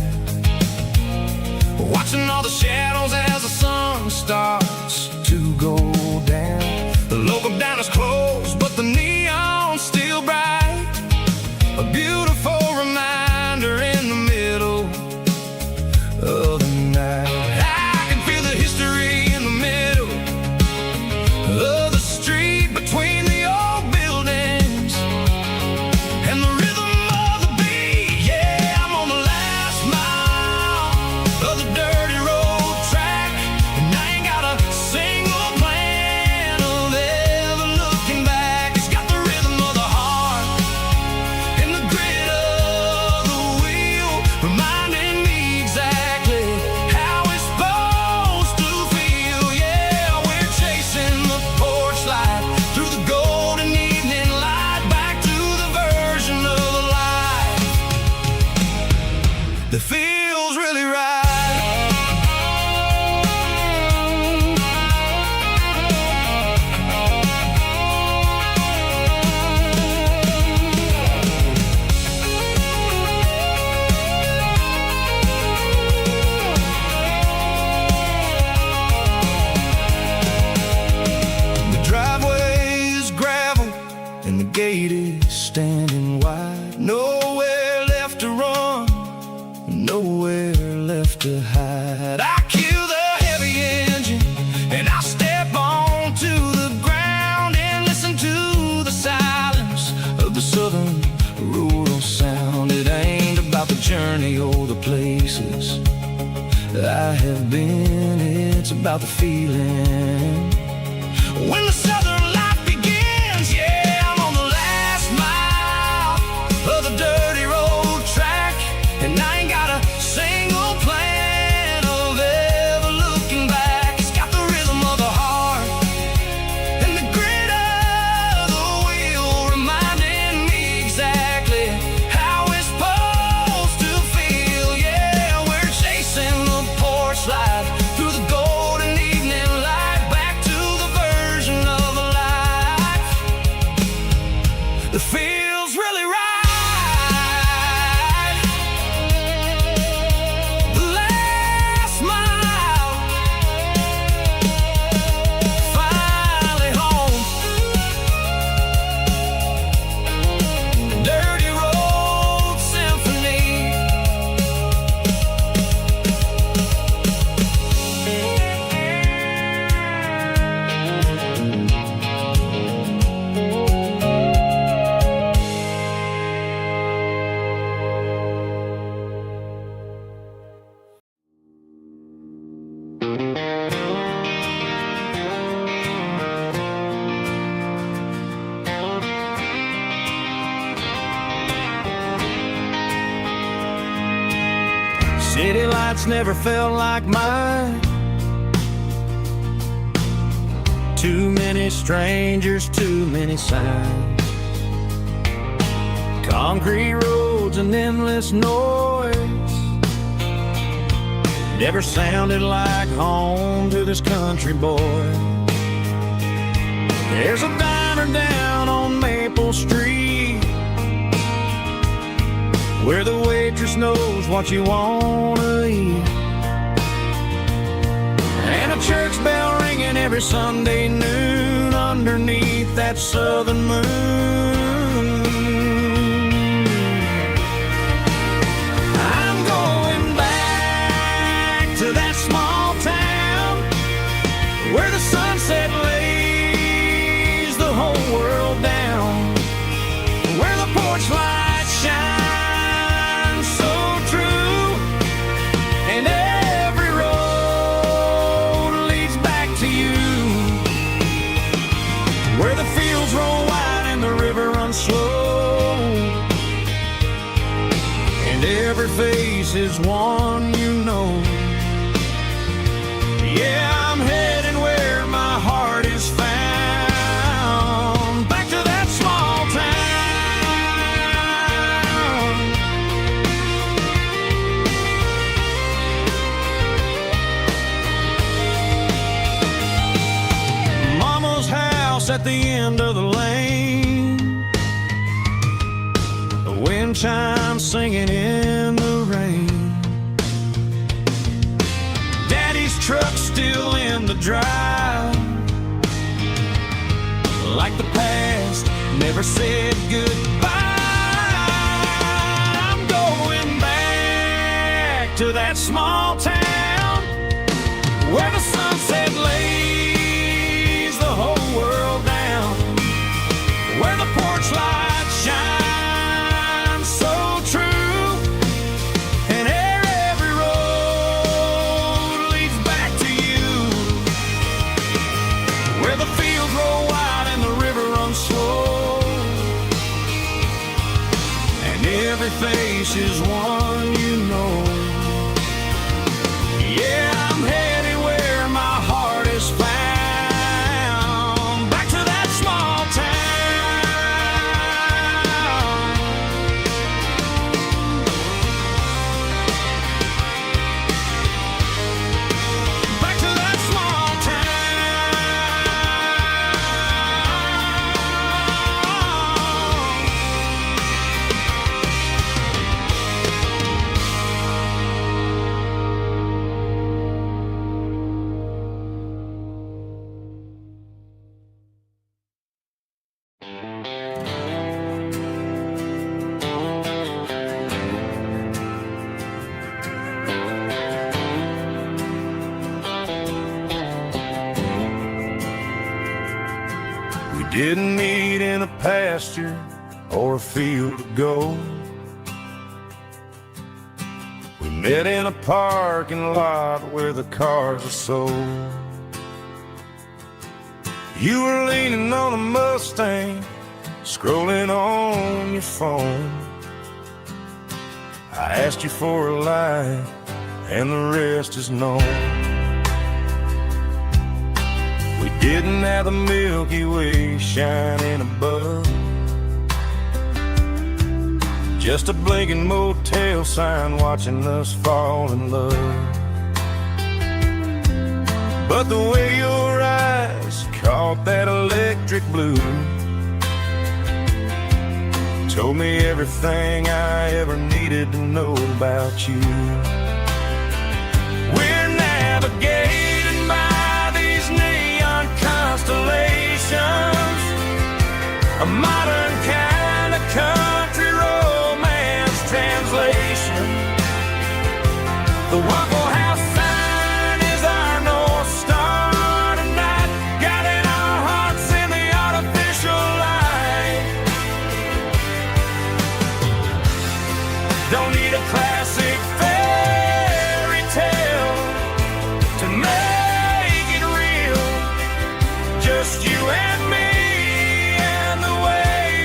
watching all the shadows as the sun starts to go down. The local diner's closed, but the neon's still bright, a beautiful reminder in the middle of the night. I can feel the history in the middle of the street between the old buildings and the rhythm of the beat. Yeah, I'm on the last mile of the dirty road track, and I ain't got a single plan of ever looking back. It's got the rhythm of the heart and the grit of the wheel, reminding me exactly how it's supposed to feel. Yeah, we're chasing the porch light through the golden evening light, back to the version of life that feels really right. The driveway is gravel and the gate is standing wide. Nowhere left to run, nowhere left to hide. I kill the heavy engine and I step onto the ground and listen to the silence of the southern rural sound. It ain't about the journey or the places I have been, it's about the feeling when the southern life begins. Yeah, I'm on the last mile of the dirty road track, and I ain't got a single plan of ever looking back. It's got the rhythm of the heart and the grit of the wheel, reminding me exactly how it's supposed to feel. Yeah, we're chasing the porch light through the golden evening light, back to the version of life that feels really right. The last mile, finally home. Dirty road symphony. City lights never felt like mine. Too many strangers, too many signs. Concrete roads and endless noise never sounded like home to this country boy. There's a diner down on Maple Street where the waitress knows what you wanna eat, and a church bell ringing every Sunday noon underneath that southern moon. I'm going back to that small town where the sunset lays the whole world down, where the porch lights shine so true, and every road leads back to you, where the fields roll wide and the river runs slow, and every face is one you know. Yeah, I'm heading where my heart is found, back to that small town. Mama's house at the end of the lane, the wind chimes singing in the rain, Daddy's truck still in the drive, like the past never said goodbye. I'm going back to that small town where the sunset lays the whole world down, where the porch lights shine so true, and every road leads back to you, where the fields roll wide and the river runs slow, and every face is one you know. Yeah, I'm heading where my heart is found, back to that small town. Back to that small We didn't meet in a pasture or a field of gold. We met in a parking lot where the cars are sold. You were leaning on a Mustang, scrolling on your phone. I asked you for a light, and the rest is known. We didn't have the Milky Way shining above, just a blinking motel sign watching us fall in love. But the way your eyes caught that electric blue told me everything I ever needed to know about you. We're navigating by these neon constellations, a modern kind of country romance translation. The Waffle House sign is our North Star tonight, guiding our hearts in the artificial light. Don't need a classic fairy tale to make it real, just you and me and the way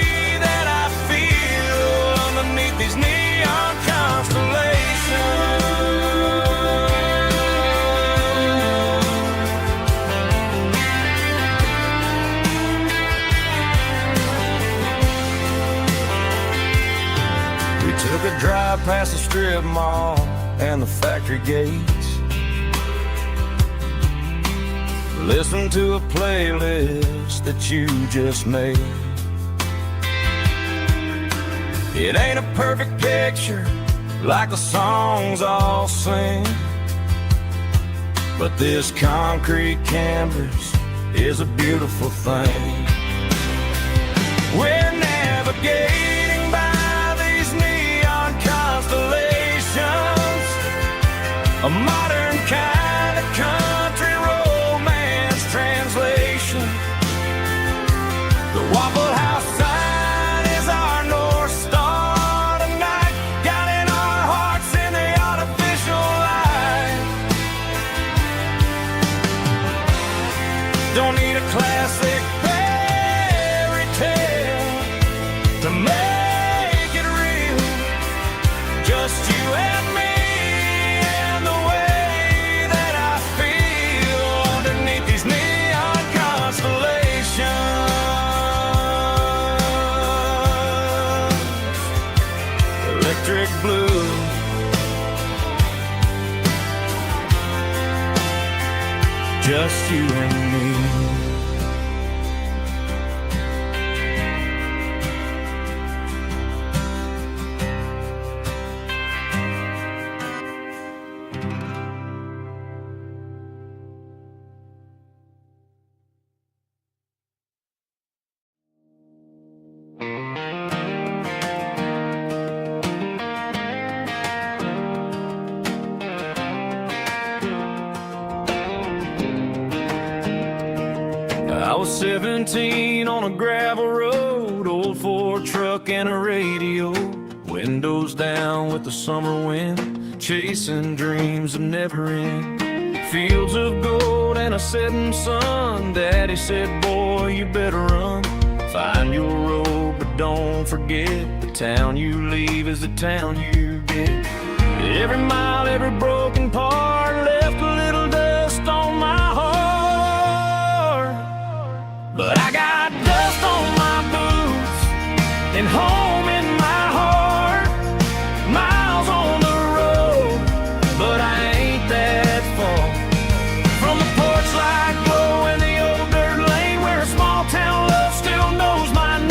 Took a drive past the strip mall and the factory gates. Listen to a playlist that you just made. It ain't a perfect picture like the songs all sing, but this concrete canvas is a beautiful thing. We're navigating by these neon constellations, a modern kind of country romance translation. The Waffle House sign is our North Star tonight, guiding our hearts in the artificial light. Don't need a classic fairy tale to make it real, just you and me and the way that I feel underneath these neon constellations. Electric blue, just you and me. I was 17 on a gravel road, old Ford truck and a radio, windows down with the summer wind, chasing dreams that never end. Fields of gold and a setting sun. Daddy said, boy, you better run. Find your road, but don't forget, the town you leave is the town you get. Every mile, every broken part left a little dust on my heart. But I got dust on my boots and home in my heart. Miles on the road, but I ain't that far from the porch light glow and the old dirt lane where a small town love still knows my name.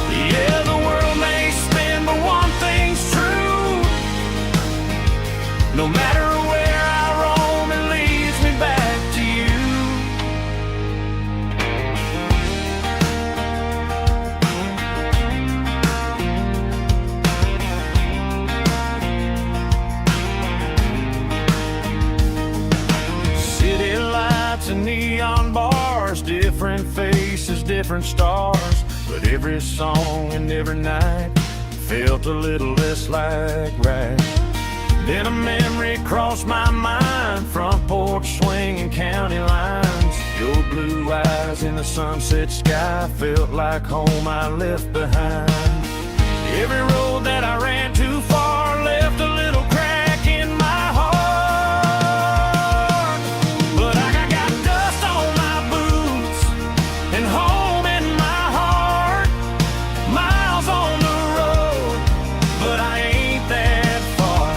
Yeah, the world may spin, but one thing's true. No matter where I roam, it leads me back to you. City lights and neon bars, different faces, different stars, but every song and every night felt a little less like right. Then a memory crossed my mind, front porch swinging county lines. Your blue eyes in the sunset sky felt like home I left behind. Every road that I ran too far left a little crack in my heart. But I got dust on my boots and home in my heart. Miles on the road, but I ain't that far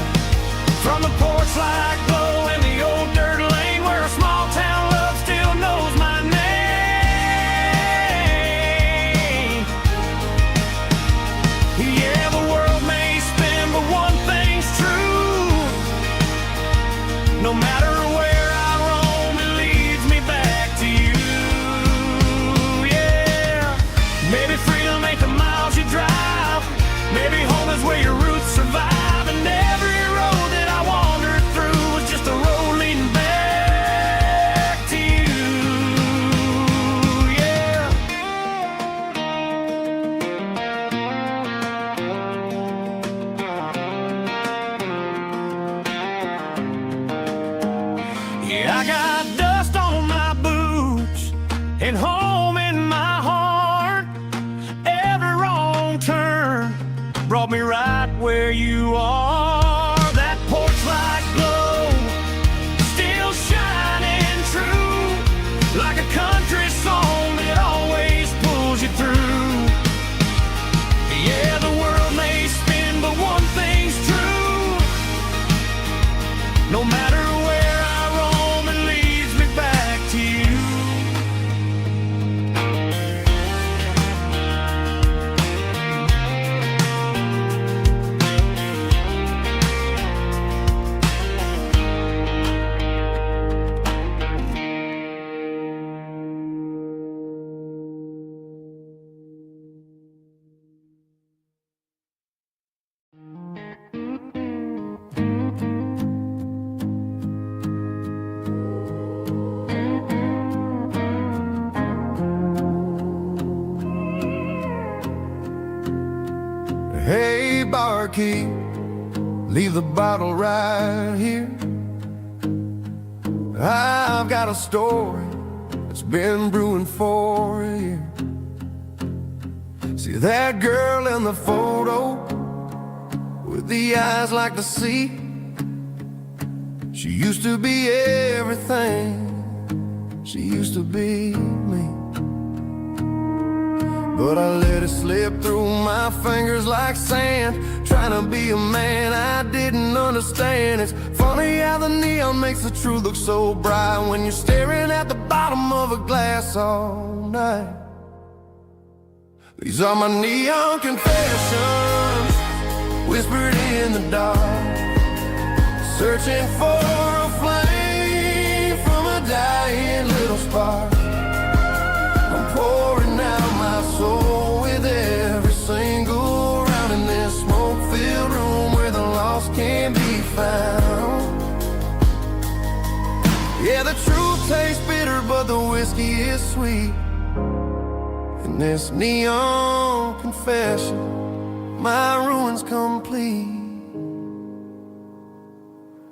from the porch light glow and the old dirt lane where a small town love still knows my name. Yeah, the world may spin, but one thing's true. No matter where I roam, it leads me back to you. Yeah, maybe freedom ain't the miles you drive. Maybe home is where your roots survive. And every road that I wandered through was just a road leading back to you. Yeah. Yeah, I got dust on my boots and home in my heart. Every wrong turn brought me right where you are. That porch light glow still shining true, like a country song that always pulls car key, leave the bottle right here. I've got a story that's been brewing for a year. See that girl in the photo with the eyes like the sea? She used to be everything, she used to be me. But I let it slip through my fingers like sand, trying to be a man I didn't understand. It's funny how the neon makes the truth look so bright when you're staring at the bottom of a glass all night. These are my neon confessions, whispered in the dark, searching for a flame from a dying little spark. I'm pouring out my soul with every single round in this smoke-filled room where the lost can be found. Yeah, the truth tastes bitter, but the whiskey is sweet. In this neon confession, my ruin's complete.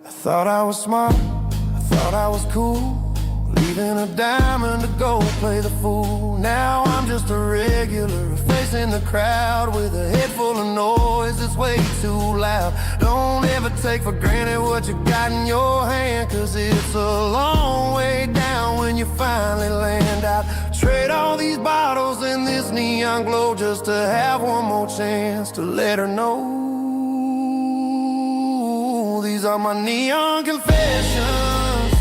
I thought I was smart, I thought I was cool, leaving a diamond to go play the fool. Now I'm just a regular, facing the crowd with a head full of noise that's way too loud. Don't ever take for granted what you got in your hand, cause it's a long way down when you finally land out. Trade all these bottles and this neon glow just to have one more chance to let her know. These are my neon confessions,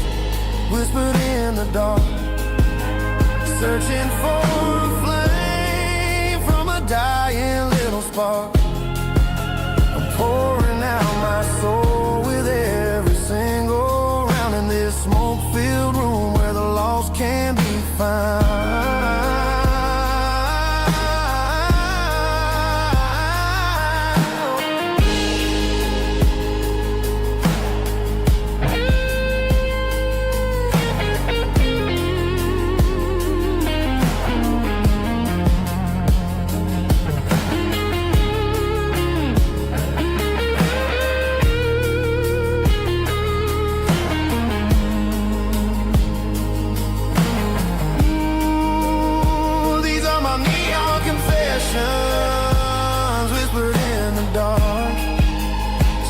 whispered in the dark, searching for a flame from a dying little spark. I'm pouring out my soul with every single round in this smoke-filled room where the lost can be found. Whispered in the dark,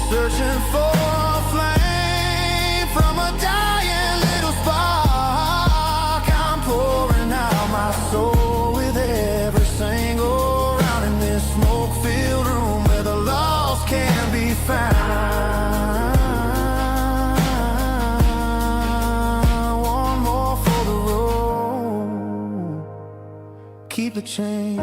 searching for a flame from a dying little spark. I'm pouring out my soul with every single round in this smoke-filled room where the lost can be found. One more for the road, keep the change.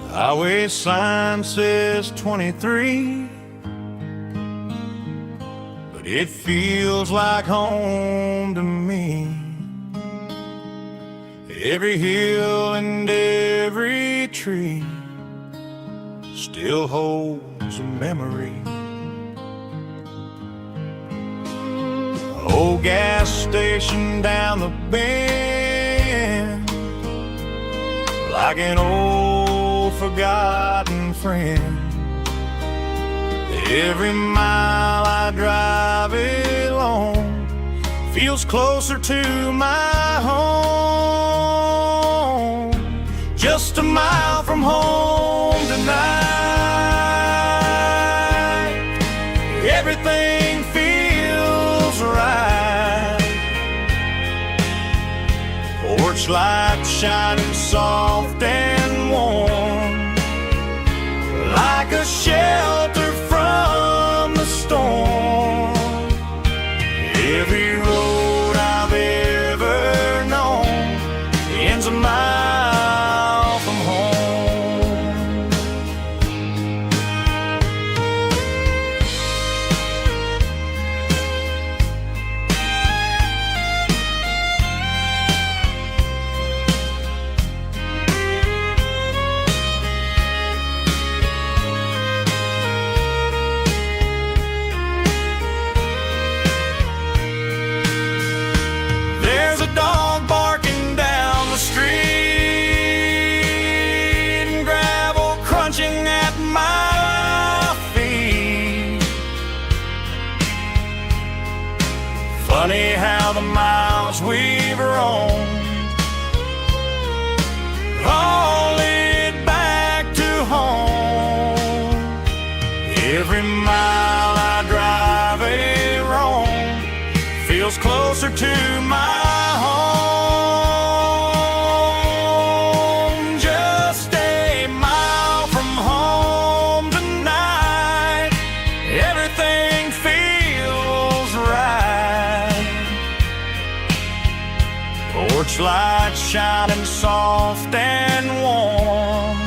Highway sign says 23, but it feels like home to me. Every hill and every tree still holds a memory. Old gas station down the bend, like an old forgotten friend. Every mile I drive it along feels closer to my home. Just a mile from home tonight, everything feels right. Porch light shining soft and warm, Every road I've ever known ends a mile from home. There's a dog barking down the street and gravel crunching at my feet. Funny how the miles we've roamed all lead back to home. Every mile I drive a roam feels closer to my home. Just a mile from home tonight, everything feels right. Porch lights shining soft and warm,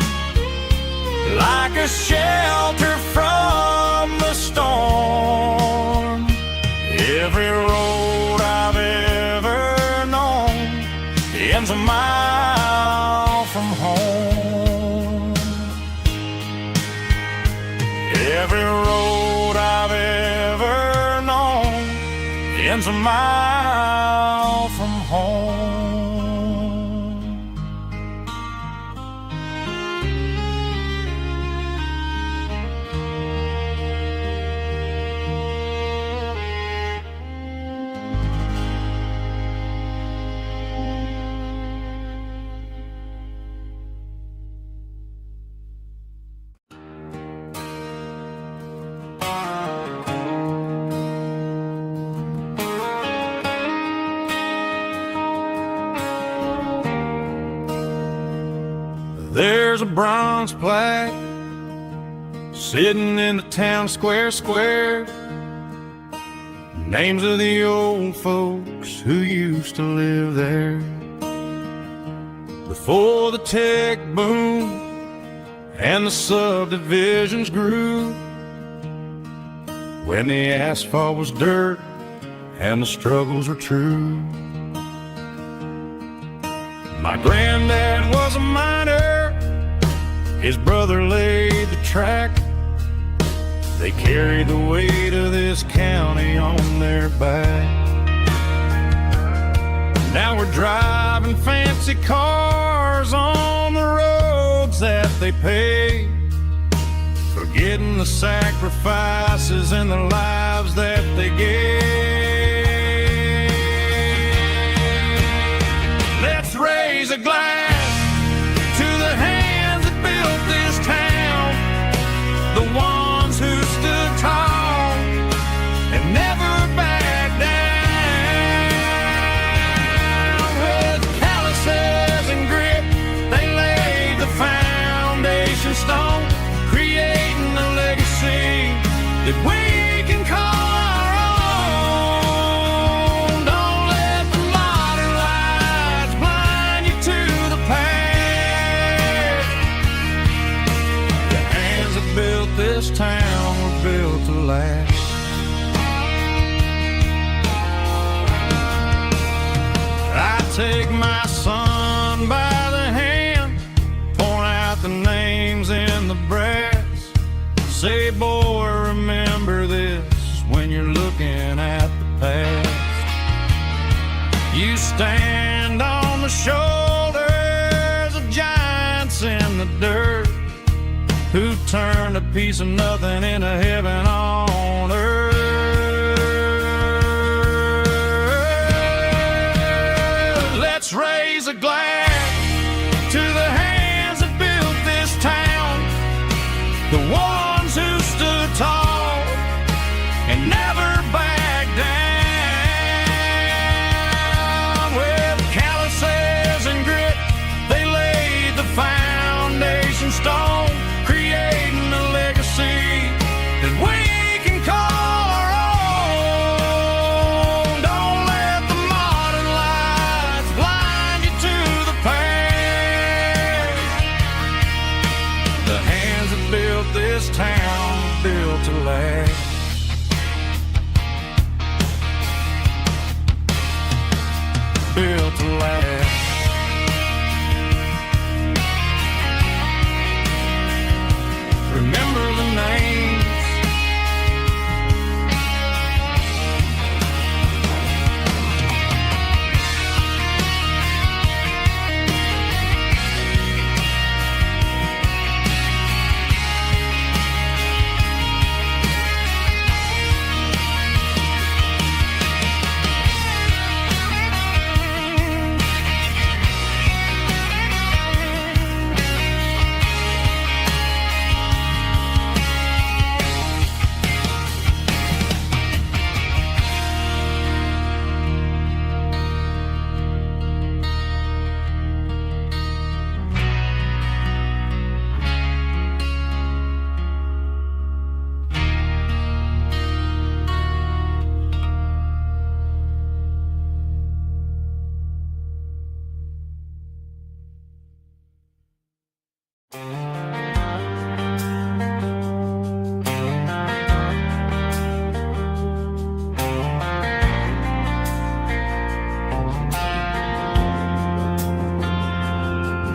like a shelter from the storm. Every road I've ever known ends a mile from home. Every road I've ever known ends a mile from home. There's a bronze plaque sitting in the town square. Names of the old folks who used to live there before the tech boom and the subdivisions grew, when the asphalt was dirt and the struggles were true. My granddad was a miner, his brother laid the track. They carried the weight of this county on their back. Now we're driving fancy cars on the roads that they paved, forgetting the sacrifices and the lives that they gave. Let's raise a glass to the hands that built this town, the ones who stood tall and never backed down. With calluses and grit, they laid the foundation stone, creating a legacy that we can call our own. Don't let the modern lights blind you to the past. The hands that built this town were built to last. I take my son by the hand, point out the names in the brass. Say, boy, remember this when you're looking at the past. You stand on the shoulders of giants in the dirt, who turned a piece of nothing into heaven on earth. Let's raise a glass to the hands that built this town, the ones who stood tall and never backed down. With calluses and grit, they laid the foundation stone, creating a legacy that we can to last. Remember the names.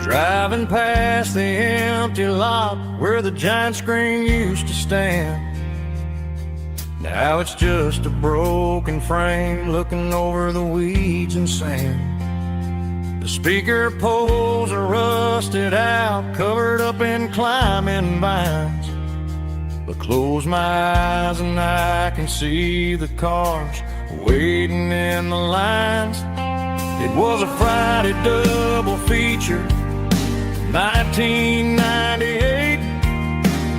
Driving past the empty lot where the giant screen used to stand. Now it's just a broken frame looking over the weeds and sand. The speaker poles are rusted out, covered up in climbing vines. But close my eyes and I can see the cars waiting in the lines. It was a Friday double feature, 1998.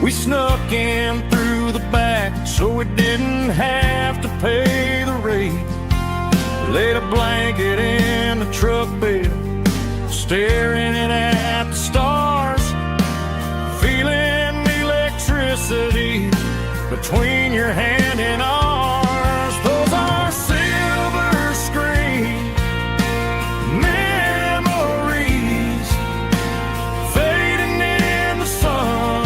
We snuck in through the back so we didn't have to pay the rate. Laid a blanket in the truck bed, staring at the stars, feeling the electricity between your hand and ours. Those are silver screen memories fading in the sun.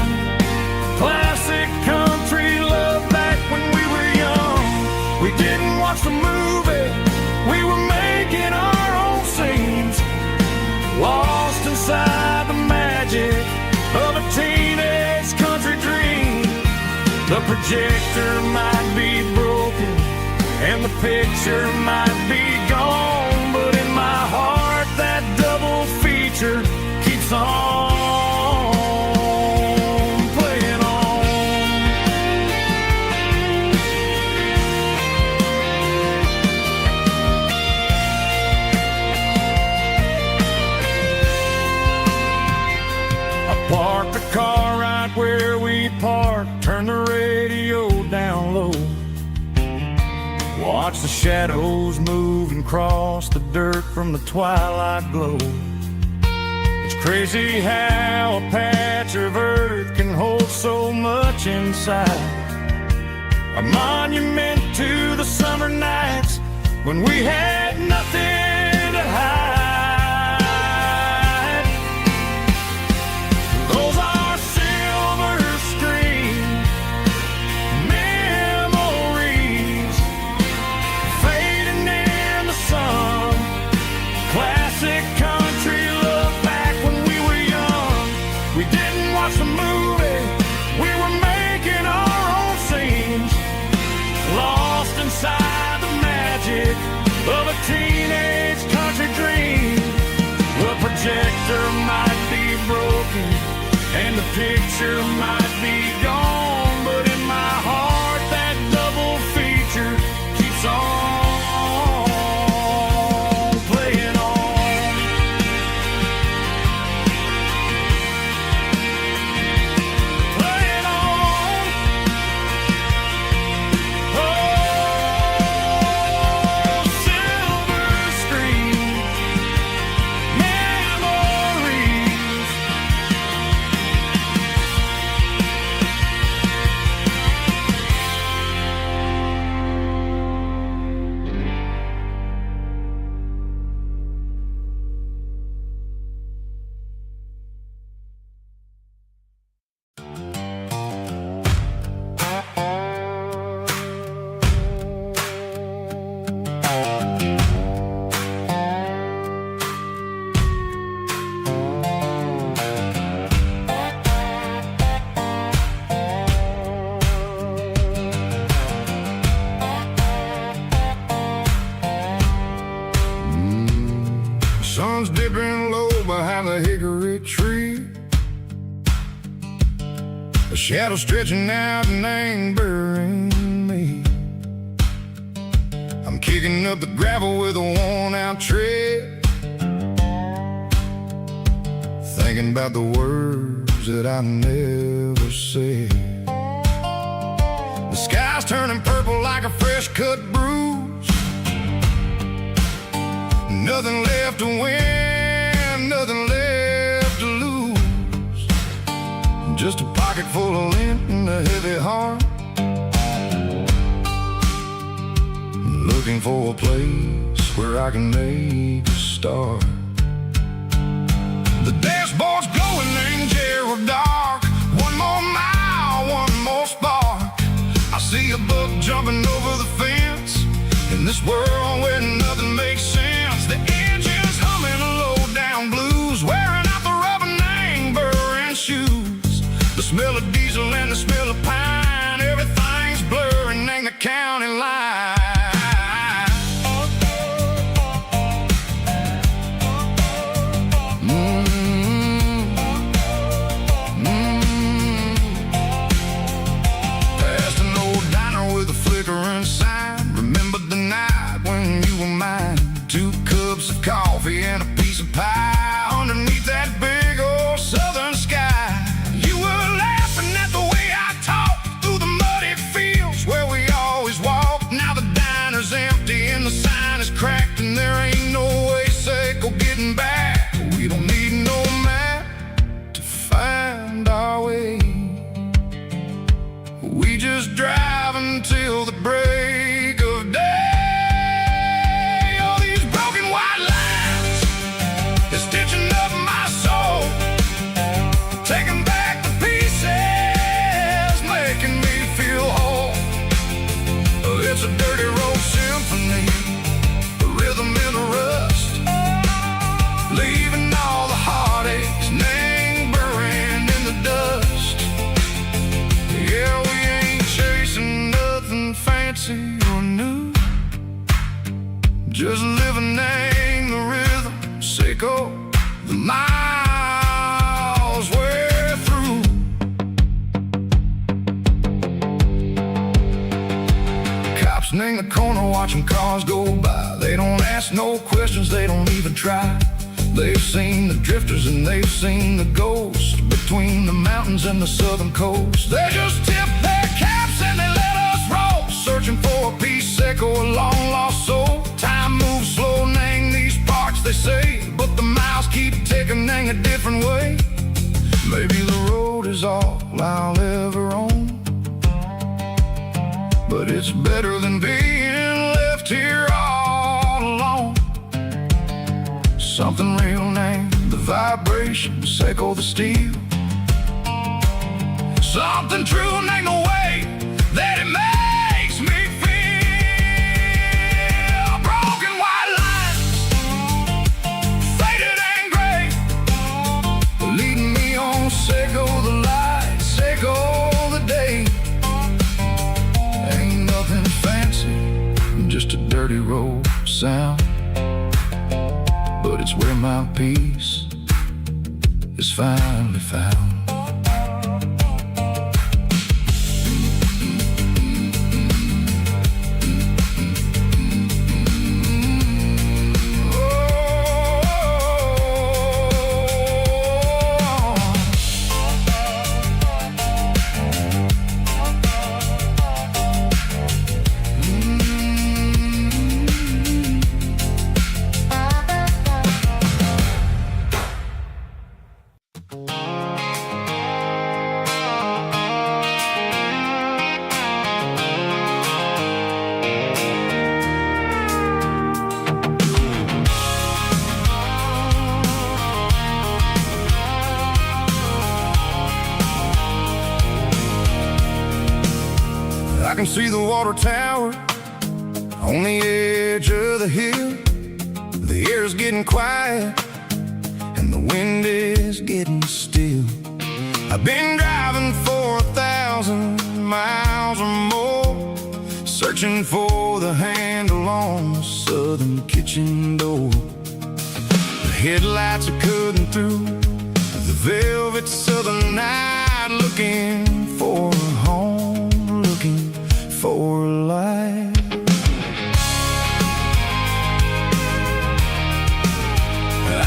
Classic country love back when we were young. We didn't watch the movie, we were making our own scenes, lost inside the magic of a teenage country dream. The projector might be broken and the picture might be gone, but in my heart that double feature keeps on playing on. I parked the car right where we parked, turned the radio down low, watch the shadows move and cross the dirt from the twilight glow. It's crazy how a patch of earth can hold so much inside. A monument to the summer nights when we had nothing to hide. Those are silver screen memories fading in the sun. Classic country love back when we were young. We didn't watch the movie, we were making our own scenes, lost inside the magic of a teenage country dream. The projector might be broken and the picture might be gone, but in my heart that double feature keeps on playing on. Playing on. Oh, silver screen memories Sun's dipping low behind the hickory tree. A shadow stretching out and angering me. I'm kicking up the gravel with a worn-out tread, thinking about the words that I never said. The sky's turning purple like a fresh-cut bruise. Nothing left to win, nothing left to lose. Just a pocket full of lint and a heavy heart, looking for a place where I can make a start. The dashboard's glowing in Gerald dark. One more mile, one more spark. I see a buck jumping over the fence in this world where nothing makes sense. The engine's humming a low-down blues, wearing out the rubber name burring shoes. The smell of diesel and the smell of pine, everything's blurring in the county line. Coffee and a piece of pie underneath that big old southern sky. You were laughing at the way I talked through the muddy fields where we always walked. Now the diner's empty and the sign is cracked, and there ain't no way safe or getting back. We don't need no map to find our way. We just drive until the break of day. It's a dirty road symphony, a rhythm in the rust, leaving all the heartaches, name buried in the dust. Yeah, we ain't chasing nothing fancy or new, just living in the rhythm, sick of the miles we're through. In the corner watching cars go by. They don't ask no questions, they don't even try. They've seen the drifters and they've seen the ghosts between the mountains and the southern coast. They just tip their caps and they let us roll, searching for a piece or a long lost soul. Time moves slow in these parts, they say, but the miles keep ticking in a different way. Maybe the road is all I'll ever own, but it's better than being left here all alone. Something real named the vibrations echo the steel. Something true named the way that it makes me feel. Broken white lines, faded and gray, leading me on, Seiko the light, Seiko the day. Just a dirty road sound, but it's where my peace is finally found. I can see the water tower on the edge of the hill. The air's getting quiet and the wind is getting still. I've been driving for 1,000 miles or more, searching for the handle on the southern kitchen door. headlights are cutting through the velvet southern night, looking for a home, looking for a life.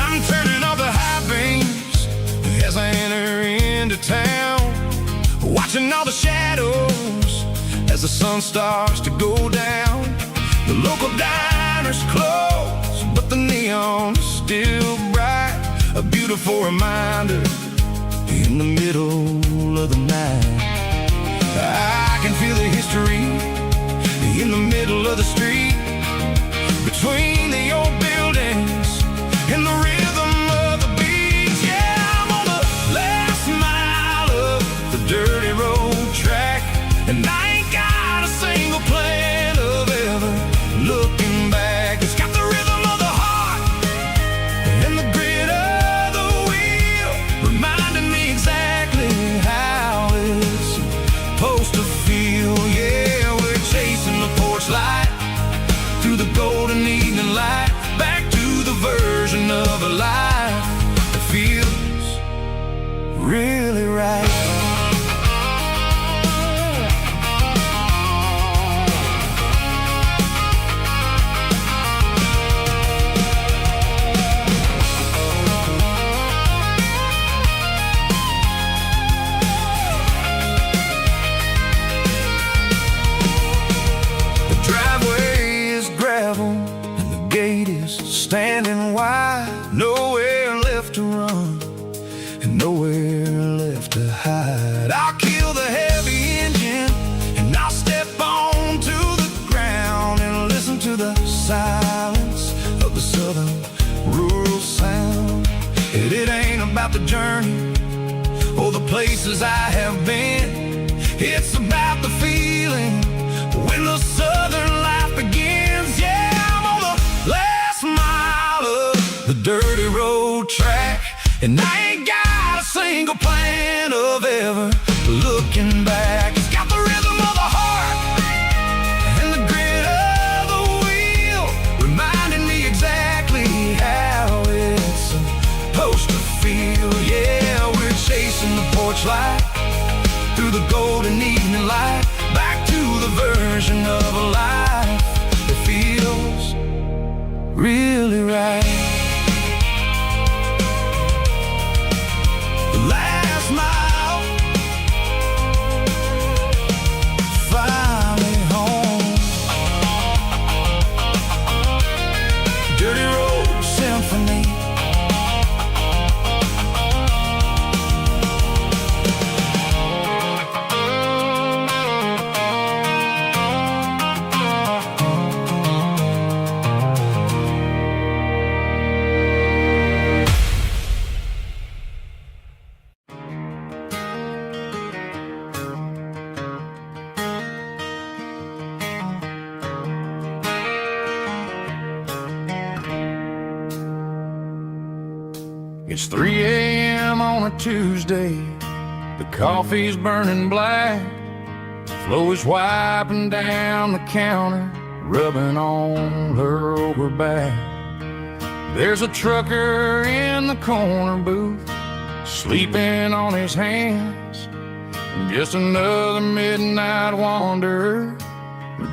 I'm turning off the high beams as I enter into town, watching all the shadows as the sun starts to go down. The local diner's closed, but the neon is still bright, a beautiful reminder in the middle of the night. I can feel the history in the middle of the street, between the old buildings and the rhythm of the beats. Yeah, I'm on the last mile of the dirty road track, and I ain't got a single plan of ever looking back. It's got the rhythm of the heart and the grit of the wheel, reminding me exactly how it's supposed to feel. Yeah, we're chasing the porch light through the golden evening light, back to the version of a life that feels really right. Standing wide, nowhere left to run and nowhere left to hide. I'll kill the heavy engine and I'll step onto the ground and listen to the silence of the southern rural sound. It ain't about the journey or the places I have been, it's about the feeling when the southern life begins. Yeah, I'm on the last mile of the dirty road track, and I ain't got a single plan of ever looking back. It's got the rhythm of the heart and the grit of the wheel, reminding me exactly how it's supposed to feel. Yeah, we're chasing the porch light through the golden evening light, back to the version of a life that feels really right. The last mile, finally home. Dirty Road Symphony. It's 3 a.m. on a Tuesday, the coffee's burning black, Flo is wiping down the counter, rubbing on her over back. There's a trucker in the corner booth, sleeping on his hands, and just another midnight wanderer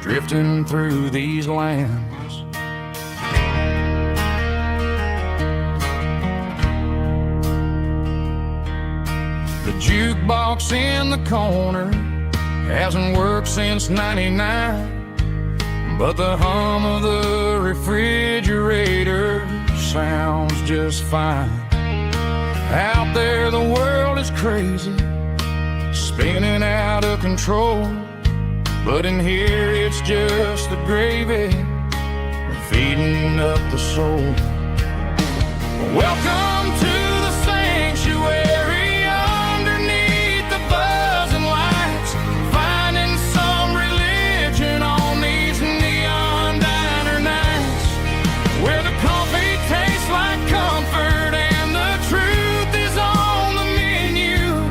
drifting through these lands. The jukebox in the corner hasn't worked since '99, but the hum of the refrigerator sounds just fine. Out there the world is crazy, spinning out of control, but in here it's just the gravy feeding up the soul. Welcome to the sanctuary underneath the buzzing lights, finding some religion on these neon diner nights, where the coffee tastes like comfort and the truth is on the menu.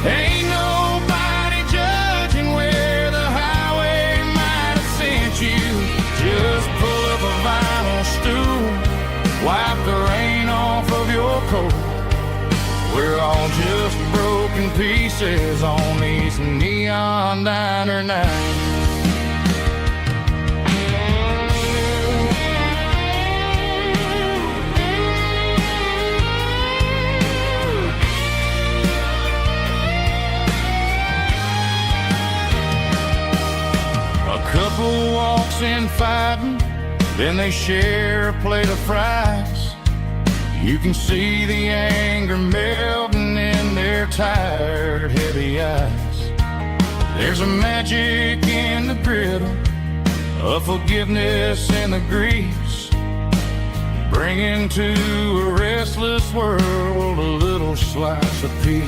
Ain't nobody judging where the highway might have sent you. Just pull up a vinyl stool, wipe the rain off pieces on these neon diner nights. Couple walks in fighting, then they share a plate of fries. You can see the anger melting in their tired, heavy eyes. There's a magic in the griddle, a forgiveness in the grease, bringing to a restless world a little slice of peace.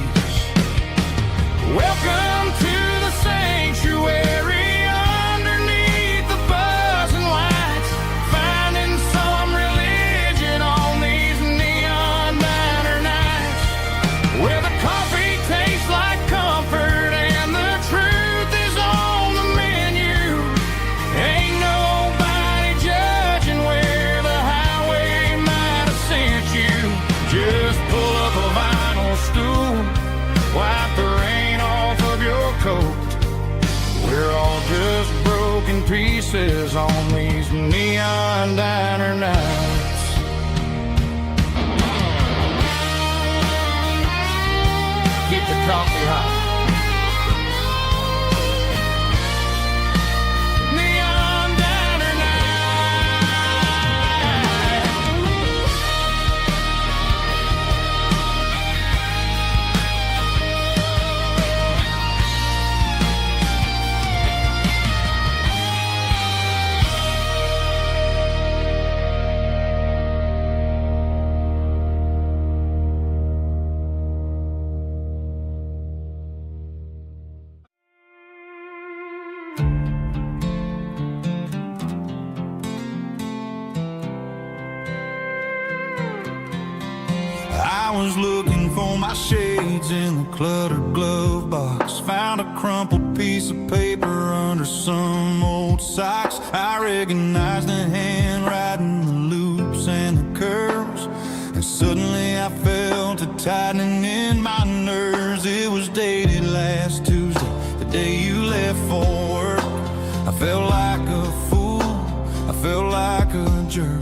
Welcome to the sanctuary. We're all just broken pieces on these neon diner nights. Keep the coffee hot. I was looking for my shades in the cluttered glove box. Found a crumpled piece of paper under some old socks. I recognized the handwriting, the loops and the curves, and suddenly I felt a tightening in my nerves. It was dated last Tuesday, the day you left for work. I felt like a fool, I felt like a jerk.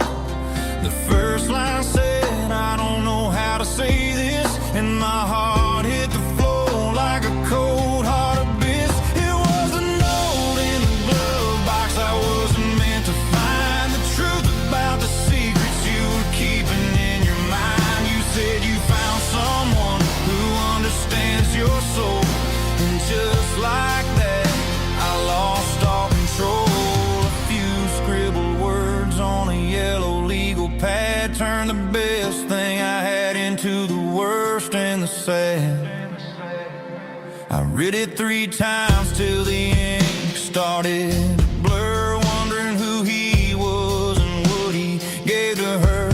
The first line said, I don't know how to say this, and my heart hit the floor like a cold heart abyss. It was a note in the glove box. I wasn't meant to find the truth about the secrets you were keeping in your mind. You said you found someone who understands your soul, and just like that, I lost all control. A few scribbled words on a yellow legal pad turned the best thing I had into the worst and the sad. I read it 3 times till the ink started to blur, wondering who he was and what he gave to her.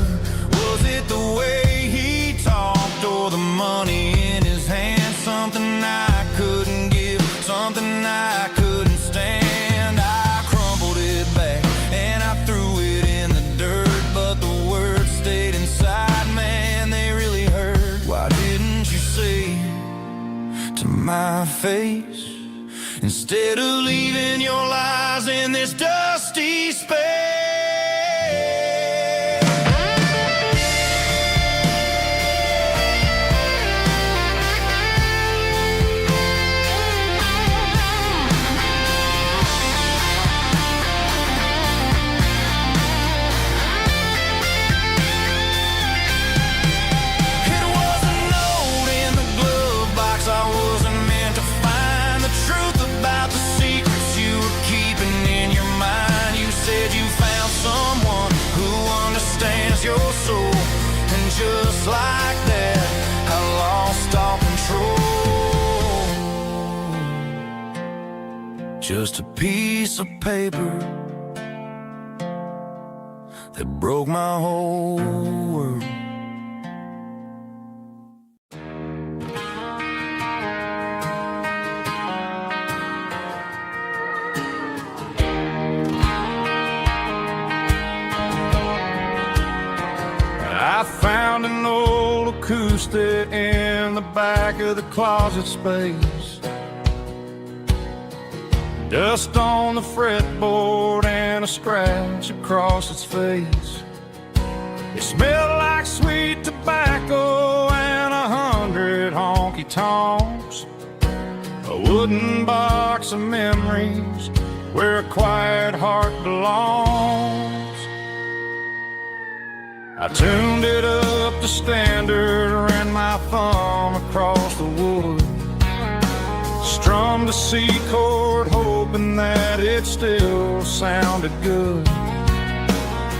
Was it the way he talked or the money in his hand? Something I couldn't give, something I couldn't stand. I crumpled it back and I threw it in the dirt, but the words stayed inside, man, they really hurt. Why didn't you say to my face, instead of leaving your lies in this dusty space? Your soul, and just like that, I lost all control. Just a piece of paper that broke my whole world. I found an old acoustic in the back of the closet space. Dust on the fretboard and a scratch across its face. It smelled like sweet tobacco and 100 honky-tonks. A wooden box of memories where a quiet heart belongs. I tuned it up to standard, ran my thumb across the wood, strummed a C chord, hoping that it still sounded good.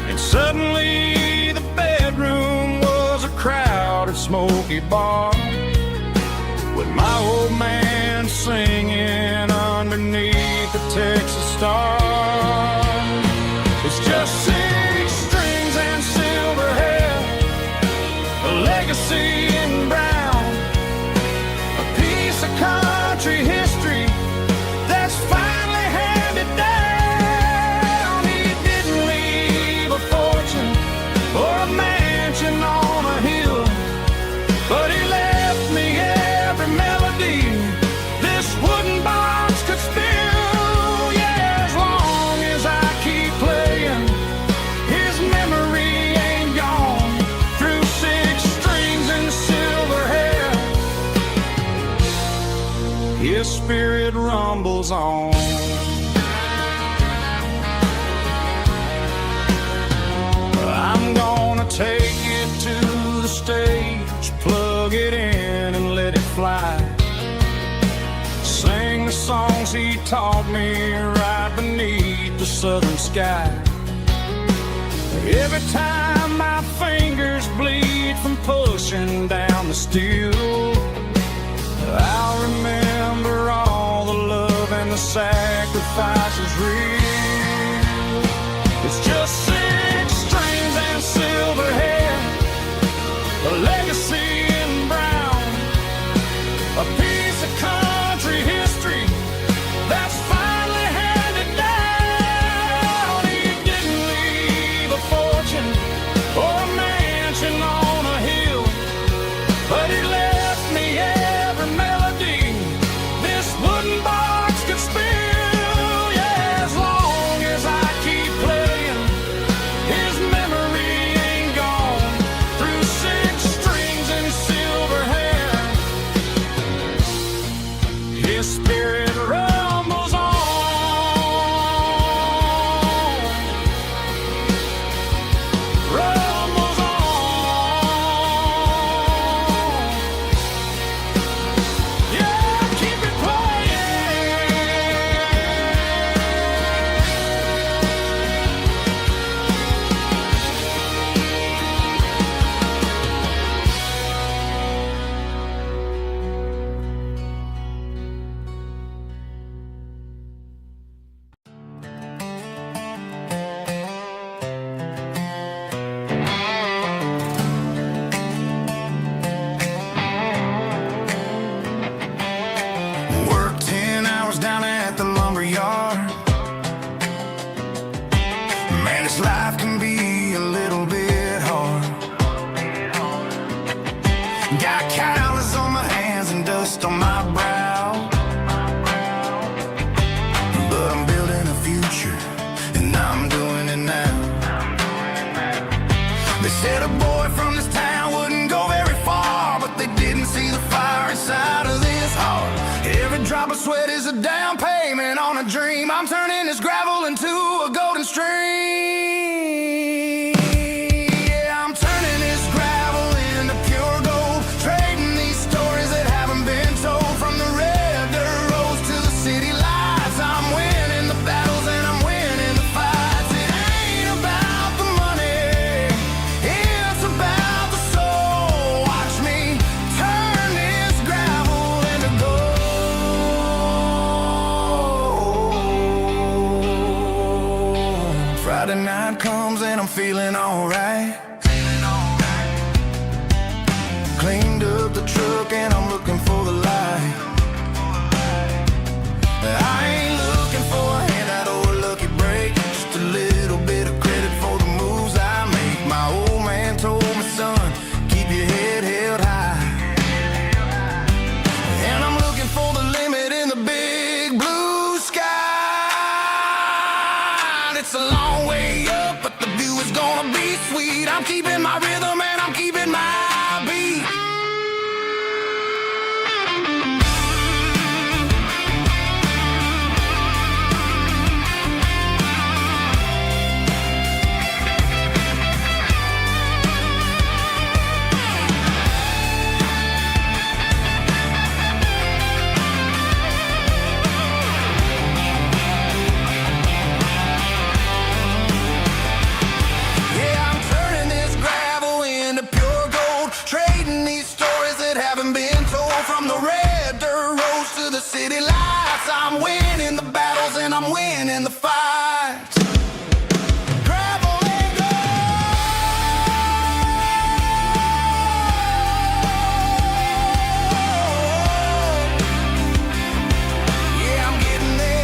And suddenly the bedroom was a crowded, smoky bar, with my old man singing underneath the Texas stars. It's just 6 strings and silver hair, a legacy in brown, a piece of country history that's finally handed down. He didn't leave a fortune or a mansion on a hill, but he left me every melody this wooden box could spill. Yeah, as long as I keep playing, his memory ain't gone. Through 6 strings and silver hair, his spirit rumbles on. I'm gonna take it to the stage, plug it in and let it fly. Sing the songs he taught me right beneath the southern sky. Every time my fingers bleed from pushing down the steel, I'll remember all the love and the sacrifices real. It's just 6 strings and silver hair, a legacy in brown, a piece of country history that's finally handed down. He didn't leave a fortune or a mansion on a hill, but he left me every melody this wooden box could spill. Yeah, as long as I keep playing, his memory ain't gone. Through 6 strings and silver hair, his spirit rumbles on. Rumbles on. Yeah, keep it playing. Worked 10 hours down at the lumber yard. Man, this life can be a little bit hard. Got calluses on my hands and dust on my brow, but I'm building a future, and I'm doing it now. They said a boy from this town wouldn't go very far, but they didn't see the fire inside of this heart. Every drop of sweat is a down payment on a dream. I'm turning this gravel into a golden stream. Yeah, I'm turning this gravel into pure gold, trading these stories that haven't been told. From the red dirt roads to the city lights, I'm winning the battles and I'm winning the fights. It ain't about the money, it's about the soul. Watch me turn this gravel into gold. Friday night comes and I'm feeling alright. Cleaned up the truck and I'm looking for the light. I ain't looking for a handout or a lucky break, just a little bit of credit for the moves I make. My old man told me, son, keep your head held sweet. I'm keeping my rhythm and I'm keeping my beat. City lights, I'm winning the battles and I'm winning the fights. Gravel and gold. Yeah, I'm getting there.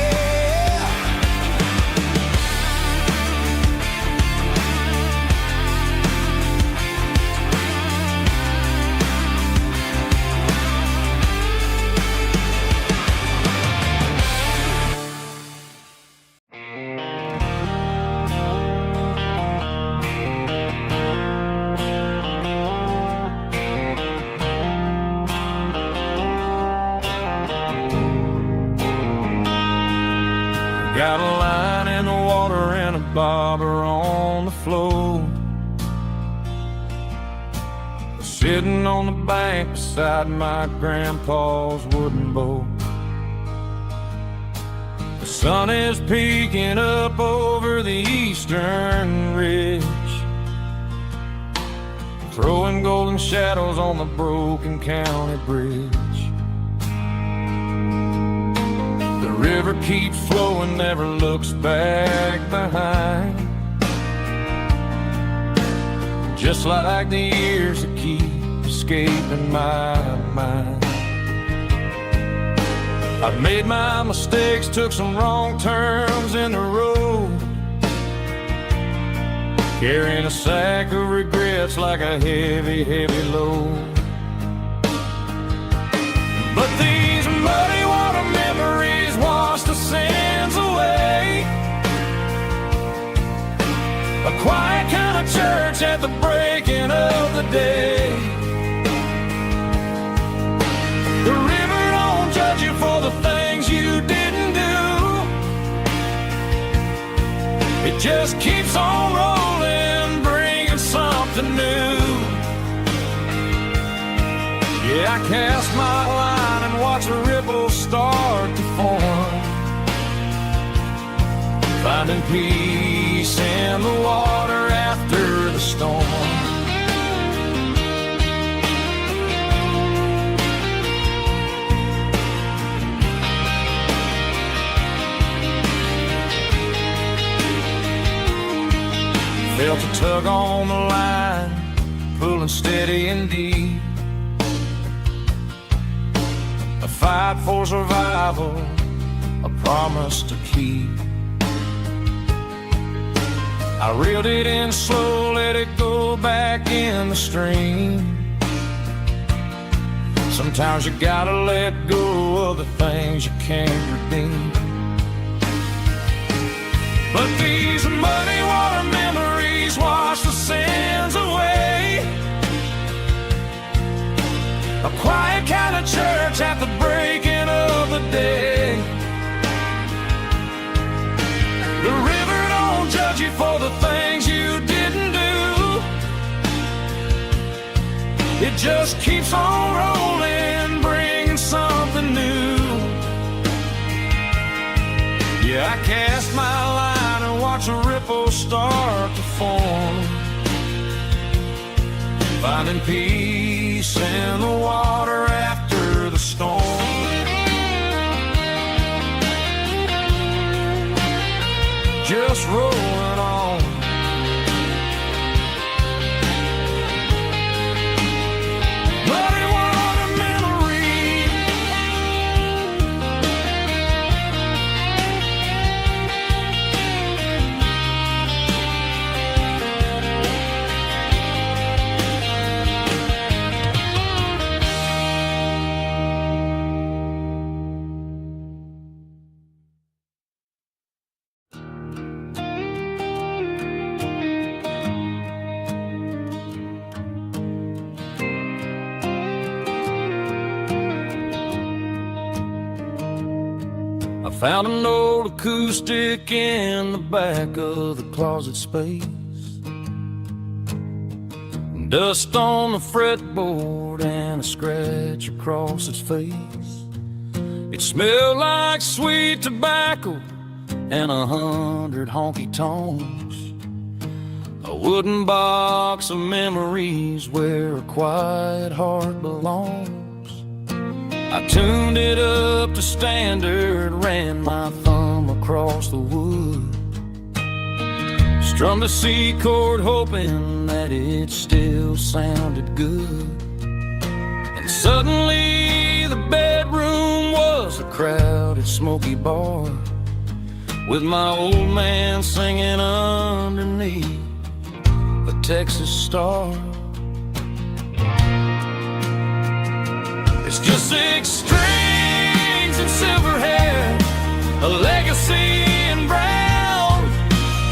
Got a line in the water and a bobber on the floor. Sitting on the bank beside my grandpa's wooden boat. The sun is peeking up over the eastern ridge, throwing golden shadows on the broken county bridge. The river keeps flowing, never looks back behind, just like the years that keep escaping my mind. I've made my mistakes, took some wrong turns in the road, carrying a sack of regrets like a heavy, heavy load. But these muddy water memories wash the sins away. A quiet kind of church at the breaking of the day. The river don't judge you for the things you didn't do. It just keeps on rolling, bringing something new. Yeah, I cast my line and watch a ripple start to form, finding peace in the water after the storm. Felt a tug on the line, pulling steady and deep. A fight for survival, a promise to keep. I reeled it in slow, let it go back in the stream. Sometimes you gotta let go of the things you can't redeem. But these muddy water memories wash the sins away. A quiet kind of church at the breaking of the day. The river don't judge you for the things you didn't do. It just keeps on rolling, bringing something new. Yeah, I cast my line and watch a ripple start to form, finding peace in the water after the storm. Just rolling on. Muddy water memory. Found an old acoustic in the back of the closet space. Dust on the fretboard and a scratch across its face. It smelled like sweet tobacco and 100 honky-tonks. A wooden box of memories where a quiet heart belongs. I tuned it up to standard, ran my thumb across the wood. Strummed a C chord hoping that it still sounded good. And suddenly the bedroom was a crowded smoky bar, with my old man singing underneath a Texas star. It's just 6 strings and silver hair, a legacy in brown,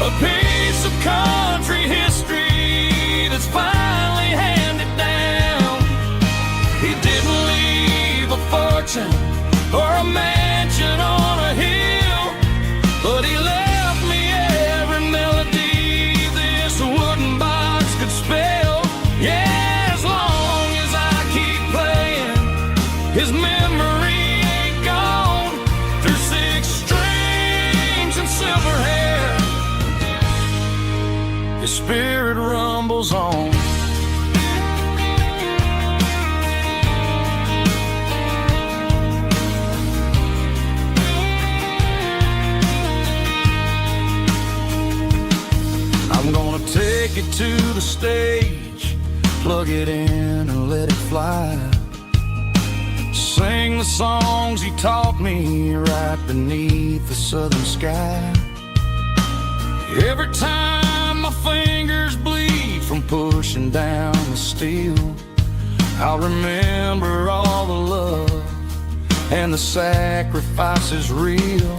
a piece of country history that's finally handed down. He didn't leave a fortune or a mansion on a hill, but he left me every melody this wooden box could spell. Yeah, as long as I keep playing, his memory ain't gone. Through 6 strings and silver hair, his spirit rumbles on. I'm gonna take it to the stage, plug it in and let it fly. Sing the songs he taught me right beneath the southern sky. Every time my fingers bleed from pushing down the steel, I'll remember all the love and the sacrifices real.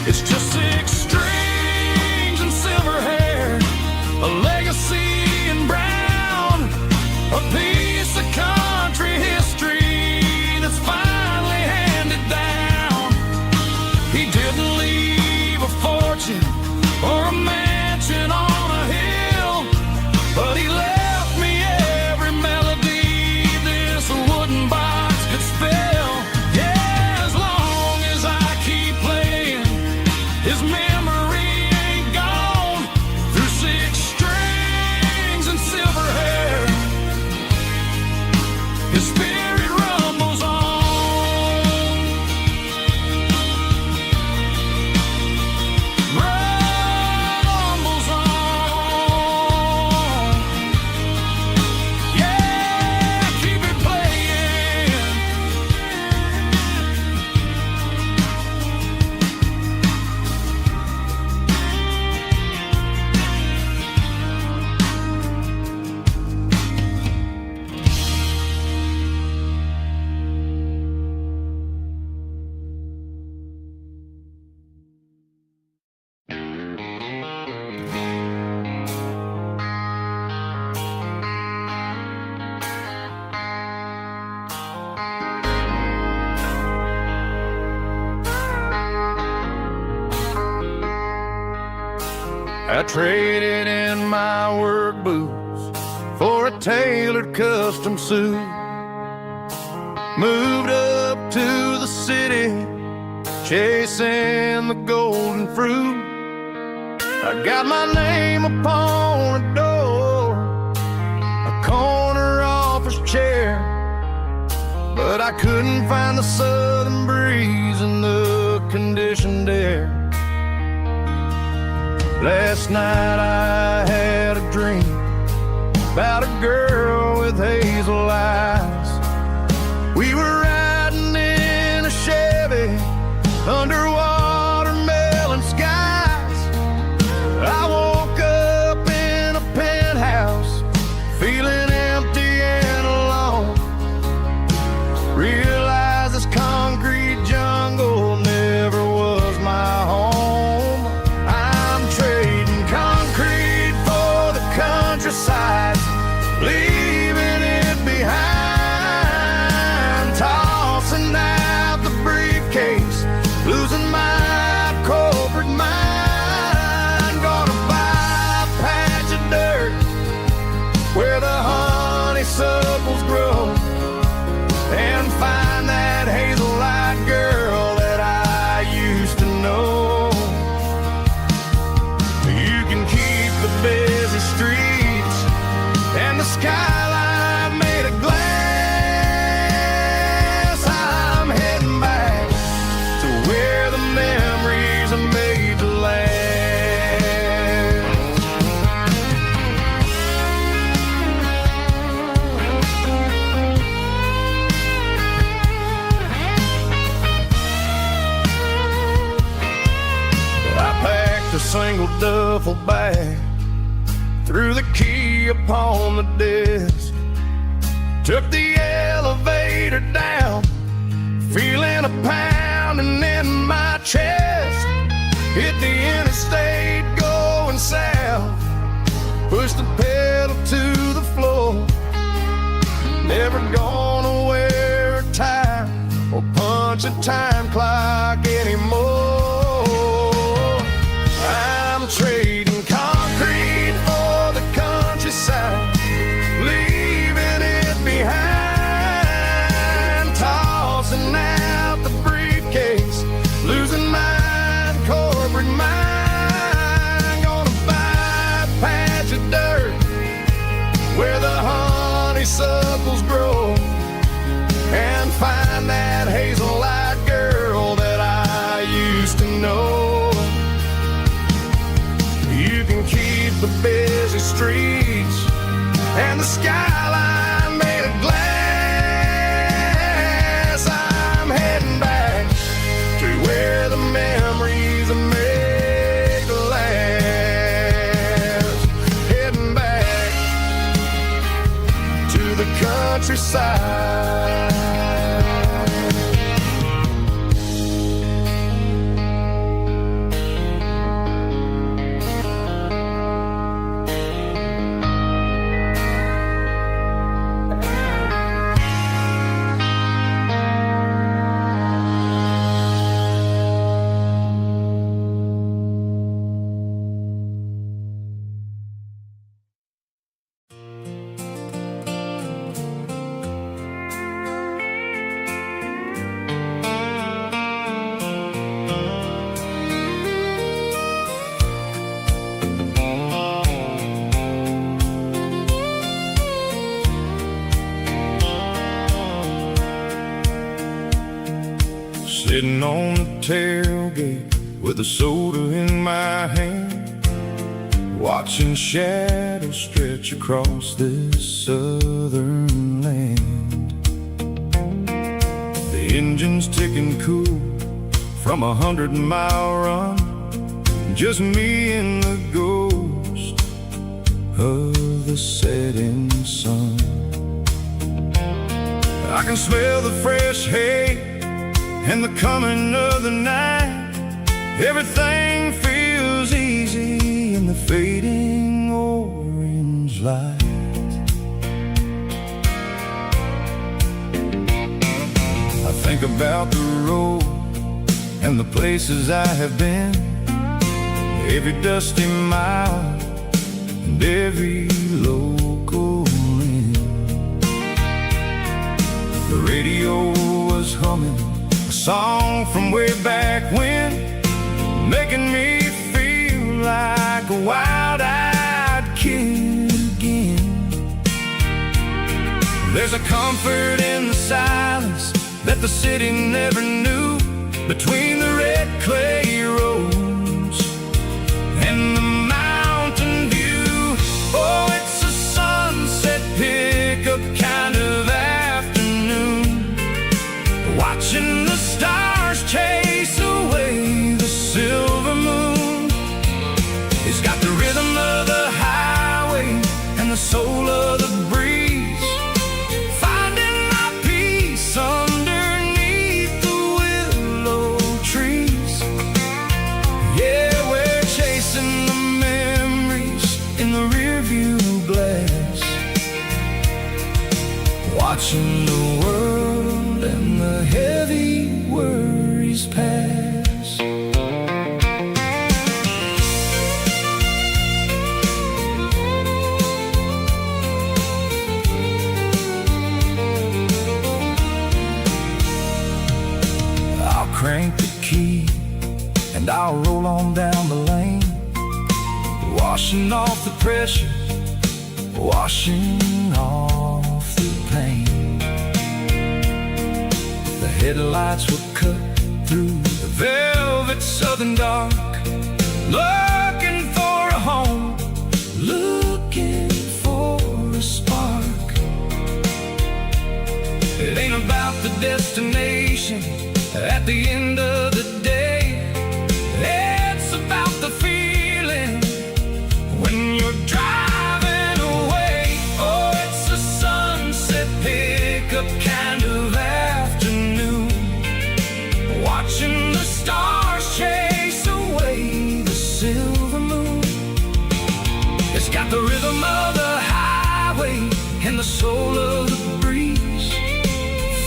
It's just 6 strings and silver hair, a legacy in brown, a piece of country history that's finally handed down. He didn't leave a fortune or a mansion on a hill, but he left me every melody this wooden box could spell. Yeah, as long as I keep playing, his memory ain't gone. Through 6 strings and silver hair, his spirit rumbles on. Rumbles on. Yeah, keep it playing. I traded in my work boots for a tailored custom suit. Moved up to the city, chasing the golden fruit. I got my name upon a door, a corner office chair, but I couldn't find the southern breeze in the conditioned air. Last night I had a dream about a girl with hazel eyes. We were riding in a Chevy under watermelon skies. I woke up in a penthouse, feeling empty and alone. Realized this concrete jungle never was my home. I'm trading concrete for the countryside, leaving it behind. skyline made of glass. I'm heading back to where the memories are made to last. I packed a single duffel bag, threw the key upon the desk, took the elevator down, feeling a pounding in my chest. Hit the interstate going south, pushed the pedal to the floor. Never gonna wear a tie or punch a time clock anymore. I'm trading concrete for the countryside, leaving it behind, tossing out the briefcase, losing my corporate mind. Gonna buy a patch of dirt where the honeysuckles grow, and find that hazel-eyed girl that I used to know. You can keep the busy streets and the skyline made of glass. I'm heading back to where the memories are made to last. Heading back to the countryside. Sitting on the tailgate with a soda in my hand, watching shadows stretch across this southern land. The engine's ticking cool from 100-mile run, just me and the ghost of the setting sun. I can smell the fresh hay and the coming of the night. Everything feels easy in the fading orange light. I think about the road and the places I have been, every dusty mile and every local inn. The radio was humming a song from way back when, making me feel like a wild-eyed kid again. There's a comfort in the silence that the city never knew, between the red clay roads and the mountain view. Oh, it's a sunset pickup kind of afternoon, watching the stars chase away the silver moon. It's got the rhythm of the highway and the soul of the breeze, finding my peace underneath the willow trees. Yeah, we're chasing the memories in the rearview glass, watching the world and the heavy worries pass. I'll crank the key and I'll roll on down the lane, washing off the pressure washing off the pain. The headlights were cut through the velvet southern dark, looking for a home, looking for a spark. It ain't about the destination at the end of the day. It's about the feeling when you're driving away. Oh, it's a sunset pickup kind of afternoon, watching the stars chase away the silver moon. It's got the rhythm of the highway and the soul of the breeze,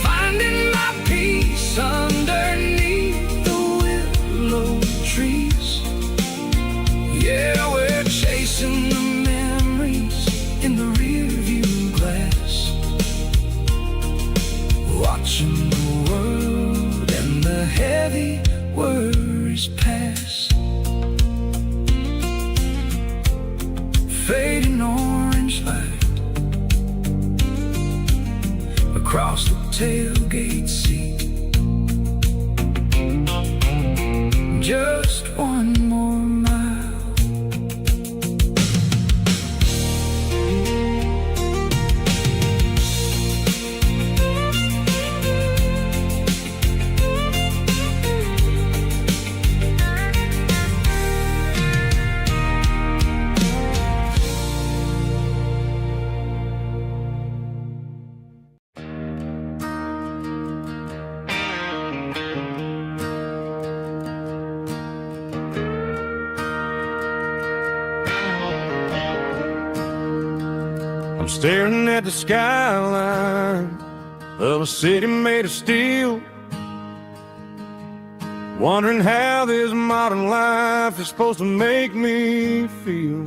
finding my peace underneath the willow trees. Yeah, we're chasing the memories in the rearview glass, watching the world and the heavy worries pass. Fading orange light across the tailgate seat. Just one more mile. I'm staring at the skyline of a city made of steel, wondering how this modern life is supposed to make me feel.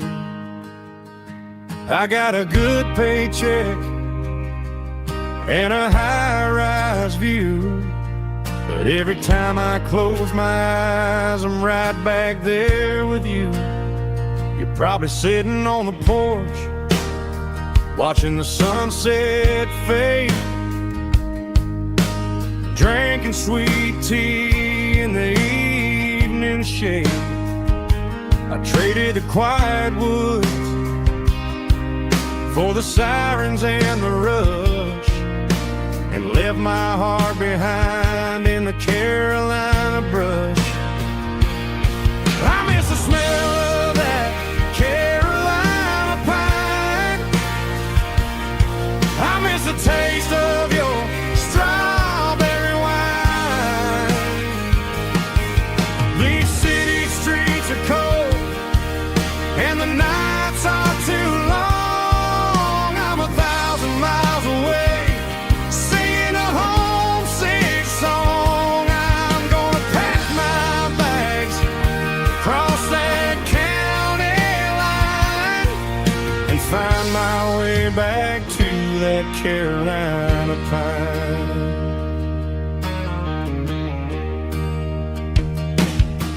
I got a good paycheck and a high-rise view, but every time I close my eyes, I'm right back there with you. You're probably sitting on the porch, watching the sunset fade, drinking sweet tea in the evening shade. I traded the quiet woods for the sirens and the rush, and left my heart behind in the Carolina brush. I miss the smell of that Carolina pine. I miss the taste of your strawberry wine. These city streets are cold and the nights are too long. I'm 1,000 miles away, singing a homesick song. I'm gonna pack my bags, cross that county line, and find my way back to that Carolina pine.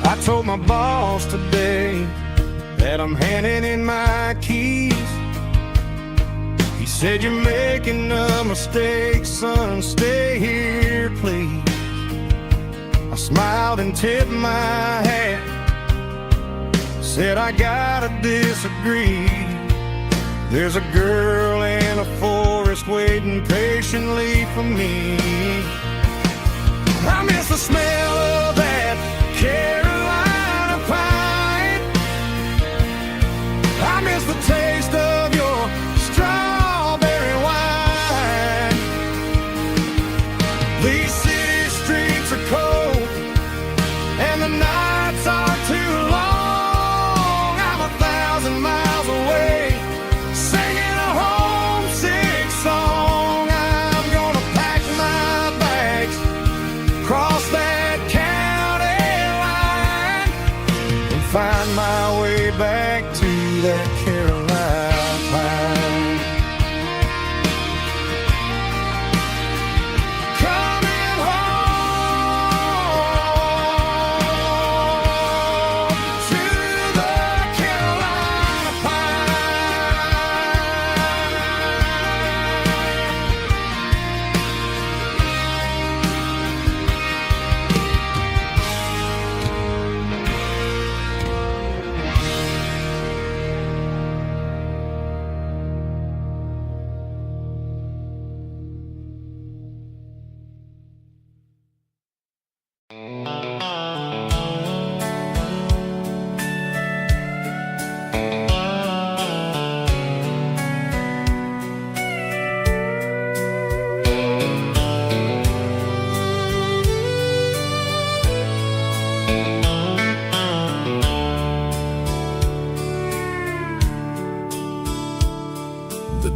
I told my boss today that I'm handing in my keys. He said, "You're making a mistake, son, stay here, please." I smiled and tipped my hat, said, "I gotta disagree. There's a girl in a forest waiting patiently for me." I miss the smell of that Carolina pine. I miss the taste of your strawberry wine. These city streets are cold and the nights are too long. I'm 1,000 miles away, singing a homesick song. I'm gonna pack my bags, cross that county line, and find my way back to that Carolina pine. Coming home to the Carolina pine.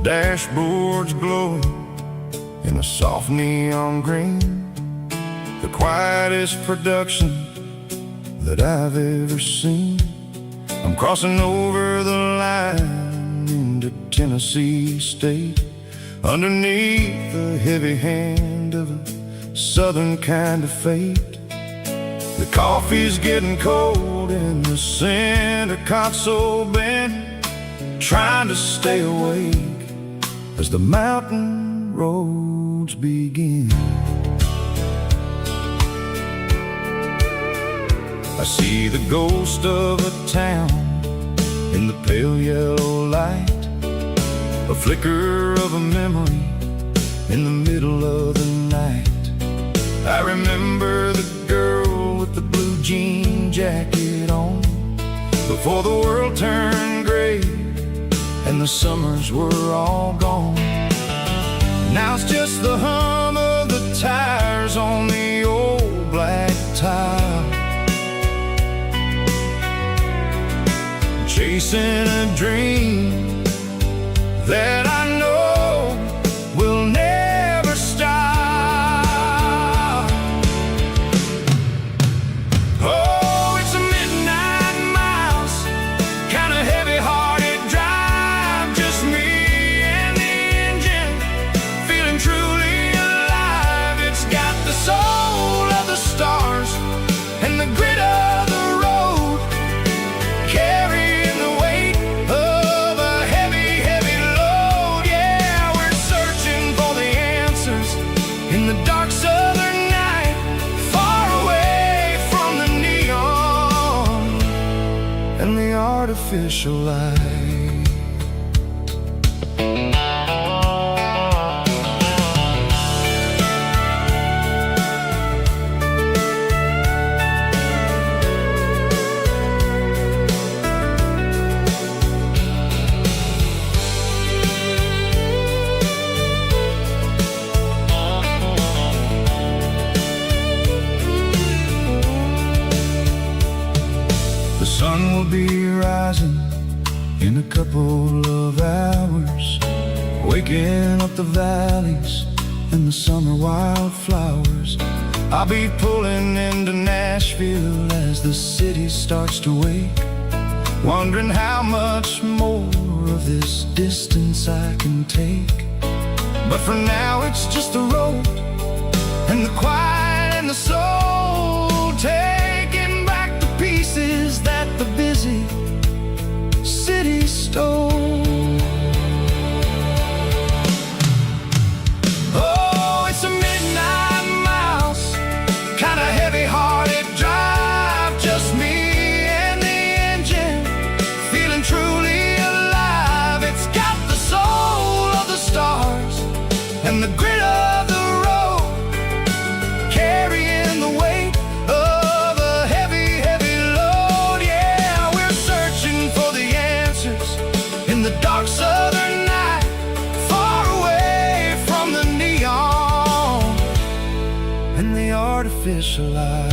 dashboard's glowing in a soft neon green, the quietest production that I've ever seen. I'm crossing over the line into Tennessee State, underneath the heavy hand of a southern kind of fate. The coffee's getting cold in the center console bin, trying to stay awake as the mountain roads begin. I see the ghost of a town in the pale yellow light, a flicker of a memory in the middle of the night. I remember the girl with the blue jean jacket on, before the world turned gray and the summers were all gone. Now it's just the hum of the tires on the old black tile, chasing a dream that I know will never stop. Oh, it's a midnight miles, kind of heavy-hearted drive, just me and the engine, feeling truly alive. It's got the soul of the stars and the grit of the road, carrying the weight of a heavy, heavy load. Yeah, we're searching for the answers in the dark southern night, far away from the neon and the artificial light. The sun will be rising in a couple of hours, waking up the valleys and the summer wildflowers. I'll be pulling into Nashville as the city starts to wake, wondering how much more of this distance I can take. But for now it's just the road and the quiet and the soul, taking back the pieces that the busy city stole. Oh, it's a midnight miles, kind of heavy-hearted drive, just me and the engine, feeling truly alive. It's got the soul of the stars and the grit of the road, carrying the weight of a heavy, heavy load. Yeah, we're searching for the answers in the dark southern night, far away from the neon and the artificial light.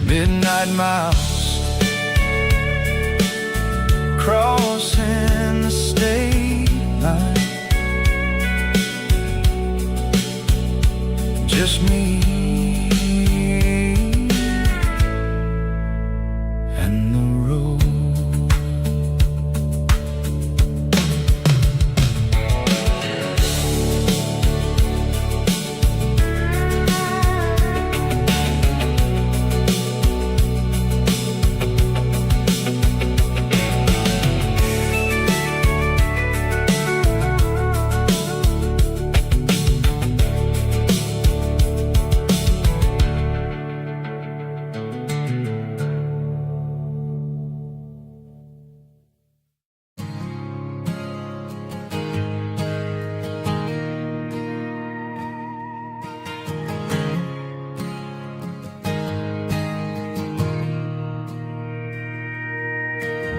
Midnight miles, crossing the state line, just me and the road.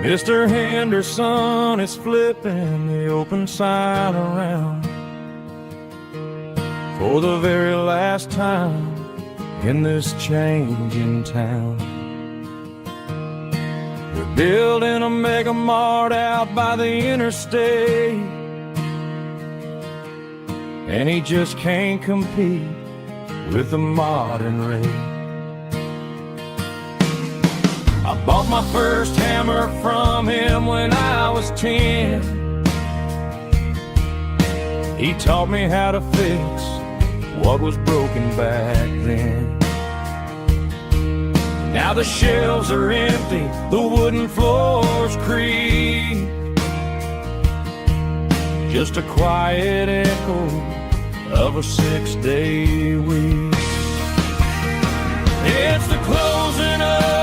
Mr. Henderson is flipping the open sign around for the very last time in this changing town. They're building a mega mart out by the interstate, and he just can't compete with the modern rate. I bought my first hammer from him when I was 10. He taught me how to fix what was broken back then. Now the shelves are empty, the wooden floors creak, just a quiet echo of a 6-day week. It's the closing of